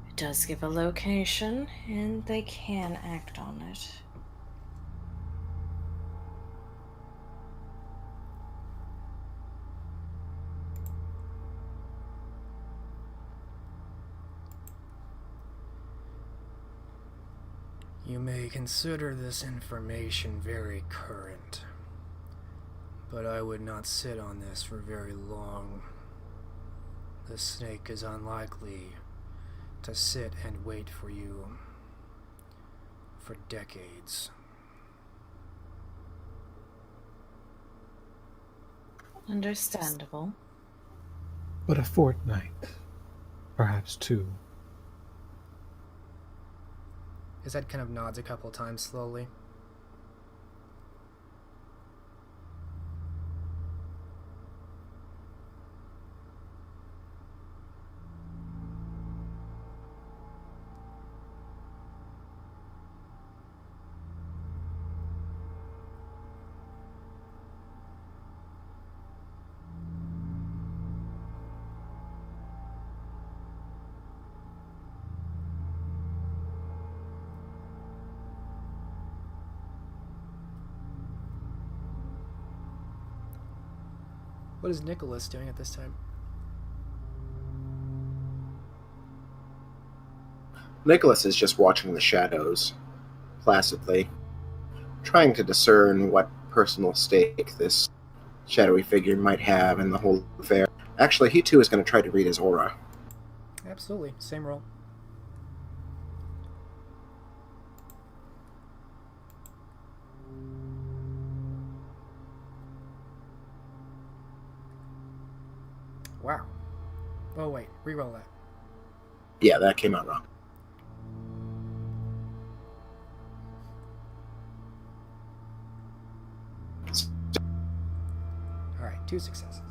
it does give a location, and they can act on it.
You may consider this information very current, but I would not sit on this for very long. The snake is unlikely to sit and wait for you for decades.
Understandable.
But a fortnight, perhaps two.
His head kind of nods a couple times slowly. What is Nicholas doing at this time?
Nicholas is just watching the shadows, placidly, trying to discern what personal stake this shadowy figure might have in the whole affair. Actually, he too is going to try to read his aura.
Absolutely, same roll. Oh, wait. Reroll that.
Yeah, that came out wrong.
Alright, 2 successes.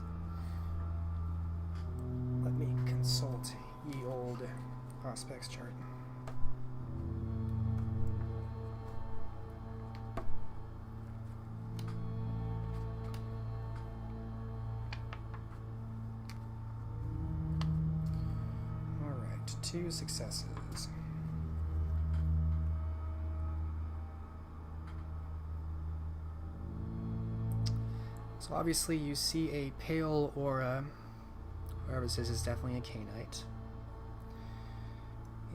Let me consult ye old prospects chart. Alright, 2 successes. So obviously you see a pale aura. Whoever this is definitely a Canite.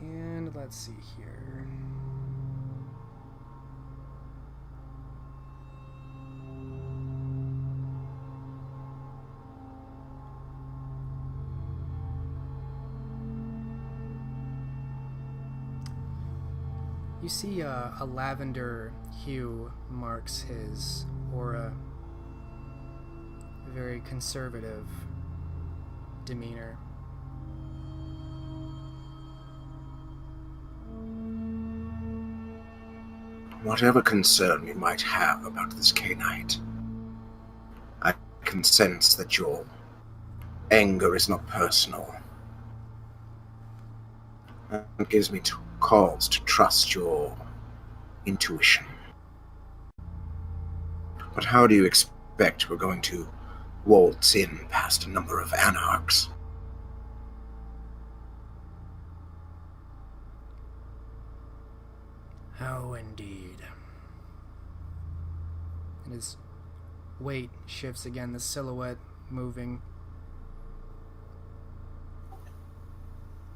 And let's see here. You see a lavender hue marks his aura. Very conservative demeanor.
Whatever concern you might have about this Canite, I can sense that your anger is not personal. It gives me cause to trust your intuition. But how do you expect we're going to waltz in past a number of anarchs?
How indeed. And his weight shifts again, the silhouette moving.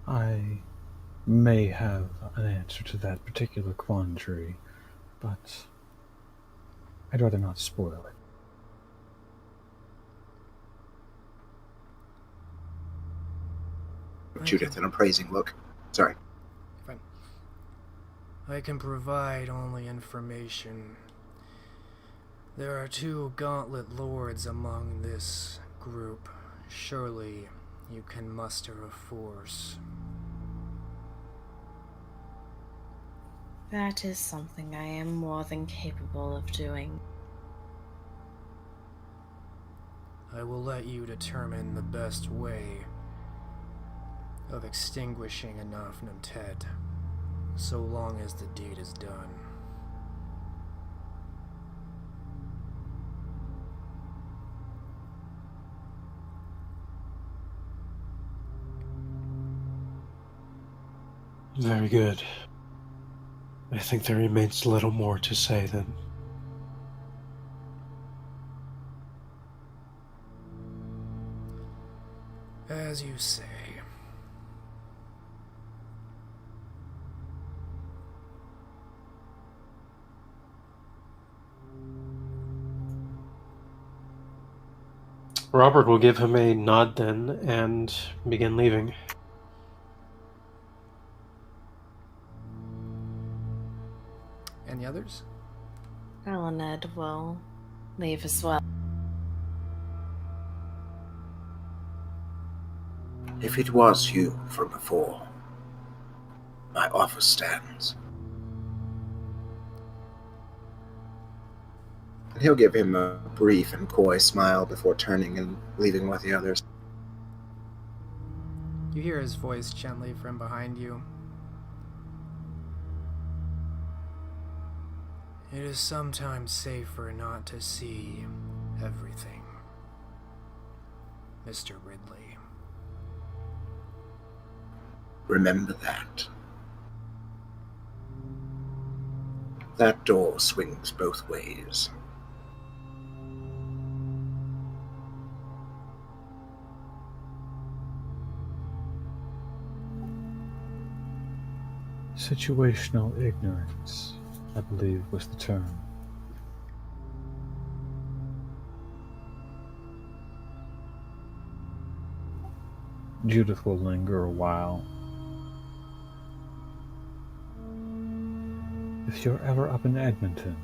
I may have an answer to that particular quandary, but I'd rather not spoil it.
Judith, an appraising look. Sorry.
Fine. I can provide only information. There are 2 gauntlet lords among this group. Surely you can muster a force.
That is something I am more than capable of doing.
I will let you determine the best way of extinguishing Anafnemtet, so long as the deed is done.
Very good. I think there remains little more to say then.
As you say.
Robert will give him a nod then and begin leaving.
And the others?
Ned will leave as well.
If it was you from before, my offer stands. And he'll give him a brief and coy smile before turning and leaving with the others.
You hear his voice gently from behind you. It is sometimes safer not to see everything, Mr. Ridley.
Remember that. That door swings both ways.
Situational ignorance, I believe, was the term. Judith will linger a while. If you're ever up in Edmonton,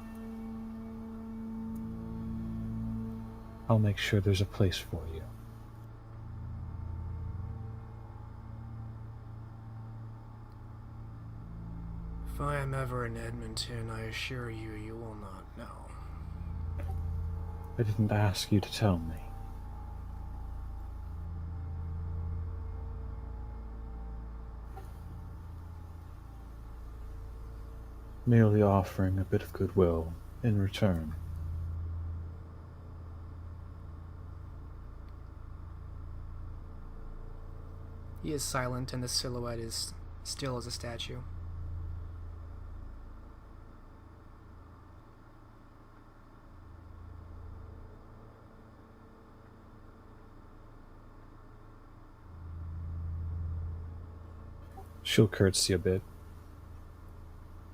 I'll make sure there's a place for you.
If I am ever in Edmonton, I assure you, you will not know.
I didn't ask you to tell me. Merely offering a bit of goodwill in return.
He is silent, and the silhouette is still as a statue.
She'll curtsy a bit.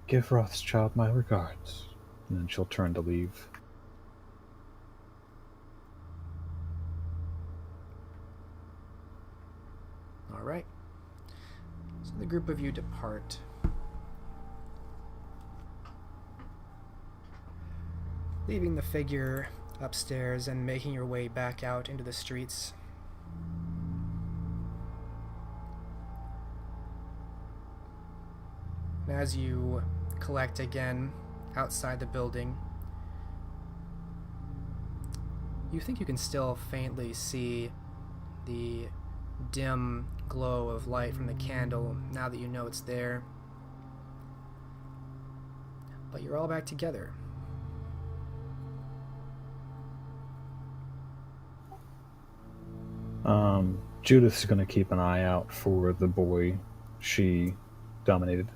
Give Rothschild my regards, and then she'll turn to leave.
Alright. So the group of you depart. Leaving the figure upstairs and making your way back out into the streets. And as you collect again outside the building, you think you can still faintly see the dim glow of light from the candle now that you know it's there. But you're all back together.
Judith's going to keep an eye out for the boy she dominated.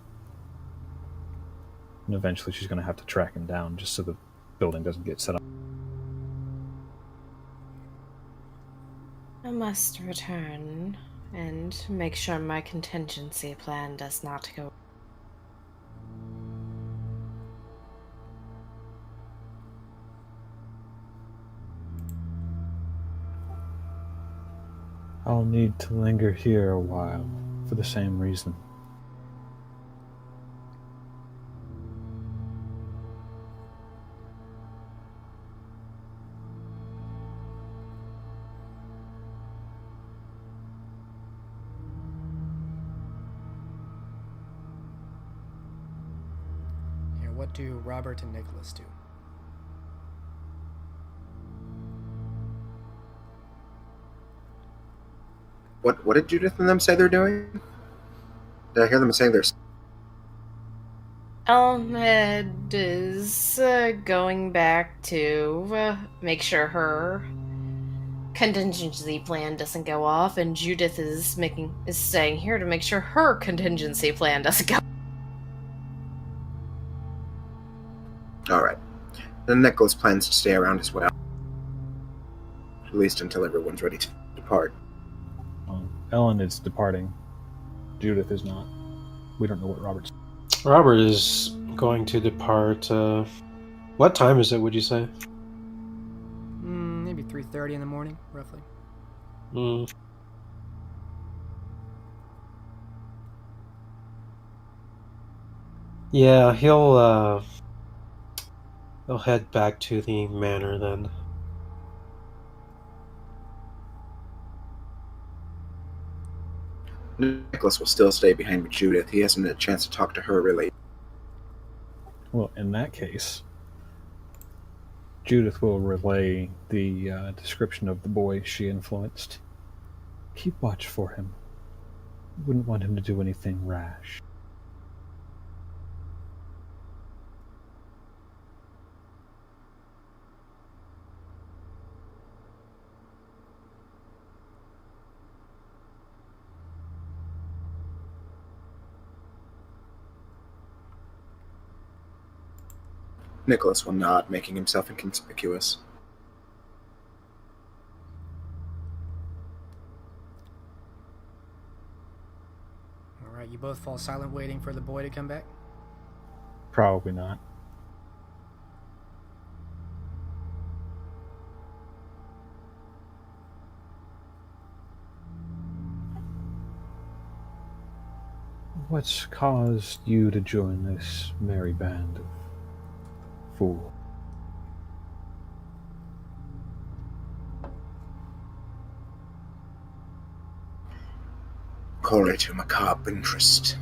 And eventually she's going to have to track him down just so the building doesn't get set up.
I must return and make sure my contingency plan does not go.
I'll need to linger here a while for the same reason.
Here, what do Robert and Nicholas do?
What did Judith and them say they're doing? Did I hear them saying they're...
Anafnemtet is going back to make sure her contingency plan doesn't go off, and Judith is staying here to make sure her contingency plan doesn't go.
Alright. Then Nicholas plans to stay around as well. At least until everyone's ready to depart.
Ellen is departing. Judith is not. We don't know what Robert's...
Robert is going to depart. What time is it, would you say?
Maybe 3:30 in the morning, roughly.
Yeah, he'll head back to the manor then.
Nicholas will still stay behind with Judith. He hasn't had a chance to talk to her, really.
Well, in that case, Judith will relay the description of the boy she influenced. Keep watch for him. Wouldn't want him to do anything rash.
Nicholas will nod, making himself inconspicuous.
Alright, you both fall silent waiting for the boy to come back?
Probably not. What's caused you to join this merry band of fools?
Call it a macabre interest.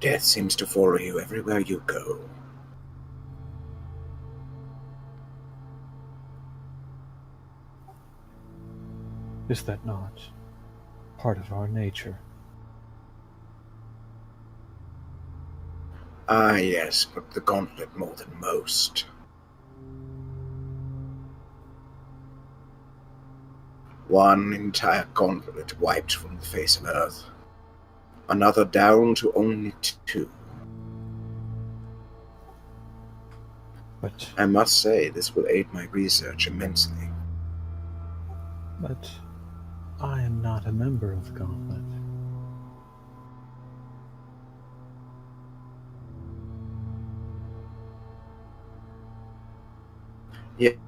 Death seems to follow you everywhere you go.
Is that not part of our nature?
Ah, yes, but the gauntlet more than most. One entire gauntlet wiped from the face of Earth. Another down to only 2.
But
I must say, this will aid my research immensely.
I am not a member of the Gauntlet.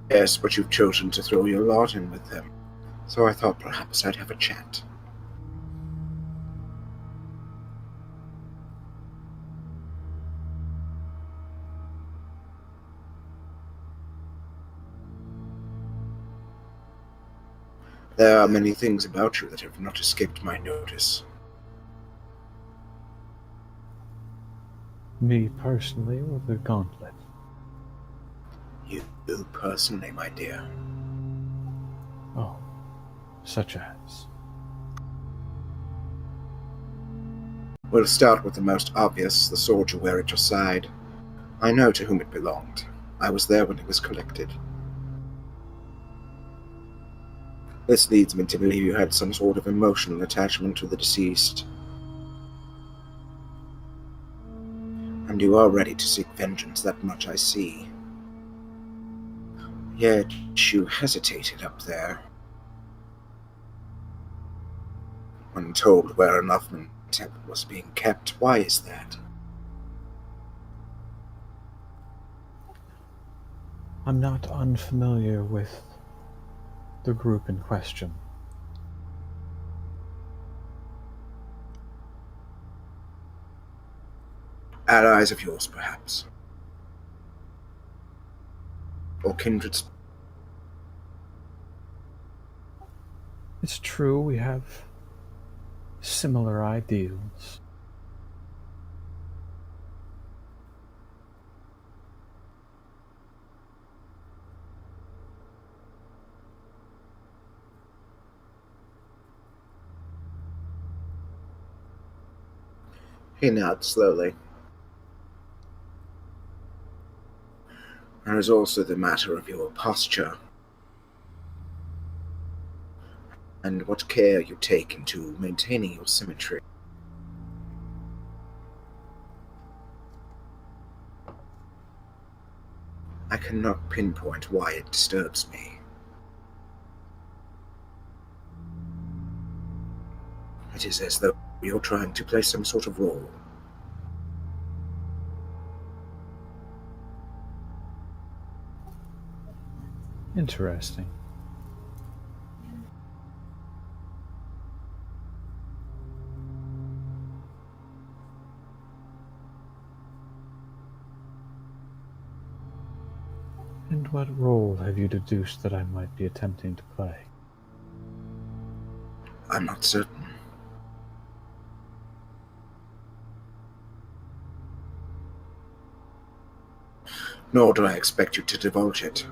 Yes, but you've chosen to throw your lot in with them, so I thought perhaps I'd have a chat. There are many things about you that have not escaped my notice.
Me personally, or the Gauntlet?
You personally, my dear.
Oh, such as?
We'll start with the most obvious, the sword you wear at your side. I know to whom it belonged. I was there when it was collected. This leads me to believe you had some sort of emotional attachment to the deceased. And you are ready to seek vengeance, that much I see. Yet you hesitated up there. When told where Anafnemtet was being kept, why is that?
I'm not unfamiliar with the group in question.
Allies of yours, perhaps? Or kindred?
It's true we have similar ideals.
He nods slowly. There is also the matter of your posture, and what care you take into maintaining your symmetry. I cannot pinpoint why it disturbs me. It is as though you're trying to play some sort of role.
Interesting. And what role have you deduced that I might be attempting to play?
I'm not certain. Nor do I expect you to divulge it.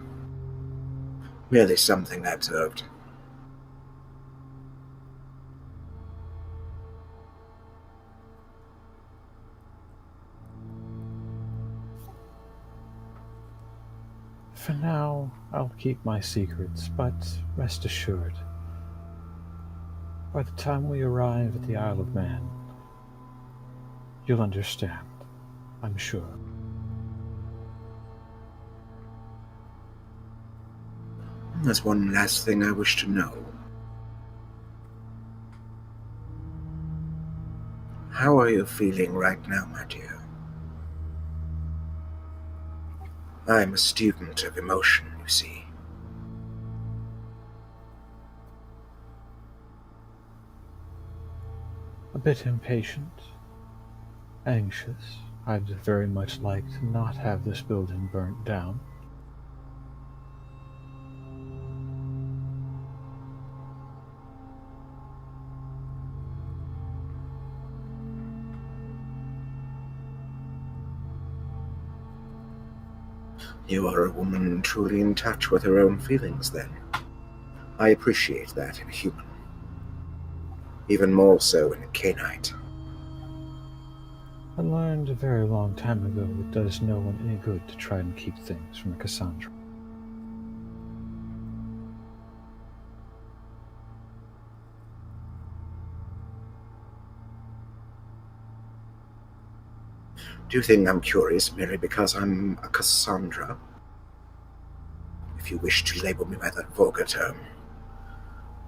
Merely something I observed.
For now, I'll keep my secrets, but rest assured, by the time we arrive at the Isle of Man, you'll understand, I'm sure.
There's one last thing I wish to know. How are you feeling right now, my dear? I'm a student of emotion, you see.
A bit impatient, anxious. I'd very much like to not have this building burnt down.
You are a woman truly in touch with her own feelings, then. I appreciate that in a human. Even more so in a canite.
I learned a very long time ago it does no one any good to try and keep things from a Cassandra.
Do you think I'm curious merely because I'm a Cassandra? If you wish to label me by that vulgar term.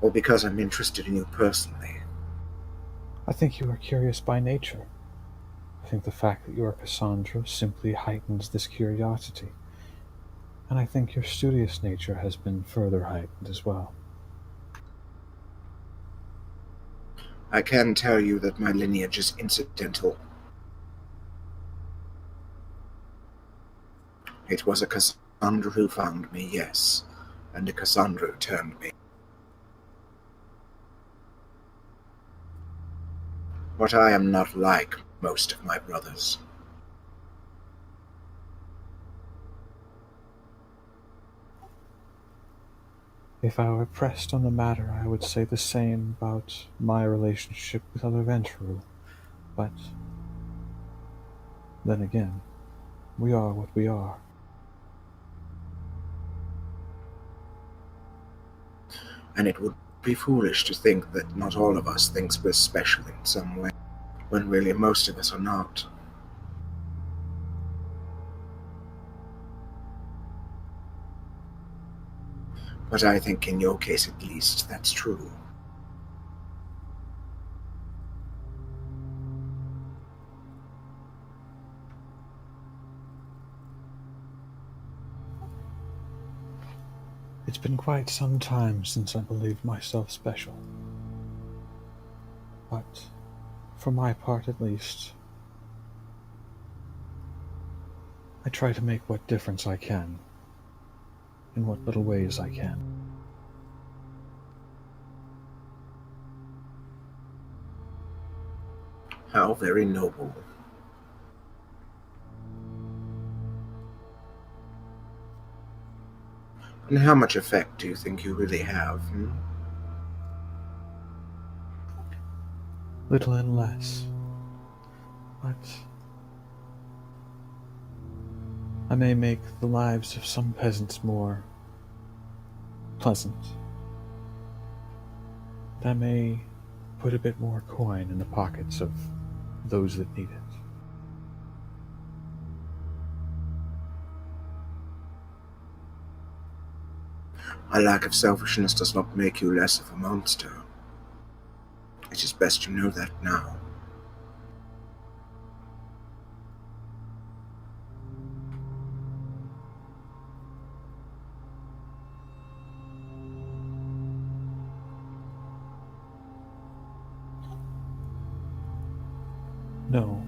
Or because I'm interested in you personally.
I think you are curious by nature. I think the fact that you are Cassandra simply heightens this curiosity. And I think your studious nature has been further heightened as well.
I can tell you that my lineage is incidental. It was a Cassandra who found me, yes, and a Cassandra who turned me. But I am not like most of my brothers.
If I were pressed on the matter, I would say the same about my relationship with other Ventrue. But then again, we are what we are.
And it would be foolish to think that not all of us thinks we're special in some way, when really most of us are not. But I think in your case at least, that's true.
It's been quite some time since I believed myself special. But, for my part at least, I try to make what difference I can, in what little ways I can.
How very noble. And how much effect do you think you really have?
Little and less. But I may make the lives of some peasants more pleasant. And I may put a bit more coin in the pockets of those that need it.
A lack of selfishness does not make you less of a monster. It is best you know that now.
No.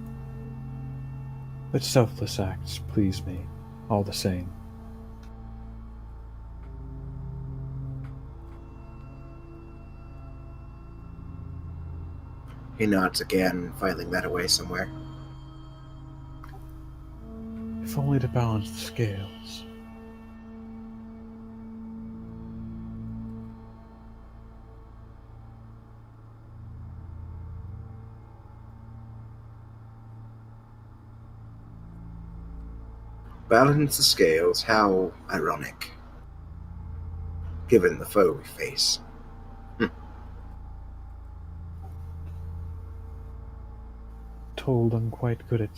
But selfless acts please me, all the same.
He nods again, filing that away somewhere.
If only to balance the scales.
Balance the scales, how ironic. Given the foe we face.
Told I'm quite good at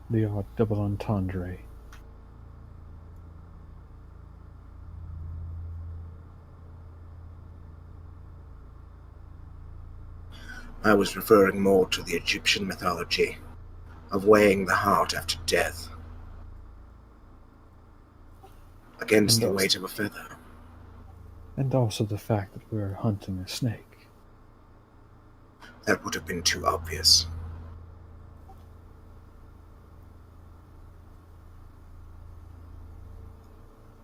the odd double entendre.
I was referring more to the Egyptian mythology of weighing the heart after death against the weight of a feather.
And also the fact that we're hunting a snake.
That would have been too obvious.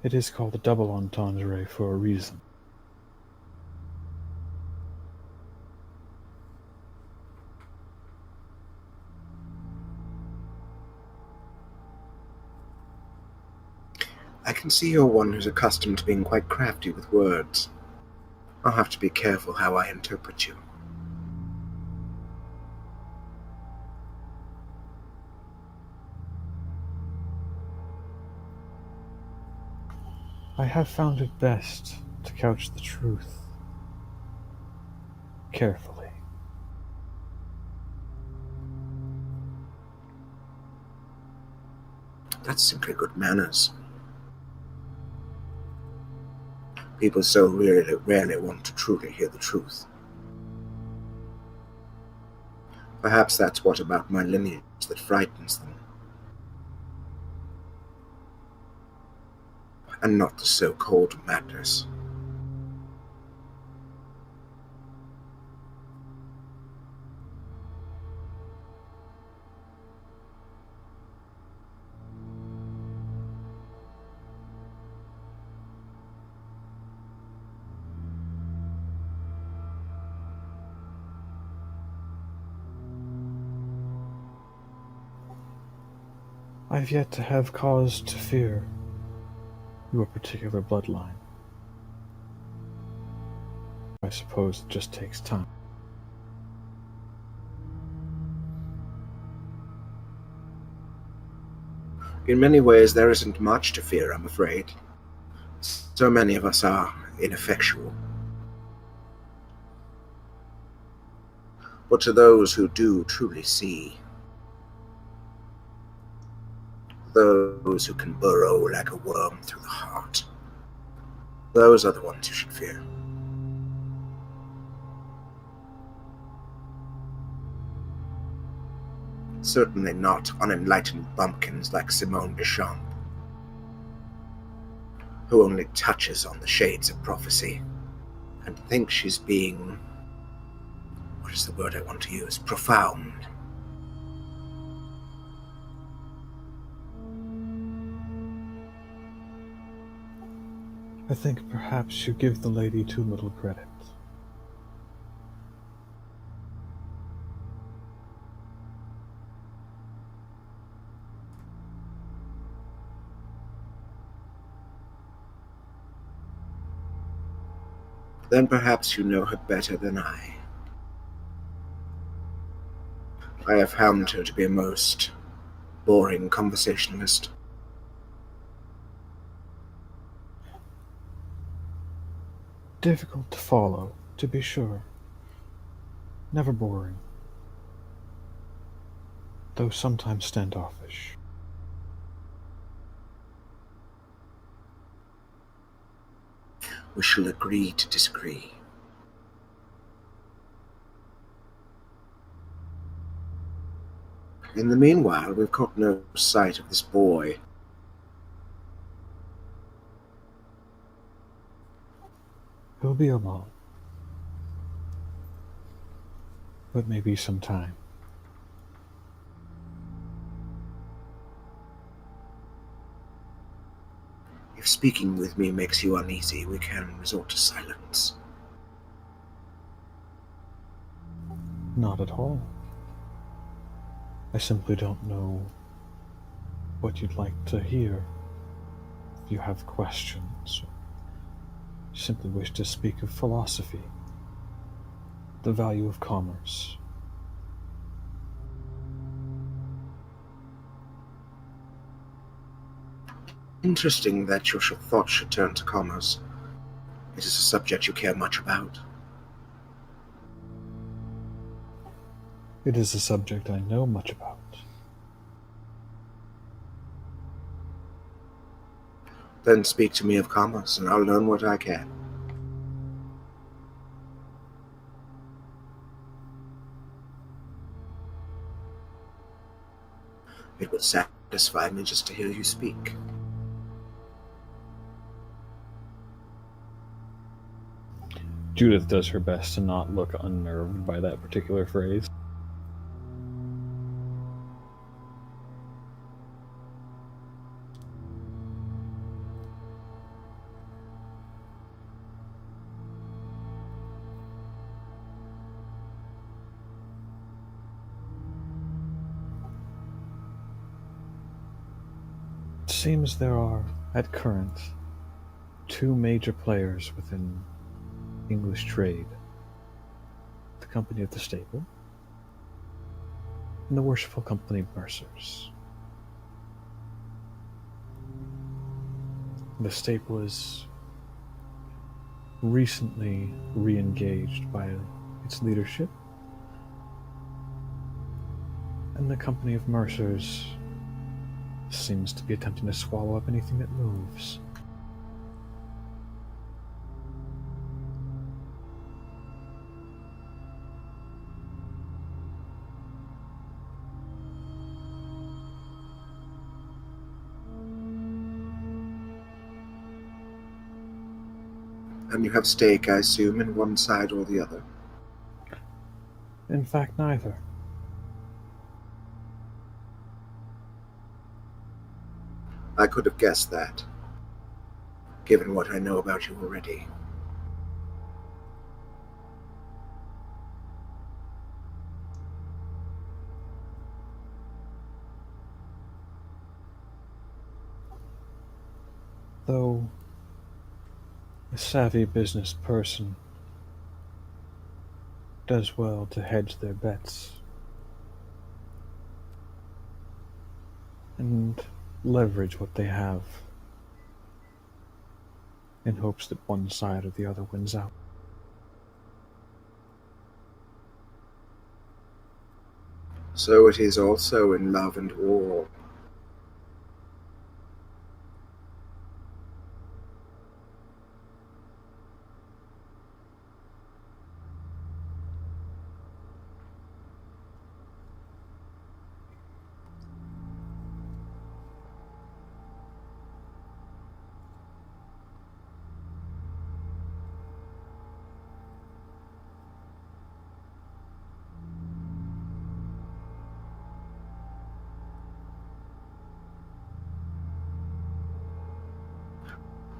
It is called a double entendre for a reason.
I can see you're one who's accustomed to being quite crafty with words. I'll have to be careful how I interpret you.
I have found it best to couch the truth carefully.
That's simply good manners. People so rarely want to truly hear the truth. Perhaps that's what about my lineage that frightens them. And not the so-called madness.
I've yet to have cause to fear your particular bloodline. I suppose it just takes time.
In many ways, there isn't much to fear, I'm afraid. So many of us are ineffectual. But to those who do truly see, those who can burrow like a worm through the heart, those are the ones you should fear. Certainly not unenlightened bumpkins like Simone Deschamps, who only touches on the shades of prophecy and thinks she's being, what is the word I want to use, profound.
I think perhaps you give the lady too little credit.
Then perhaps you know her better than I. I have found her to be a most boring conversationalist.
Difficult to follow, to be sure. Never boring, though sometimes standoffish.
We shall agree to disagree. In the meanwhile, we've caught no sight of this boy.
He'll be alone. But maybe some time.
If speaking with me makes you uneasy, we can resort to silence.
Not at all. I simply don't know what you'd like to hear. If you have questions, or simply wish to speak of philosophy, the value of commerce.
Interesting that your thoughts should turn to commerce. It is a subject you care much about.
It is a subject I know much about.
Then speak to me of commerce, and I'll learn what I can. It would satisfy me just to hear you speak.
Judith does her best to not look unnerved by that particular phrase. It seems there are At current, two major players within English trade, the Company of the Staple and the Worshipful Company of Mercers. The Staple is recently re-engaged by its leadership, and the Company of Mercers seems to be attempting to swallow up anything that moves.
And you have stake, I assume, in one side or the other.
In fact, neither.
I could have guessed that, given what I know about you already.
Though a savvy business person does well to hedge their bets and leverage what they have in hopes that one side or the other wins out.
So it is also in love and war.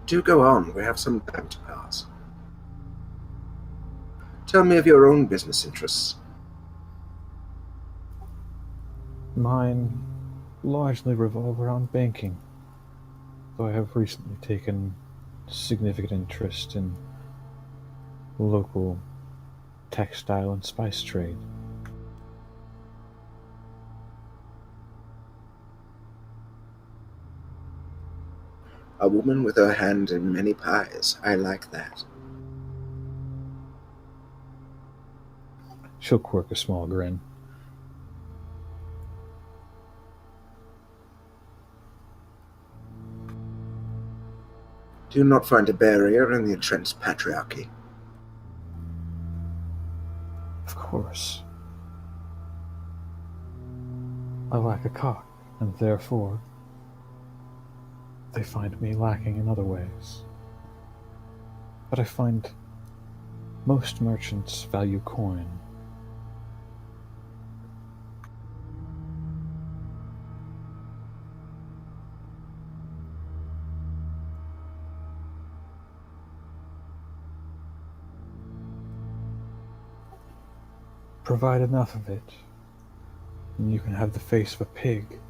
Do go on, we have some time to pass. Tell me of your own business interests.
Mine largely revolve around banking, though I have recently taken significant interest in local textile and spice trade.
A woman with her hand in many pies. I like that.
She'll quirk a small grin.
Do you not find a barrier in the entrenched patriarchy?
Of course. I lack a cock, and therefore they find me lacking in other ways. But I find most merchants value coin. Provide enough of it, and you can have the face of a pig.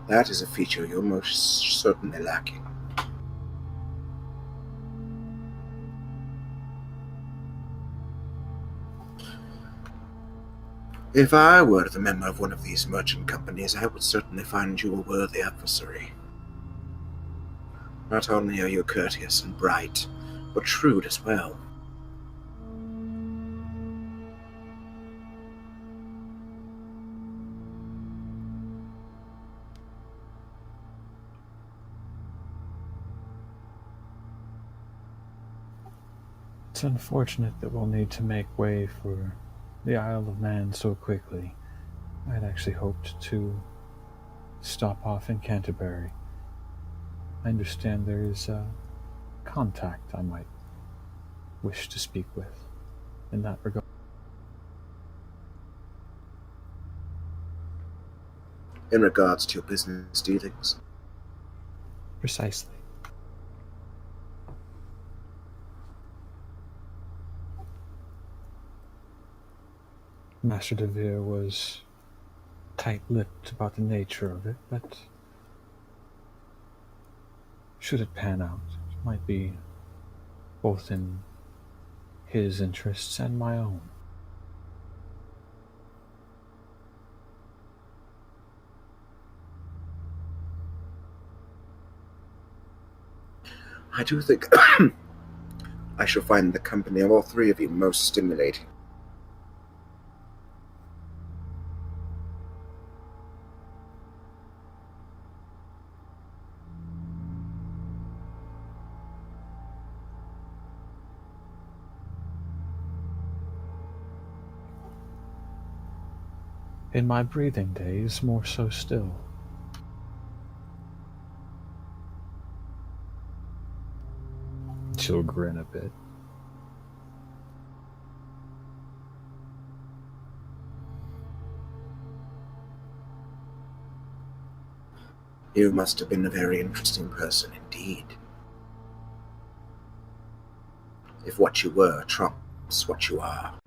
That is a feature you're most certainly lacking. If I were the member of one of these merchant companies, I would certainly find you a worthy adversary. Not only are you courteous and bright, but shrewd as well.
It's unfortunate that we'll need to make way for the Isle of Man so quickly. I had actually hoped to stop off in Canterbury. I understand there is a contact I might wish to speak with in that regard.
In regards to your business dealings.
Precisely. Master DeVere was tight-lipped about the nature of it, but should it pan out, it might be both in his interests and my own.
I do think I shall find the company of all three of you most stimulating.
In my breathing days, more so still. She'll grin a bit.
You must have been a very interesting person indeed. If what you were trumps what you are.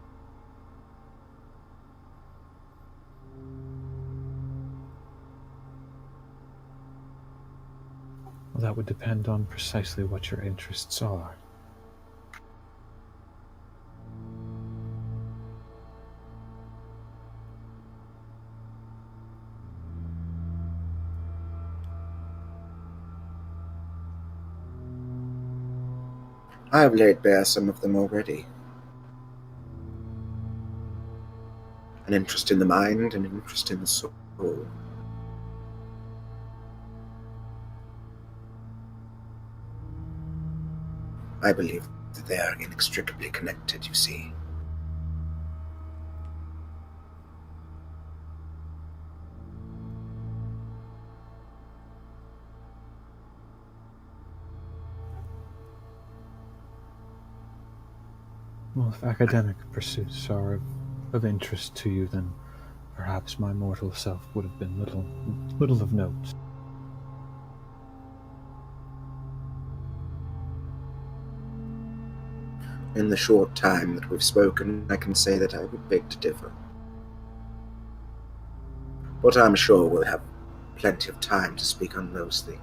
Well, that would depend on precisely what your interests are.
I have laid bare some of them already. An interest in the mind, an interest in the soul. I believe that they are inextricably connected, you see.
Well, if academic pursuits are of interest to you, then perhaps my mortal self would have been little of note.
In the short time that we've spoken, I can say that I would beg to differ. But I'm sure we'll have plenty of time to speak on those things.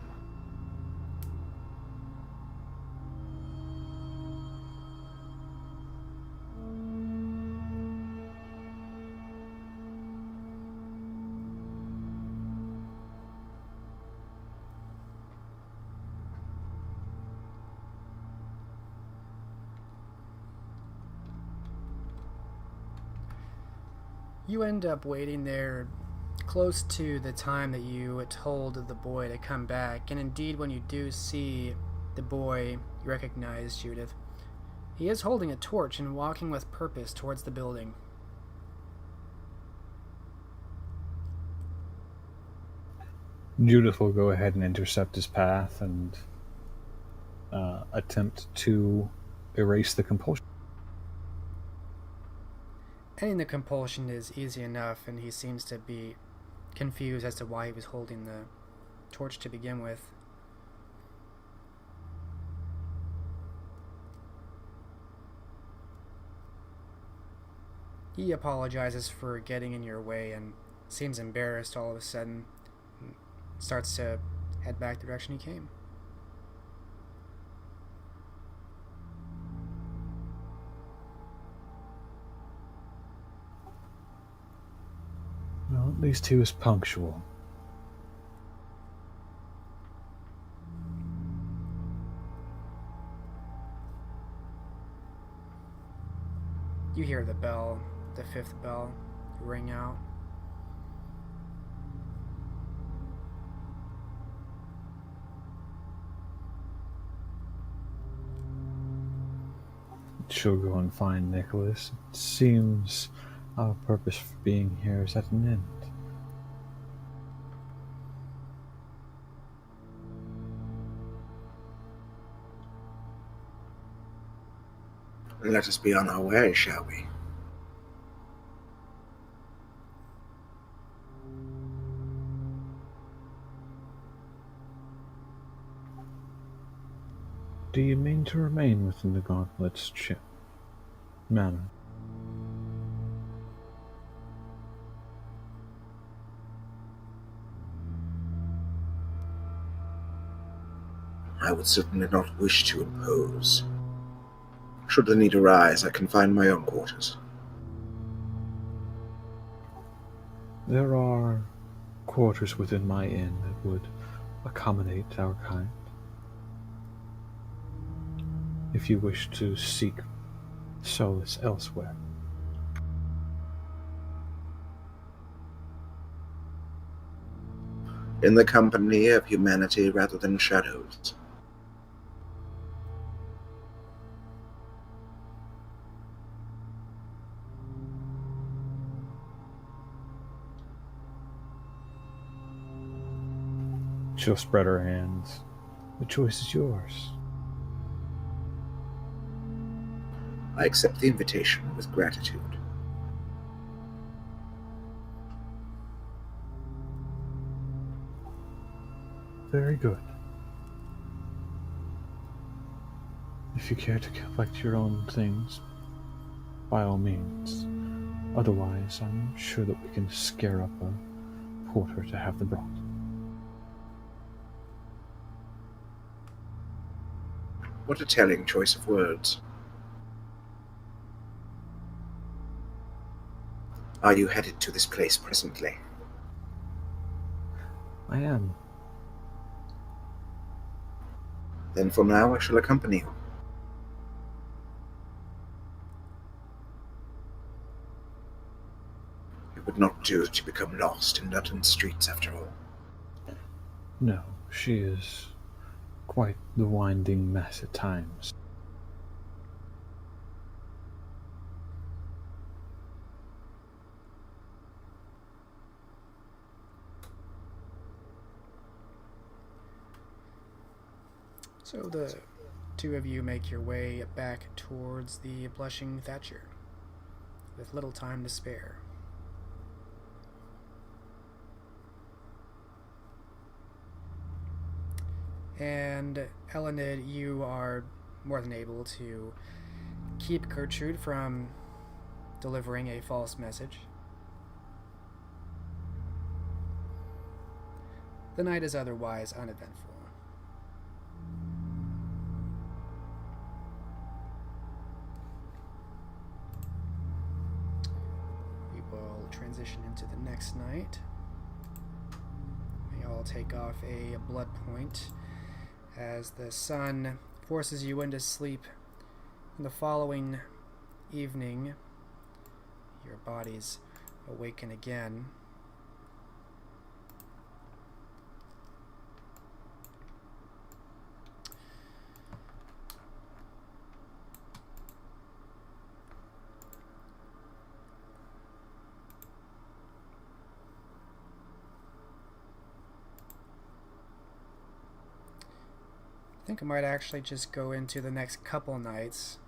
You end up waiting there close to the time that you told the boy to come back, and indeed when you do see the boy, you recognize Judith. He is holding a torch and walking with purpose towards the building.
Judith will go ahead and intercept his path and attempt to erase the compulsion.
Ending the compulsion is easy enough, and he seems to be confused as to why he was holding the torch to begin with. He apologizes for getting in your way and seems embarrassed all of a sudden, and starts to head back the direction he came.
Well, at least he was punctual.
You hear the bell, the fifth bell, ring out.
She'll go and find Nicholas. It seems our purpose for being here is at an end.
Let us be on our way, shall we?
Do you mean to remain within the Gauntlet's manor?
I would certainly not wish to impose. Should the need arise, I can find my own quarters.
There are quarters within my inn that would accommodate our kind. If you wish to seek solace elsewhere.
In the company of humanity rather than shadows.
She'll spread her hands. The choice is yours.
I accept the invitation with gratitude.
Very good. If you care to collect your own things, by all means. Otherwise, I'm sure that we can scare up a porter to have them brought.
What a telling choice of words. Are you headed to this place presently?
I am.
Then for now I shall accompany you. It would not do to become lost in London streets after all.
No, she is quite the winding mess at times.
So the two of you make your way back towards the blushing Thatcher, with little time to spare. And Elenid, you are more than able to keep Gertrude from delivering a false message. The night is otherwise uneventful. We will transition into the next night. We all take off a blood point as the sun forces you into sleep. In the following evening, your bodies awaken again. I think I might actually just go into the next couple nights,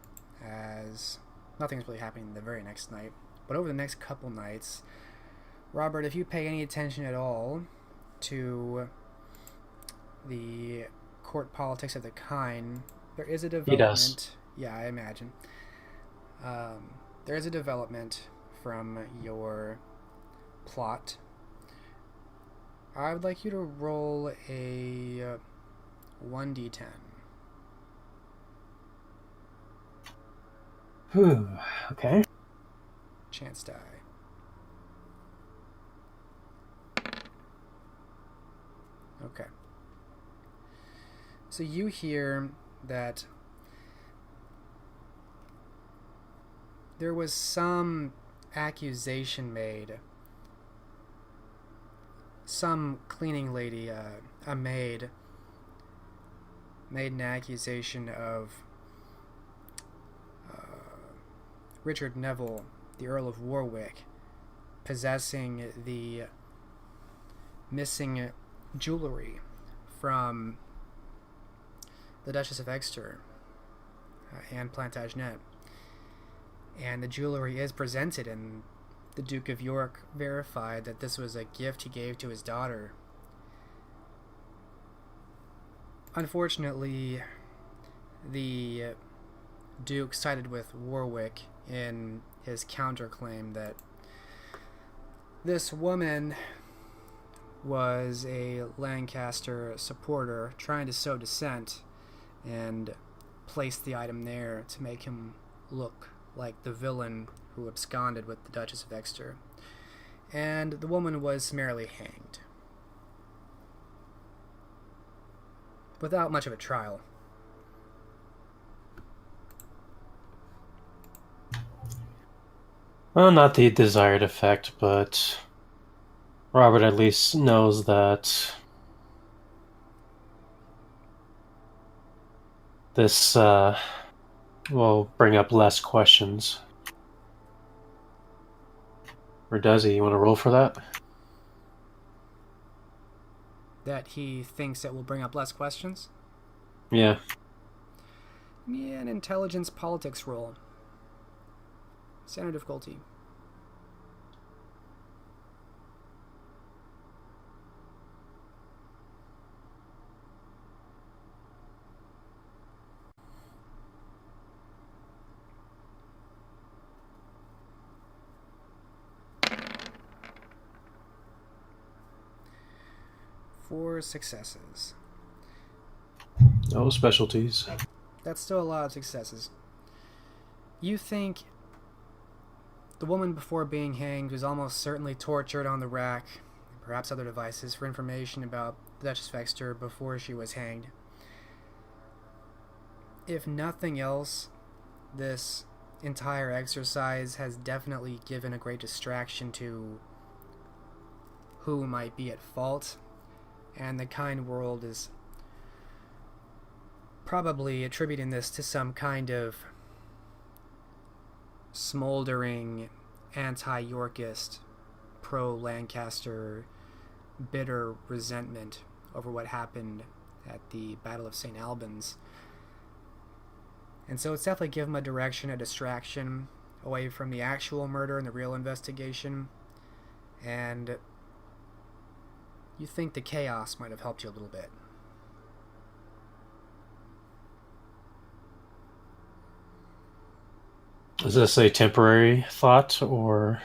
as nothing's really happening the very next night. But over the next couple nights, Robert, if you pay any attention at all to the court politics of the kind, there is a development.
He does.
Yeah, I imagine. There is a development from your plot. I would like you to roll a 1d10.
Okay.
Chance die. Okay. So you hear that there was some accusation made. Some cleaning lady, a maid, made an accusation of Richard Neville, the Earl of Warwick, possessing the missing jewelry from the Duchess of Exeter, Anne Plantagenet. And the jewelry is presented, and the Duke of York verified that this was a gift he gave to his daughter. Unfortunately, the Duke sided with Warwick in his counterclaim that this woman was a Lancaster supporter trying to sow dissent and placed the item there to make him look like the villain who absconded with the Duchess of Exeter. And the woman was summarily hanged, without much of a trial.
Well, not the desired effect, but Robert at least knows that this will bring up less questions. Or does he? You want to roll for that?
That he thinks it will bring up less questions?
Yeah.
Yeah, an intelligence politics roll. Standard difficulty. Four successes.
No specialties.
That's still a lot of successes. You think the woman before being hanged was almost certainly tortured on the rack, and perhaps other devices, for information about the Duchess of Exeter before she was hanged. If nothing else, this entire exercise has definitely given a great distraction to who might be at fault, and the kind world is probably attributing this to some kind of smoldering anti-Yorkist, pro-Lancaster, bitter resentment over what happened at the Battle of St. Albans. And so it's definitely given them a direction, a distraction away from the actual murder and the real investigation. And you think the chaos might have helped you a little bit.
Is this a temporary thought, or...?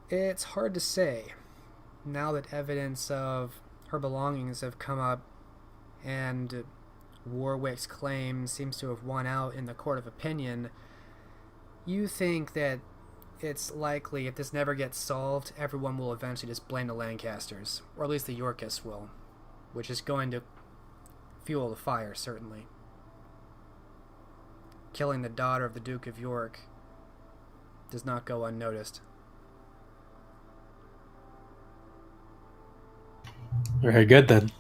It's hard to say. Now that evidence of her belongings have come up and Warwick's claim seems to have won out in the court of opinion, you think that it's likely if this never gets solved, everyone will eventually just blame the Lancasters, or at least the Yorkists will, which is going to fuel the fire, certainly. Killing the daughter of the Duke of York does not go unnoticed.
Very good, then.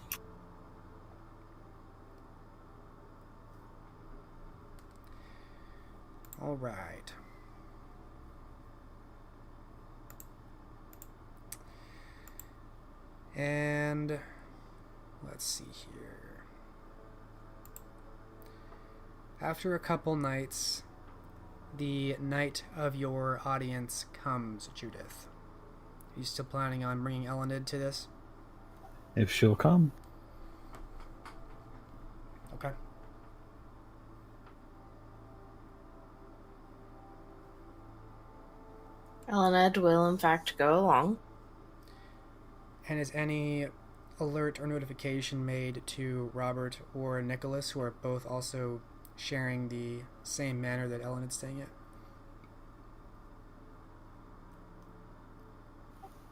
All right. And let's see here. After a couple nights, the night of your audience comes, Judith. Are you still planning on bringing Elenid to this?
If she'll come.
Okay.
Elened will, in fact, go along.
And is any alert or notification made to Robert or Nicholas, who are both also sharing the same manor that Elenid's staying at?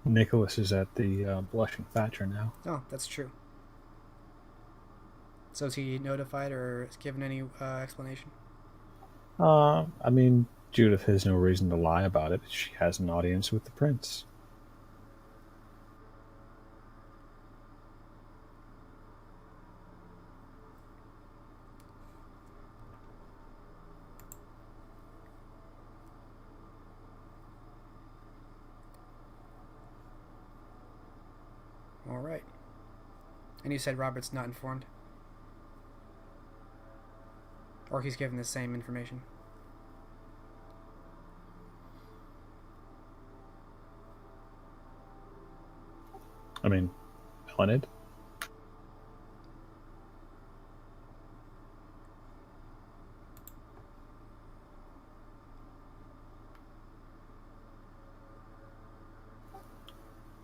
Nicholas is at the Blushing Thatcher now.
Oh, that's true. So is he notified or given any explanation?
I mean, Judith has no reason to lie about it. She has an audience with the prince.
All right. And you said Robert's not informed? Or he's given the same information?
I mean, Elenid?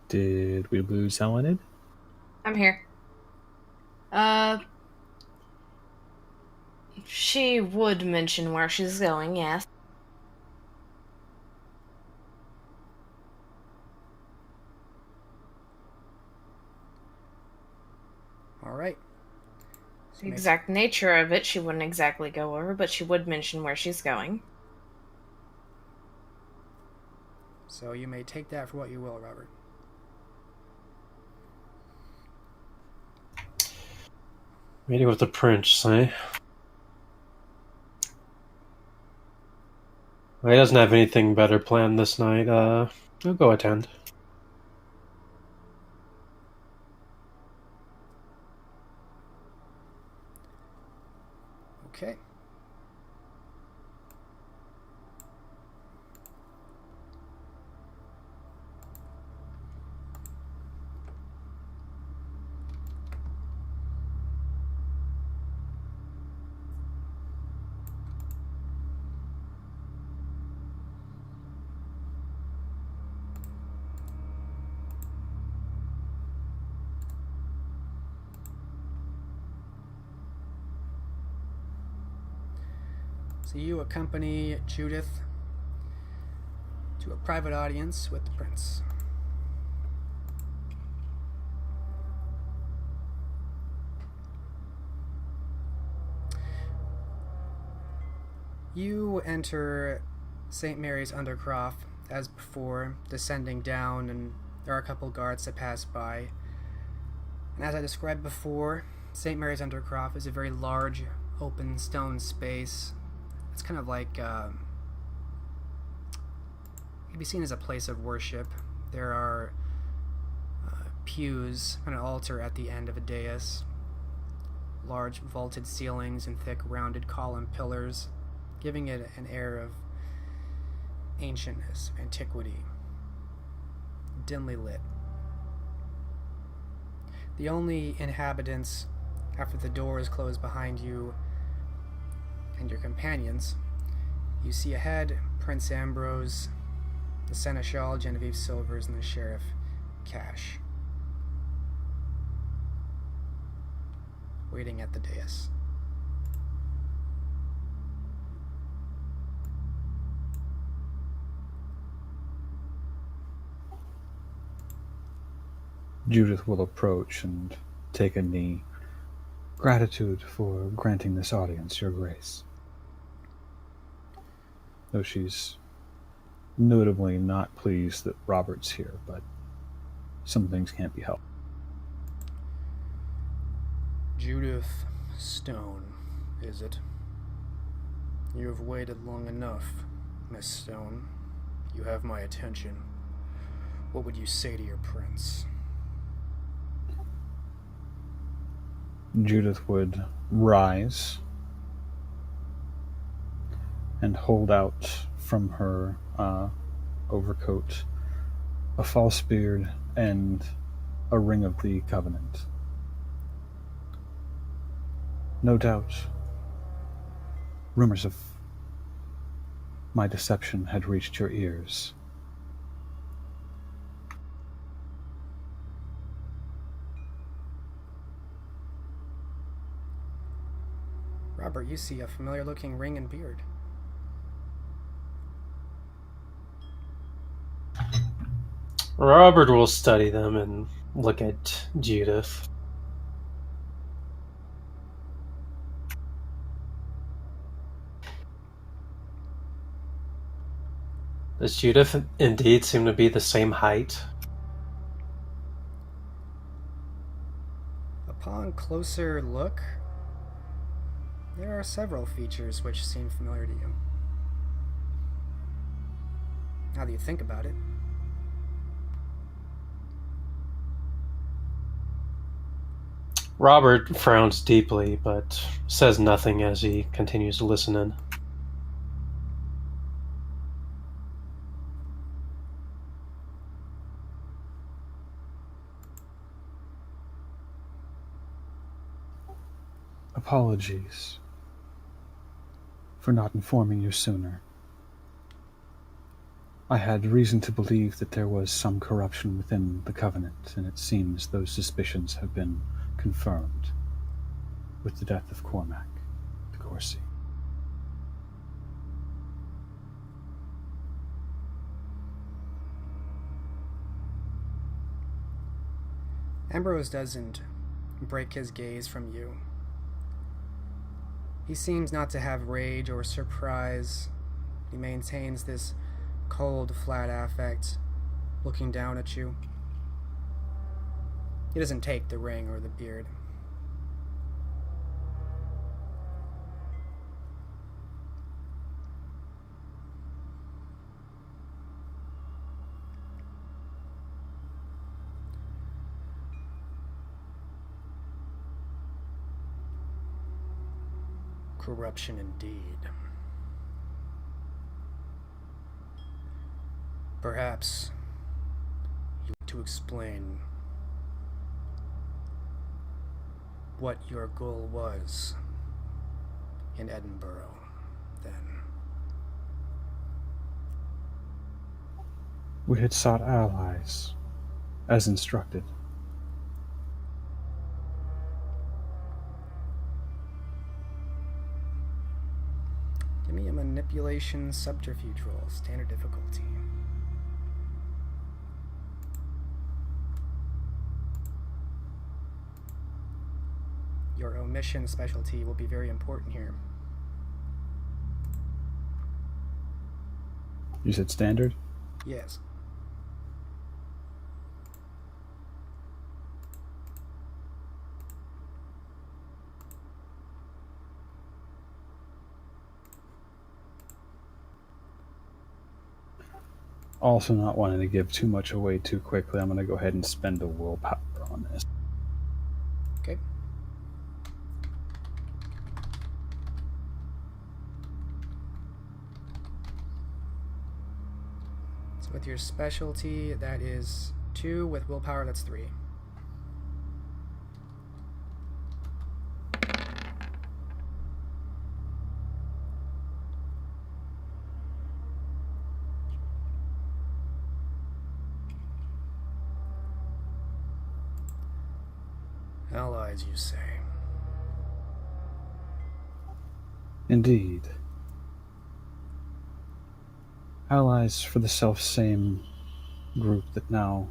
Did we lose Elenid?
I'm here. She would mention where she's going, yes.
All right.
The exact nature of it, she wouldn't exactly go over, but she would mention where she's going.
So you may take that for what you will, Robert.
Meeting with the prince, eh? Well, he doesn't have anything better planned this night. I'll go attend.
Okay. So you accompany Judith to a private audience with the prince. You enter St. Mary's Undercroft as before, descending down, and there are a couple guards that pass by. And as I described before, St. Mary's Undercroft is a very large, open stone space. It's kind of like, it can be seen as a place of worship. There are pews and an altar at the end of a dais, large vaulted ceilings and thick rounded column pillars, giving it an air of ancientness, antiquity, dimly lit. The only inhabitants, after the doors close behind you and your companions, you see ahead Prince Ambrose, the Seneschal Genevieve Silvers, and the Sheriff Cash, waiting at the dais.
Judith will approach and take a knee. Gratitude for granting this audience, Your Grace. Though she's notably not pleased that Robert's here, but some things can't be helped.
Judith Stone, is it? You have waited long enough, Miss Stone. You have my attention. What would you say to your prince?
Judith would rise and hold out from her overcoat a false beard and a ring of the covenant. No doubt, rumors of my deception had reached your ears.
Robert, you see a familiar-looking ring and beard.
Robert will study them and look at Judith. Does Judith indeed seem to be the same height?
Upon closer look, there are several features which seem familiar to you. Now that you think about it.
Robert frowns deeply, but says nothing as he continues to listen in.
Apologies for not informing you sooner. I had reason to believe that there was some corruption within the Covenant, and it seems those suspicions have been confirmed with the death of Cormac de Courcy.
Ambrose doesn't break his gaze from you. He seems not to have rage or surprise. He maintains this cold, flat affect, looking down at you. He doesn't take the ring or the beard. Corruption indeed. Perhaps you want to explain what your goal was in Edinburgh, then.
We had sought allies, as instructed.
Give me a manipulation subterfuge roll, standard difficulty. Your omission specialty will be very important here.
You said standard?
Yes.
Also not wanting to give too much away too quickly, I'm going to go ahead and spend the willpower on this.
Okay. So with your specialty, that is 2. With willpower, that's 3. Allies, you say?
Indeed. Allies for the self-same group that now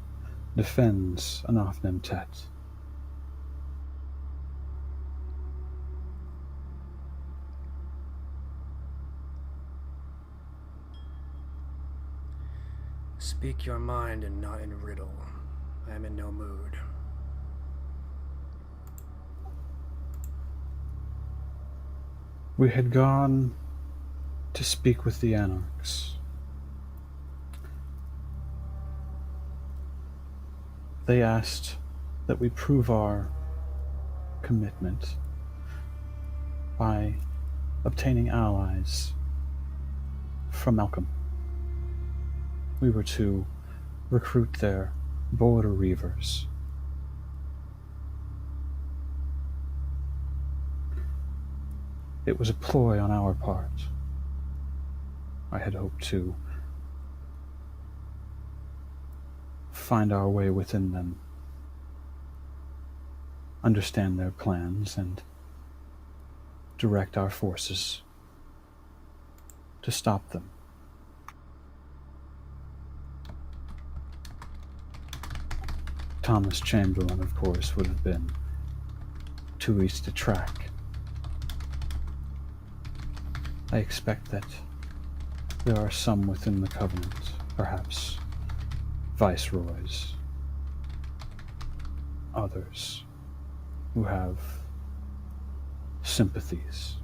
defends Anafnemtet.
Speak your mind and not in riddle. I am in no mood.
We had gone to speak with the Anarchs. They asked that we prove our commitment by obtaining allies from Malcolm. We were to recruit their border reavers. It was a ploy on our part. I had hoped to find our way within them, understand their plans, and direct our forces to stop them. Thomas Chamberlain, of course, would have been too easy to track. I expect that there are some within the Covenant, perhaps viceroys, others who have sympathies.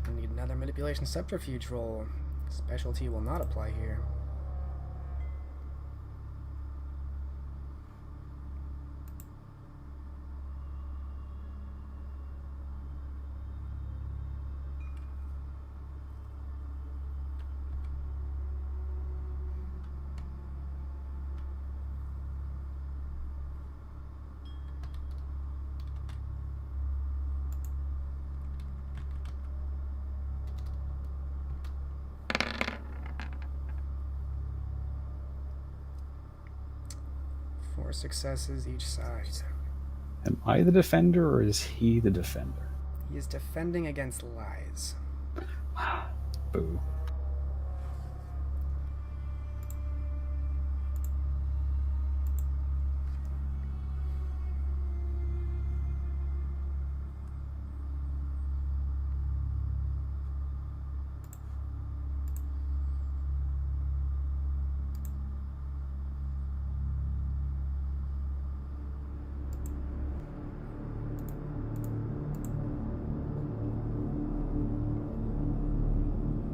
I need another manipulation subterfuge roll. Specialty will not apply here. 4 successes each side.
Am I the defender, or is he the defender?
He is defending against lies.
Boo.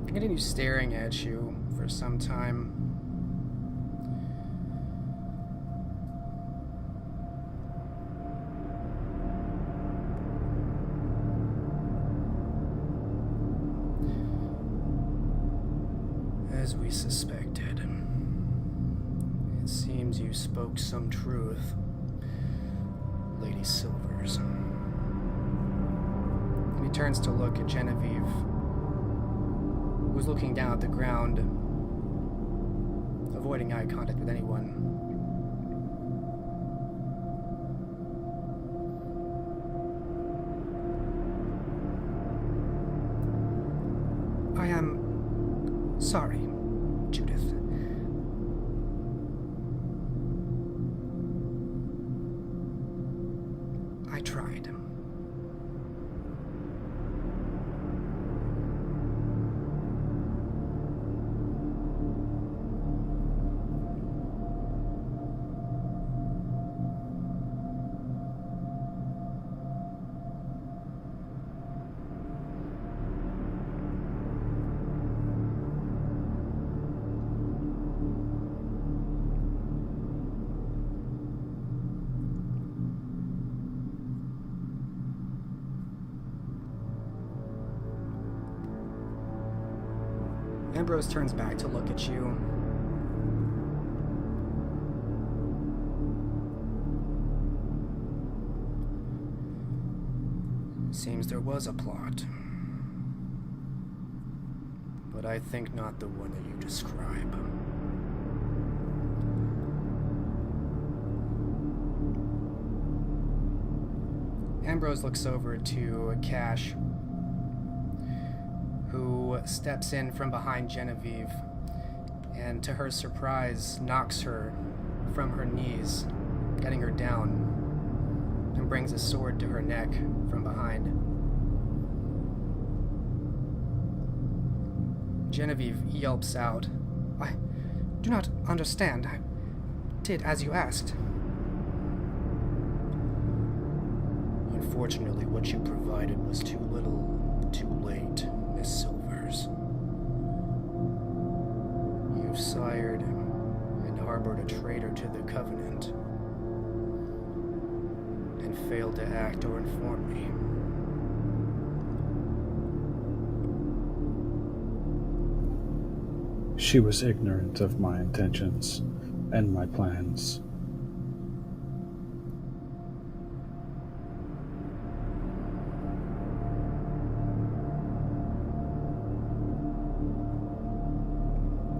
I continue staring at you for some time. As we suspected, it seems you spoke some truth, Lady Silvers. And he turns to look at Genevieve, who's looking down at the ground, avoiding eye contact with anyone. I am sorry, Judith. I tried. Ambrose turns back to look at you. Seems there was a plot, but I think not the one that you describe. Ambrose looks over to Cash, who steps in from behind Genevieve and, to her surprise, knocks her from her knees, getting her down, and brings a sword to her neck from behind. Genevieve yelps out, "I do not understand. I did as you asked." "Unfortunately, what you provided was too little, too late, Miss Silvers. You've sired and harbored a traitor to the Covenant, and failed to act or inform me.
She was ignorant of my intentions and my plans.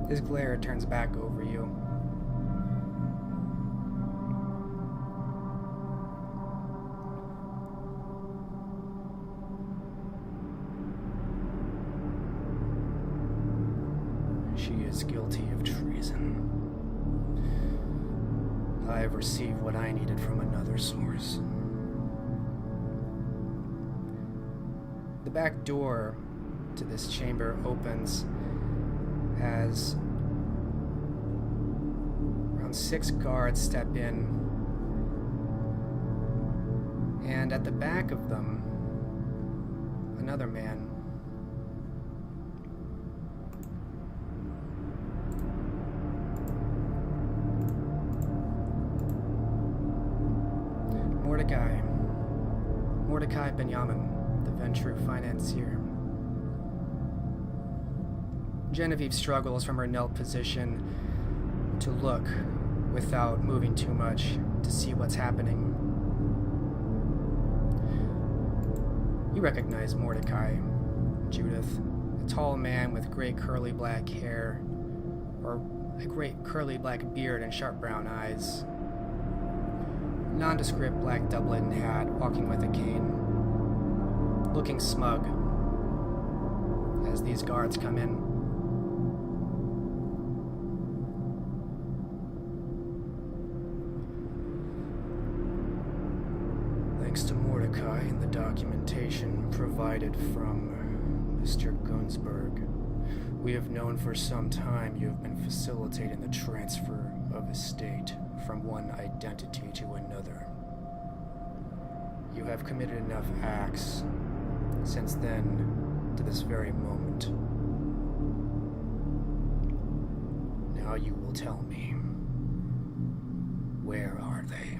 His glare turns back over you. She is guilty of treason. I have received what I needed from another source. The back door to this chamber opens as around 6 guards step in, and at the back of them, another man. Mordecai Benjamin, the venture financier. Genevieve struggles from her knelt position to look without moving too much to see what's happening. You recognize Mordecai, Judith, a tall man with great curly black hair, or a great curly black beard and sharp brown eyes. Nondescript black doublet and hat, walking with a cane, looking smug as these guards come in. Thanks to Mordecai and the documentation provided from Mr. Gunsberg, we have known for some time you have been facilitating the transfer of estate from one identity to another. You have committed enough acts since then to this very moment. Now you will tell me, where are they?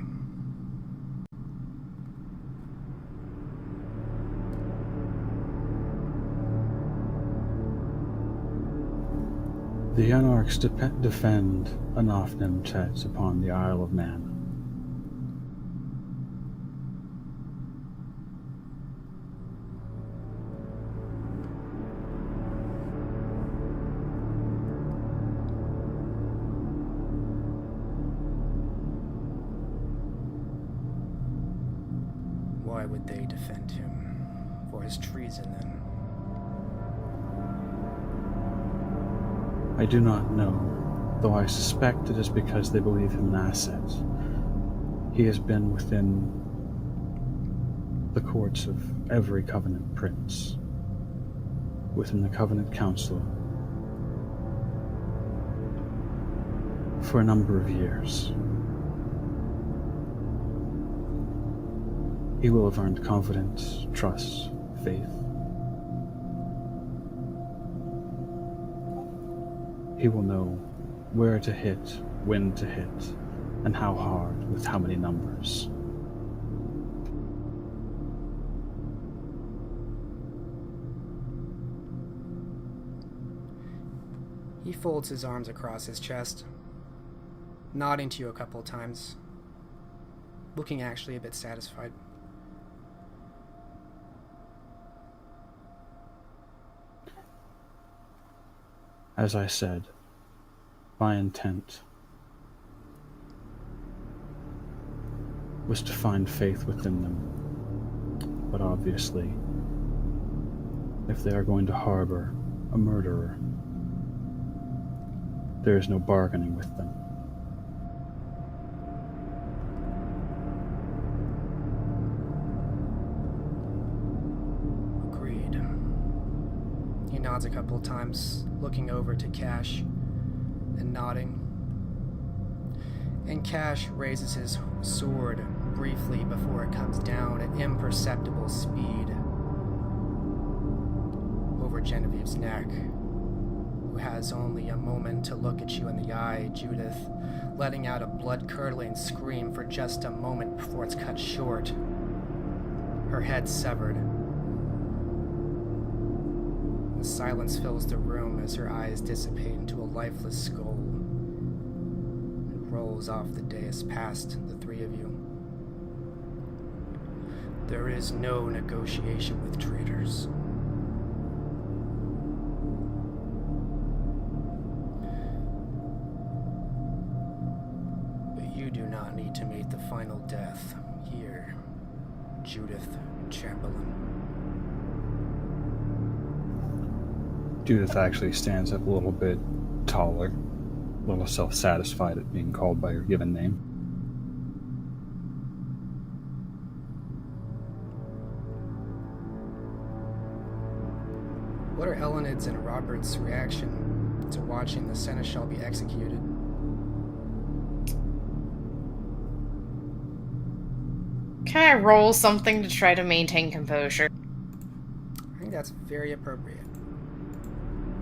The Anarchs defend Anafnemtet upon the Isle of Man.
Why would they defend him? For his treason, then?
I do not know, though I suspect it is because they believe him an asset. He has been within the courts of every Covenant prince, within the Covenant Council, for a number of years. He will have earned confidence, trust, faith. He will know where to hit, when to hit, and how hard, with how many numbers.
He folds his arms across his chest, nodding to you a couple of times, looking actually a bit satisfied.
As I said, my intent was to find faith within them. But obviously, if they are going to harbor a murderer, there is no bargaining with them.
Agreed. He nods a couple of times, looking over to Cash and nodding. And Cash raises his sword briefly before it comes down at imperceptible speed over Genevieve's neck, who has only a moment to look at you in the eye, Judith, letting out a blood-curdling scream for just a moment before it's cut short, her head severed. The silence fills the room as her eyes dissipate into a lifeless skull and rolls off the dais past the three of you. There is no negotiation with traitors. But you do not need to meet the final death here, Judith Chamberlain.
Judith actually stands up a little bit taller, a little self-satisfied at being called by her given name.
What are Ellenid's and Robert's reaction to watching the seneschal be executed?
Can I roll something to try to maintain composure?
I think that's very appropriate.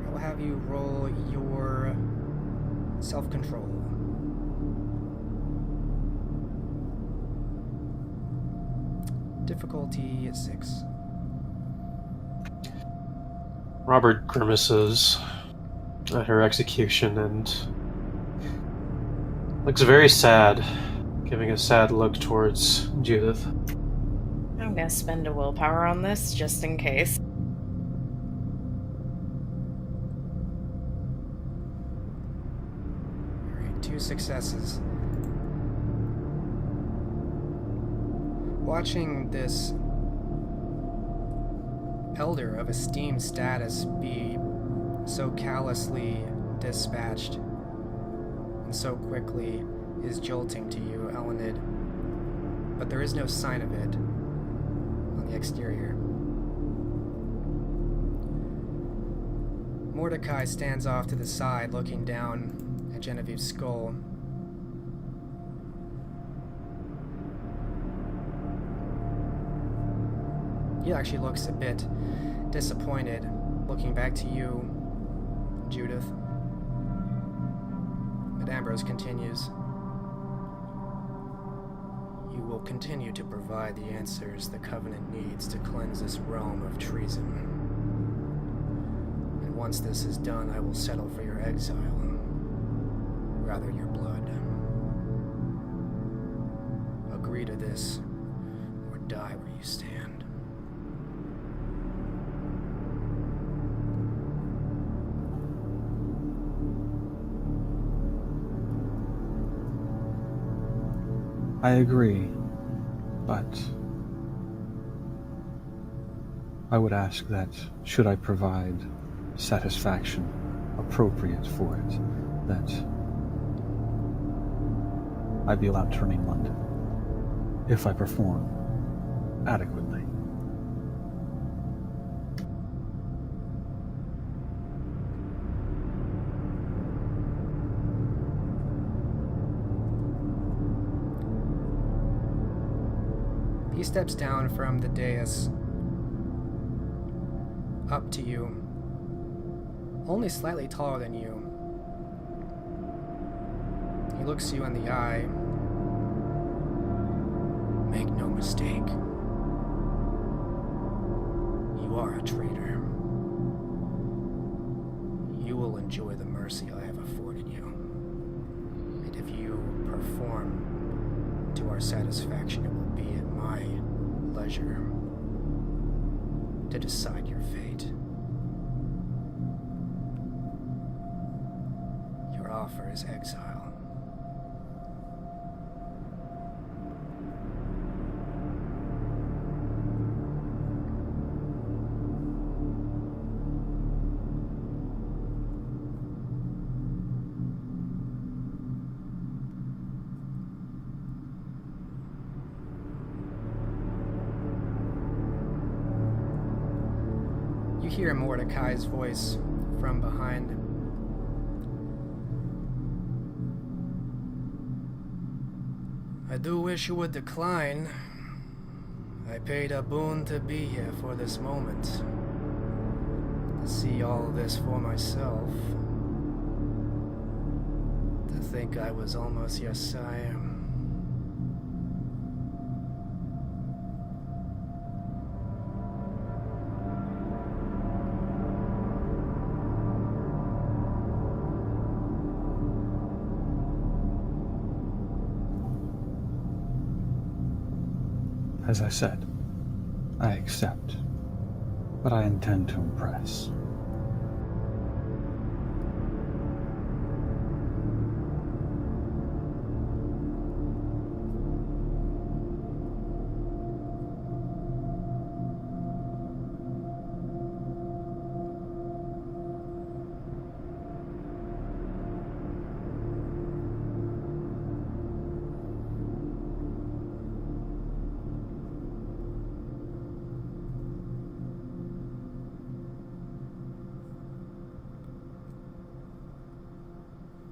I will have you roll your self-control. Difficulty is 6.
Robert grimaces at her execution and looks very sad, giving a sad look towards Judith.
I'm gonna spend a willpower on this, just in case.
Alright, 2 successes. Watching this elder of esteemed status be so callously dispatched and so quickly is jolting to you, Elenid. But there is no sign of it on the exterior. Mordecai stands off to the side, looking down at Genevieve's skull. He actually looks a bit disappointed, looking back to you, Judith. But Ambrose continues. You will continue to provide the answers the Covenant needs to cleanse this realm of treason. And once this is done, I will settle for your exile, rather your blood. Agree to this, or die where you stand.
I agree, but I would ask that, should I provide satisfaction appropriate for it, that I be allowed to remain in London, if I perform adequately.
He steps down from the dais up to you, only slightly taller than you. He looks you in the eye. Make no mistake. You are a traitor. You will enjoy the mercy I have afforded you. And if you perform to our satisfaction, it will be at my leisure to decide your fate. Your offer is exile. You hear Mordecai's voice from behind. I do wish you would decline. I paid a boon to be here for this moment. To see all this for myself. To think I was almost your sire.
As I said, I accept, but I intend to impress.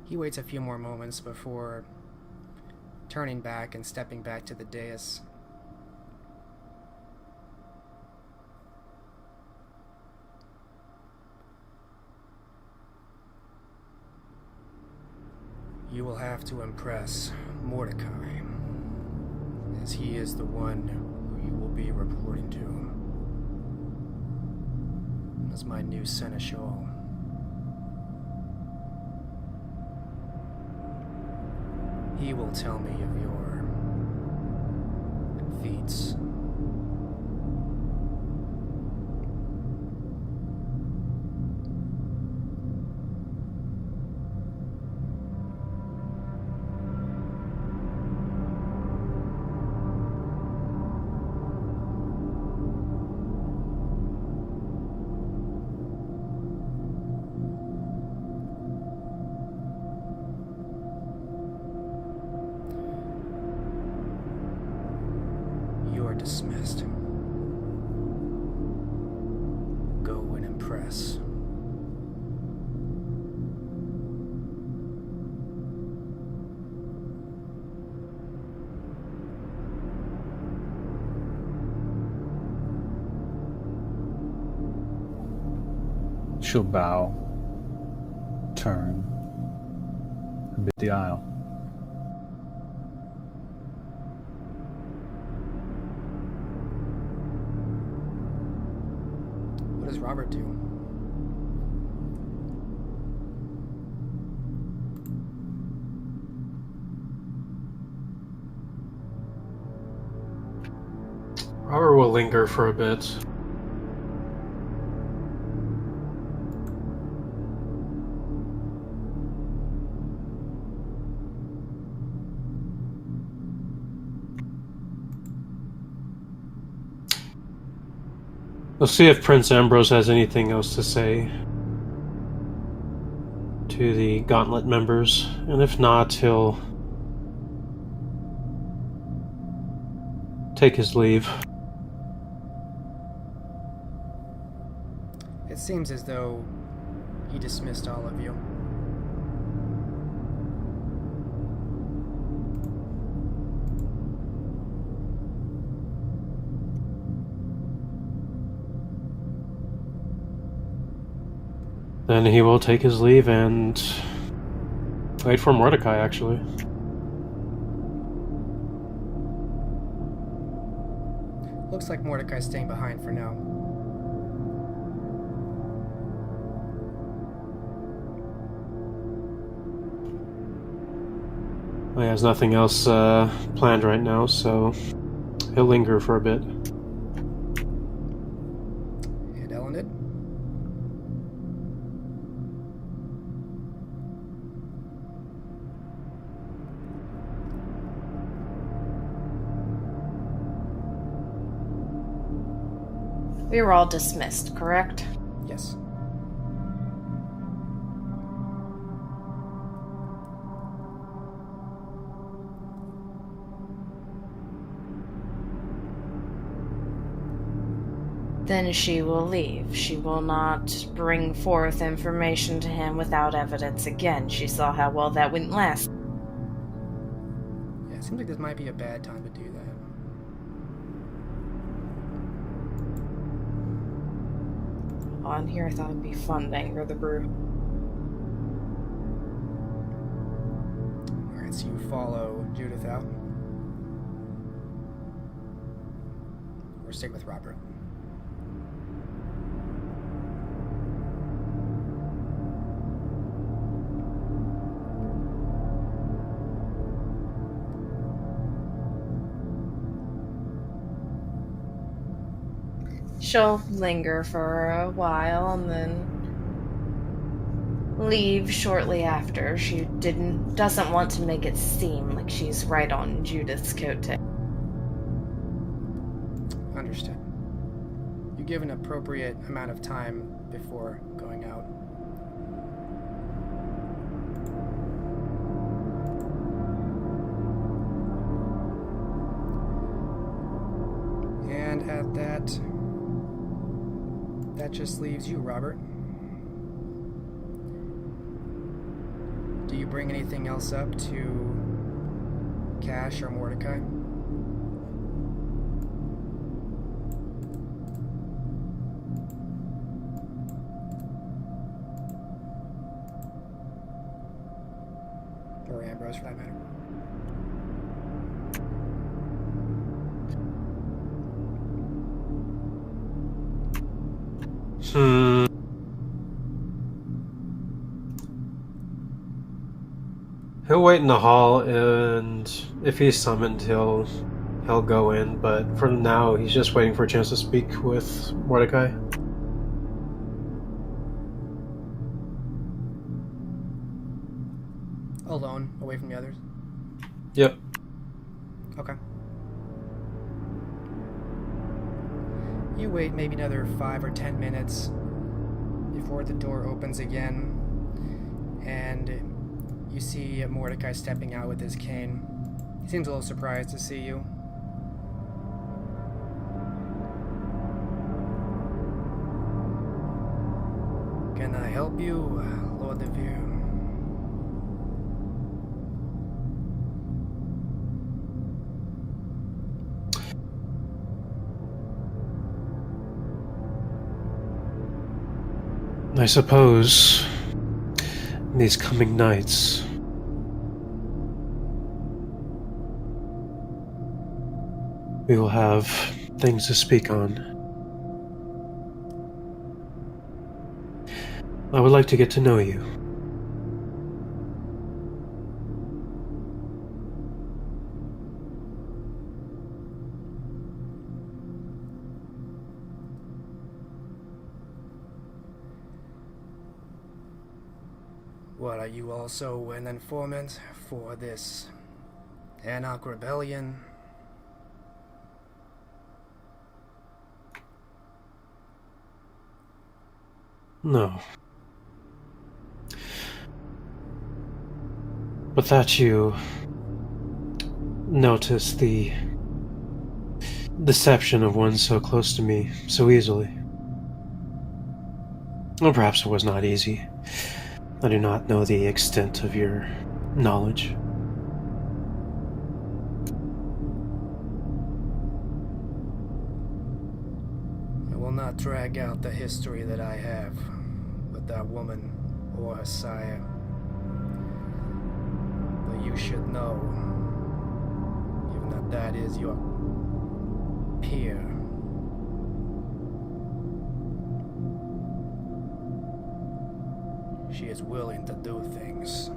He waits a few more moments before turning back and stepping back to the dais. You will have to impress Mordecai, as he is the one who you will be reporting to as my new seneschal. He will tell me of your feats. are dismissed. Go and impress.
She'll bow, turn, and bid the aisle.
What does Robert do?
Robert will linger for a bit. We'll see if Prince Ambrose has anything else to say to the Gauntlet members, and if not, he'll take his leave.
It seems as though he dismissed all of you.
Then he will take his leave and wait for Mordecai, actually.
Looks like Mordecai's staying behind for now.
Well, he has nothing else planned right now, so he'll linger for a bit.
And Elenid?
We were all dismissed, correct?
Yes.
Then she will leave. She will not bring forth information to him without evidence again. She saw how well that went last.
Yeah, it seems like this might be a bad time to do that.
On here, I thought it'd be fun to anger the brew.
Alright, so you follow Judith out. Or stick with Robert.
She'll linger for a while and then leave shortly after. She doesn't want to make it seem like she's right on Judith's coattail.
Understood. You give an appropriate amount of time before going out. And at that just leaves you, Robert. Do you bring anything else up to Cash or Mordecai? Or Ambrose, for that matter.
He'll wait in the hall, and if he's summoned, he'll go in. But for now, he's just waiting for a chance to speak with Mordecai.
Alone, away from the others?
Yep.
Okay. You wait maybe another 5 or 10 minutes before the door opens again, and you see Mordecai stepping out with his cane. He seems a little surprised to see you. help you, Lord Devere?
I suppose in these coming nights we will have things to speak on. I would like to get to know you.
What, are you also an informant for this Anarch rebellion?
No. But that you notice the deception of one so close to me so easily. Or perhaps it was not easy. I do not know the extent of your knowledge.
I will not drag out the history that I have with that woman or her sire. But you should know, given that that is your peer. She is willing to do things.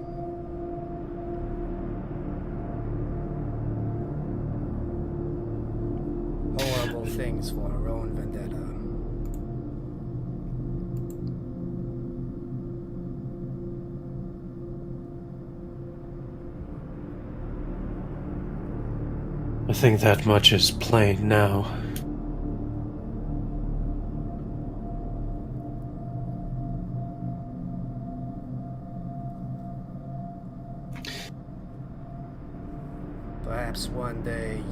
Horrible things for her own vendetta.
I think that much is plain now.
Perhaps one day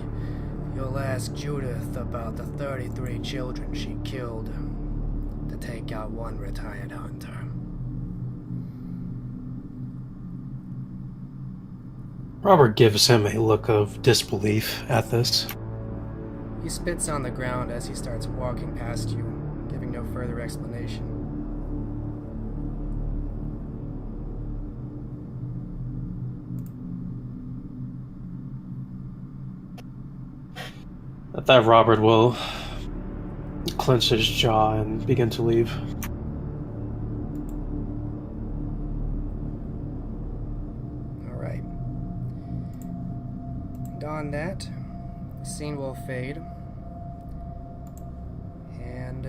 you'll ask Judith about the 33 children she killed to take out one retired hunter.
Robert gives him a look of disbelief at this.
He spits on the ground as he starts walking past you, giving no further explanation.
At that, Robert will clench his jaw and begin to leave.
Alright. And on that, the scene will fade. And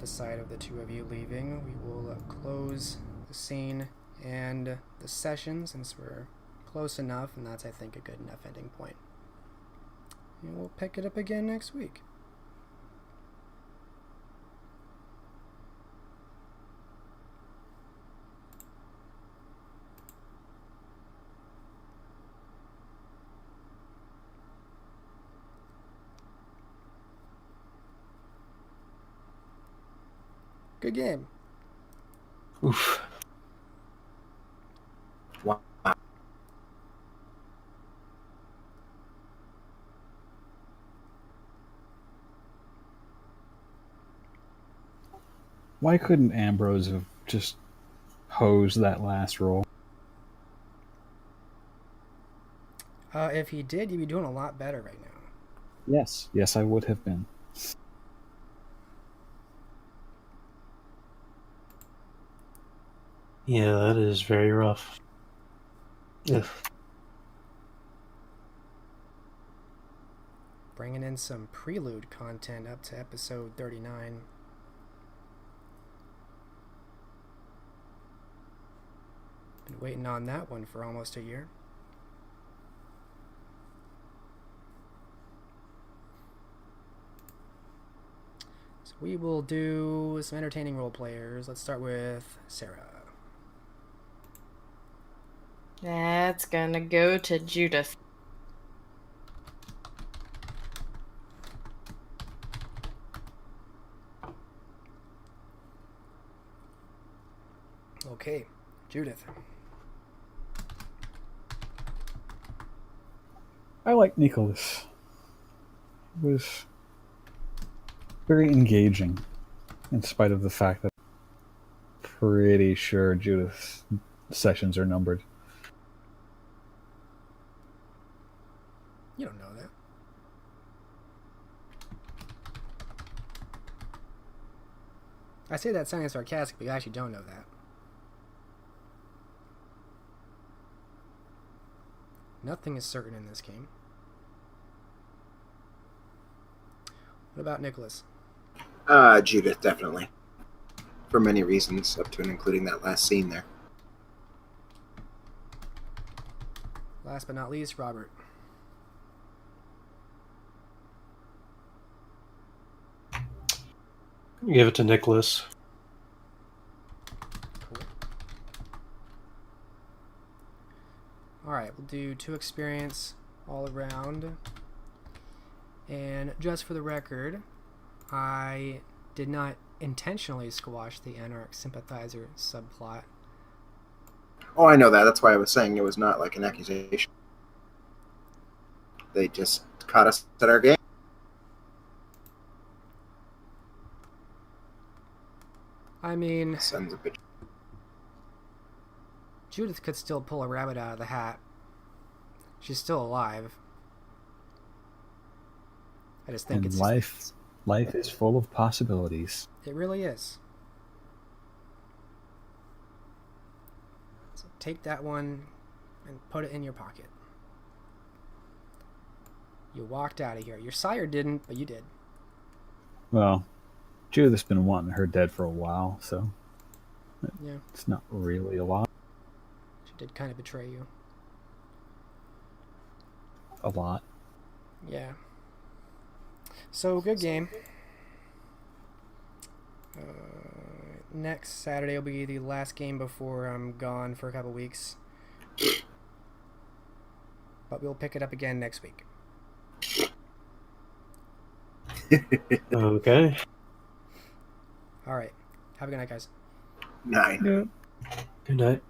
the sight of the two of you leaving, we will close the scene and the session since we're close enough, and that's, I think, a good enough ending point. And we'll pick it up again next week. Good game.
Oof.
Wow.
Why couldn't Ambrose have just hosed that last roll?
If he did, you'd be doing a lot better right now.
Yes. Yes, I would have been.
Yeah, that is very rough. Ugh.
Bringing in some prelude content up to episode 39. Been waiting on that one for almost a year. So we will do some entertaining role players. Let's start with Sarah.
That's gonna go to Judith.
Okay, Judith.
I like Nicholas. It was very engaging, in spite of the fact that I'm pretty sure Judith's sessions are numbered.
You don't know that. I say that sounding sarcastic, but you actually don't know that. Nothing is certain in this game. What about Nicholas?
Judith, definitely. For many reasons, up to and including that last scene there.
Last but not least, Robert.
Give it to Nicholas.
Cool. Alright, we'll do 2 experience all around. And just for the record, I did not intentionally squash the Anarch Sympathizer subplot.
Oh, I know that. That's why I was saying it was not like an accusation. They just caught us at our game.
I mean,
Sons of bitch.
Judith could still pull a rabbit out of the hat. She's still alive. I just think
And life is full of possibilities.
It really is. So take that one and put it in your pocket. You walked out of here. Your sire didn't, but you did.
Well, Judith's been wanting her dead for a while, so
Yeah,
it's not really a lot.
she did kind of betray you.
A lot.
Yeah. So, good game. Next Saturday will be the last game before I'm gone for a couple weeks. But we'll pick it up again next week.
Okay.
Alright. Have a good night, guys.
9.
Good night.